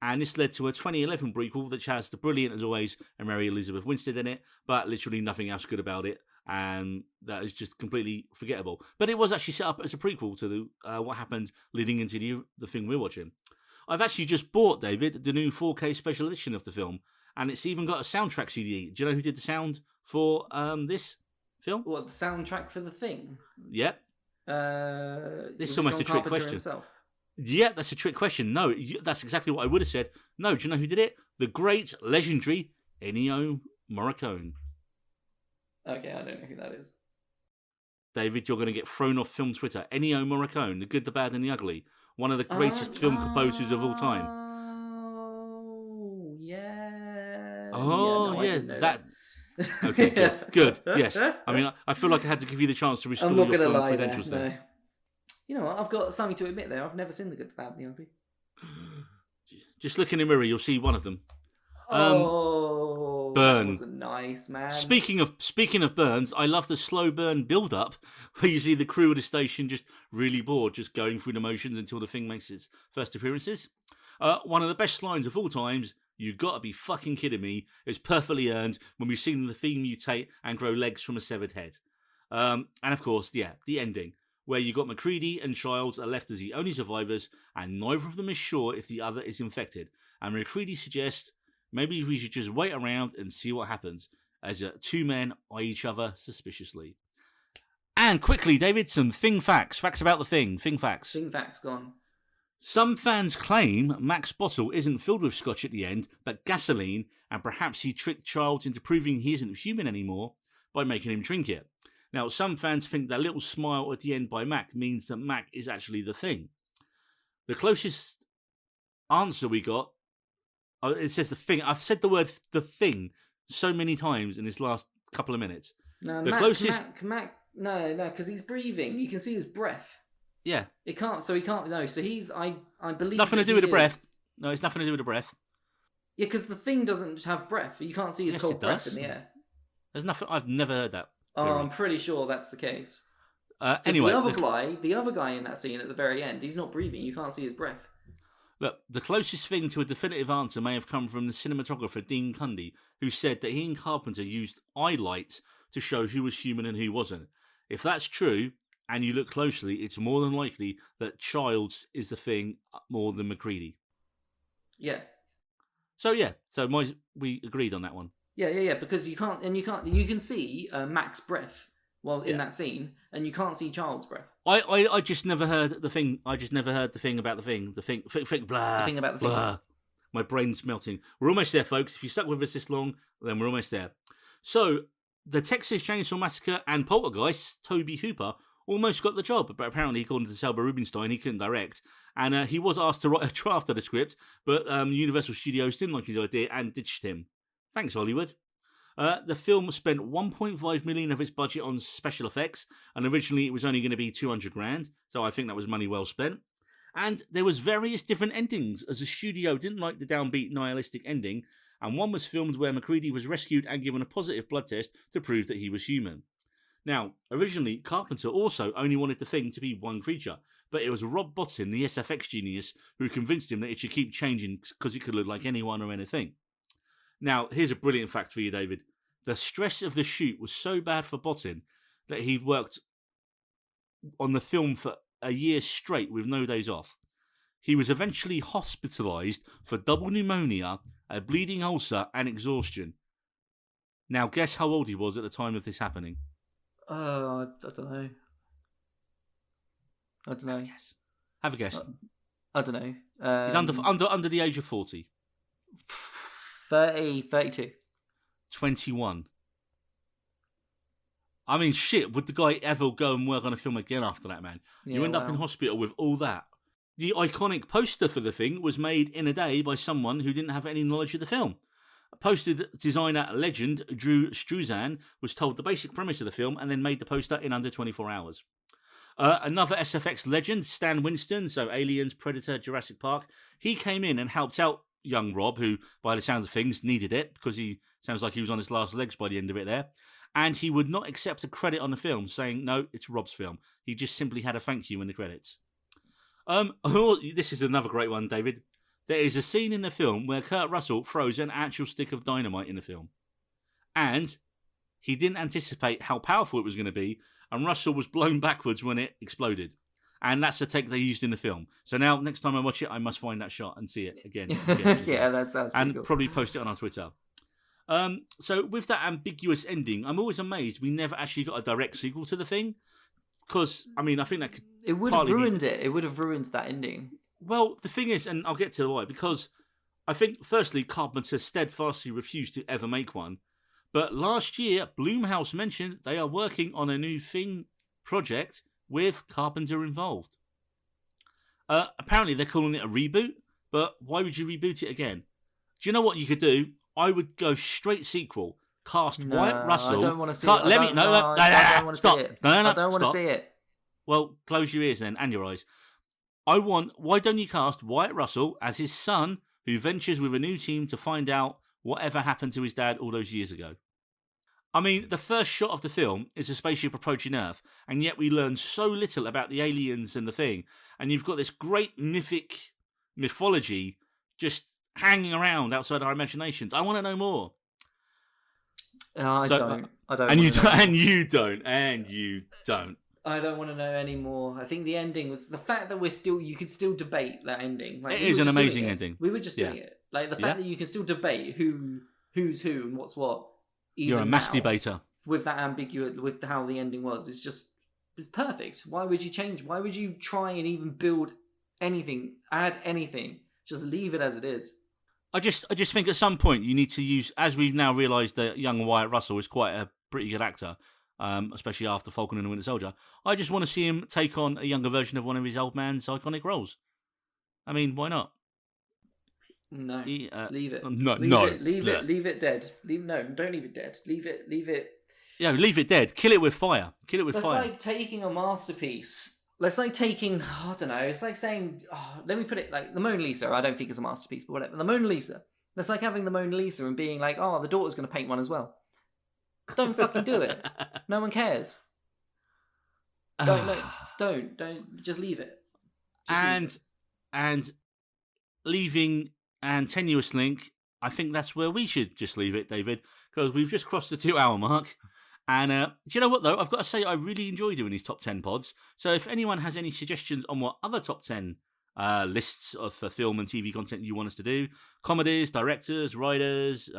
And this led to a 2011 prequel that has the brilliant, as always, Mary Elizabeth Winstead in it, but literally nothing else good about it, and that is just completely forgettable. But it was actually set up as a prequel to what happened leading into the Thing we're watching. I've actually just bought, David, the new 4K special edition of the film, and it's even got a soundtrack CD. Do you know who did the sound for this film? What, the soundtrack for The Thing? Yep. This is almost a trick question. Himself? Yeah, that's a trick question. No, that's exactly what I would have said. No, do you know who did it? The great, legendary Ennio Morricone. Okay, I don't know who that is. David, you're going to get thrown off film Twitter. Ennio Morricone, The Good, the Bad and the Ugly. One of the greatest film composers of all time. Oh, yeah. Oh, yeah. That. Okay, good. Yes. I mean, I feel like I had to give you the chance to restore your film credentials there. No. You know what? I've got something to admit there. I've never seen The Good, the Bad, and the Ugly. Just look in the mirror, you'll see one of them. Burn. That wasn't nice, man. Speaking of burns, I love the slow burn build-up where you see the crew at the station just really bored, just going through the motions until the Thing makes its first appearances. One of the best lines of all times, "You gotta be fucking kidding me," is perfectly earned when we've seen the Thing mutate and grow legs from a severed head. And of course, the ending, where you got MacReady and Childs are left as the only survivors, and neither of them is sure if the other is infected. And MacReady suggests maybe we should just wait around and see what happens, as two men eye each other suspiciously. And quickly, David, some Thing facts. Facts about the Thing. Thing facts. Thing facts gone. Some fans claim Mac's bottle isn't filled with scotch at the end, but gasoline, and perhaps he tricked Childs into proving he isn't human anymore by making him drink it. Now, some fans think that little smile at the end by Mac means that Mac is actually the Thing. The closest answer we got, it says the Thing. I've said the word the Thing so many times in this last couple of minutes. No, the closest. Mac, no, because he's breathing. You can see his breath. Yeah. It can't. So he can't. No. So he's. I believe. Nothing to do with the breath. No, it's nothing to do with the breath. Yeah, because the Thing doesn't have breath. You can't see his cold breath in the air. There's nothing. I've never heard that. Oh, I'm pretty sure that's the case. Anyway, the other guy in that scene at the very end, he's not breathing. You can't see his breath. Look, the closest thing to a definitive answer may have come from the cinematographer Dean Cundy, who said that he and Carpenter used eye lights to show who was human and who wasn't. If that's true, and you look closely, it's more than likely that Childs is the Thing more than MacReady. Yeah. So we agreed on that one. Yeah, because you can see Mac's breath in that scene, and you can't see Child's breath. I just never heard the Thing. I just never heard the Thing about the Thing. The thing blah. The Thing about the blah. Thing. My brain's melting. We're almost there, folks. If you stuck with us this long, then we're almost there. So, the Texas Chainsaw Massacre and Poltergeist, Tobe Hooper, almost got the job, but apparently, according to Selma Rubinstein, he couldn't direct. And he was asked to write a draft of the script, but Universal Studios didn't like his idea and ditched him. Thanks, Hollywood. The film spent $1.5 million of its budget on special effects, and originally it was only going to be $200,000, so I think that was money well spent. And there was various different endings, as the studio didn't like the downbeat nihilistic ending, and one was filmed where MacReady was rescued and given a positive blood test to prove that he was human. Now, originally, Carpenter also only wanted the Thing to be one creature, but it was Rob Bottin, the SFX genius, who convinced him that it should keep changing because it could look like anyone or anything. Now, here's a brilliant fact for you, David. The stress of the shoot was so bad for Bottin that he worked on the film for a year straight with no days off. He was eventually hospitalised for double pneumonia, a bleeding ulcer, and exhaustion. Now, guess how old he was at the time of this happening? I don't know. Have a guess. I don't know. He's under the age of 40. 30, 32. 21. I mean, shit, would the guy ever go and work on a film again after that, man? Yeah, you end up in hospital with all that. The iconic poster for the Thing was made in a day by someone who didn't have any knowledge of the film. A poster designer legend Drew Struzan was told the basic premise of the film and then made the poster in under 24 hours. Another SFX legend, Stan Winston, so Aliens, Predator, Jurassic Park, he came in and helped out young Rob, who, by the sound of things, needed it because he sounds like he was on his last legs by the end of it there. And he would not accept a credit on the film, saying, no, it's Rob's film. He just simply had a thank you in the credits. This is another great one, David. There is a scene in the film where Kurt Russell throws an actual stick of dynamite in the film. And he didn't anticipate how powerful it was going to be, and Russell was blown backwards when it exploded. And that's the take they used in the film. So now, next time I watch it, I must find that shot and see it again. Yeah, that sounds pretty cool. And probably post it on our Twitter. So with that ambiguous ending, I'm always amazed we never actually got a direct sequel to the Thing. Because, I mean, I think that could... It would have ruined it. It would have ruined that ending. Well, the thing is, and I'll get to why, because I think, firstly, Carpenter steadfastly refused to ever make one. But last year, Blumhouse mentioned they are working on a new Thing project with Carpenter involved. Apparently, they're calling it a reboot, but why would you reboot it again? Do you know what you could do? I would go straight sequel. Cast Wyatt Russell. I don't want to see it. I don't want to see it. I don't want to see it. Well, close your ears then and your eyes. Why don't you cast Wyatt Russell as his son, who ventures with a new team to find out whatever happened to his dad all those years ago? I mean, the first shot of the film is a spaceship approaching Earth, and yet we learn so little about the aliens and the Thing, and you've got this great mythology just hanging around outside our imaginations. I want to know more. I don't. And you don't. I don't want to know anymore. I think the ending was the fact that you could still debate that ending. Like, it is an amazing ending. We were just doing it. Like the fact that you can still debate who's who and what's what. You're a mass debater. With that ambiguous, with how the ending was, it's perfect. Why would you change? Why would you try and even build anything, add anything? Just leave it as it is. I just think at some point you need to use, as we've now realised that young Wyatt Russell is quite a pretty good actor, especially after Falcon and the Winter Soldier. I just want to see him take on a younger version of one of his old man's iconic roles. I mean, why not? No, leave it. Leave it dead. Don't leave it dead. Leave it. Yeah, leave it dead. Kill it with fire. That's like taking a masterpiece. That's like taking, I don't know, it's like saying, let me put it like the Mona Lisa. I don't think it's a masterpiece, but whatever. The Mona Lisa. That's like having the Mona Lisa and being like, the daughter's going to paint one as well. Don't fucking do it. No one cares. Don't. Just leave it. And leaving and Tenuous Link, I think that's where we should just leave it, David, because we've just crossed the 2-hour mark. And do you know what, though? I've got to say I really enjoy doing these top 10 pods. So if anyone has any suggestions on what other top 10 lists of film and TV content you want us to do, comedies, directors, writers,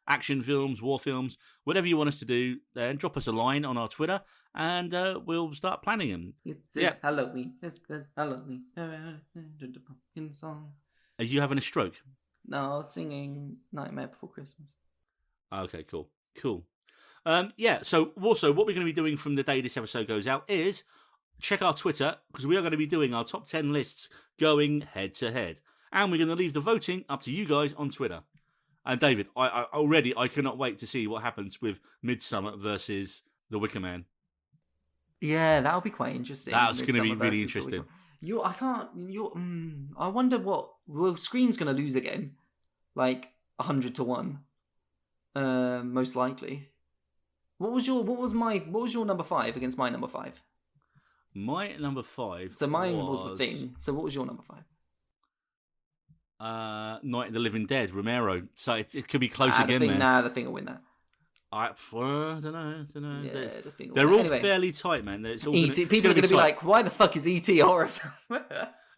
action films, war films, whatever you want us to do, then drop us a line on our Twitter and we'll start planning them. It's Halloween. It's Halloween. The pumpkin song. Are you having a stroke? No, I was singing Nightmare Before Christmas. Okay, cool. So also what we're going to be doing from the day this episode goes out is check our Twitter, because we are going to be doing our top 10 lists going head to head. And we're going to leave the voting up to you guys on Twitter. And David, I cannot wait to see what happens with Midsommar versus The Wicker Man. Yeah, that'll be quite interesting. That's going to be really interesting. I can't. I wonder what. Well, Scream's going to lose again, like 100-1, most likely. What was your number 5 against my number 5? My number 5. So mine was The Thing. So what was your number 5? Night of the Living Dead, Romero. So it could be close again. The Thing will win that. I don't know. Yeah, they're all fairly tight, man. It's all people are going to be like, "Why the fuck is E.T. a horror film?"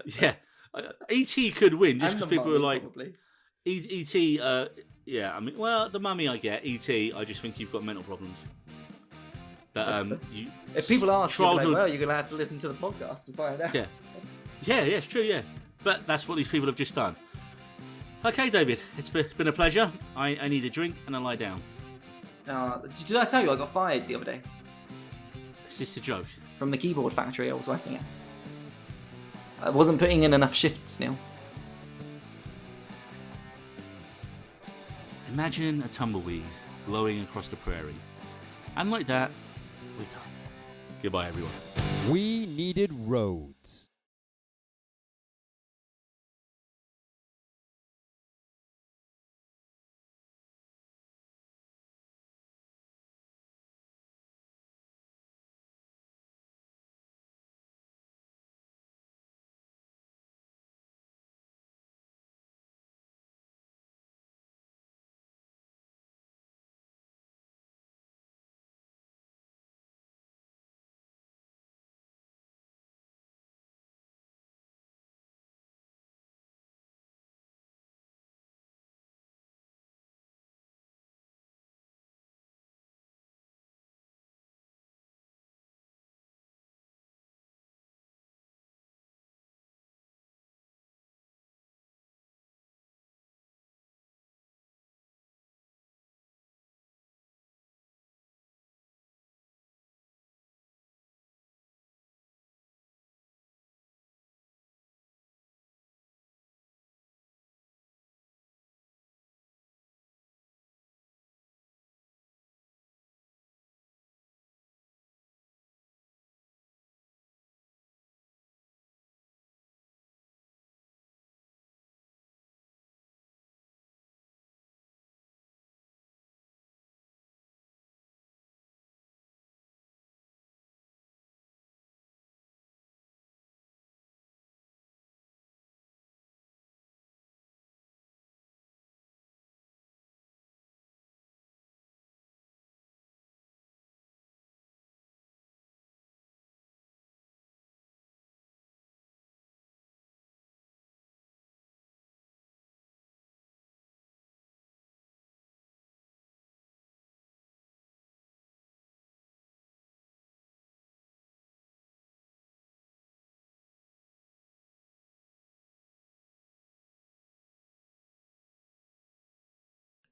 Yeah, E.T. could win just because people are like, E.T. Yeah, I mean, well, The Mummy, I get. E.T. I just think you've got mental problems. But if people ask, you're like, well, you're going to have to listen to the podcast to find out. Yeah, it's true. Yeah, but that's what these people have just done. Okay, David, it's been a pleasure. I need a drink and I lie down. Did I tell you I got fired the other day? Is this a joke? From the keyboard factory I was working at. I wasn't putting in enough shifts, Neil. Imagine a tumbleweed blowing across the prairie. And like that, we're done. Goodbye, everyone. We needed roads.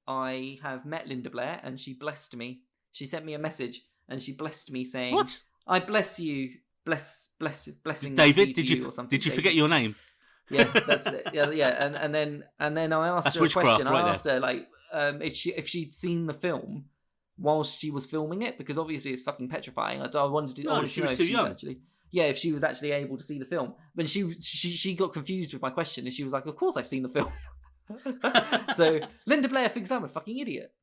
I have met Linda Blair and she blessed me. She sent me a message and she blessed me saying, "What? I bless you, blessing David. Did you or something? Did you forget your name?" Yeah, that's it. Yeah. And then I asked her a question. I asked her like, if she'd seen the film whilst she was filming it, because obviously it's fucking petrifying. I wanted to know if she was actually. Yeah, if she was actually able to see the film. But she got confused with my question and she was like, "Of course I've seen the film." So Linda Blair thinks I'm a fucking idiot.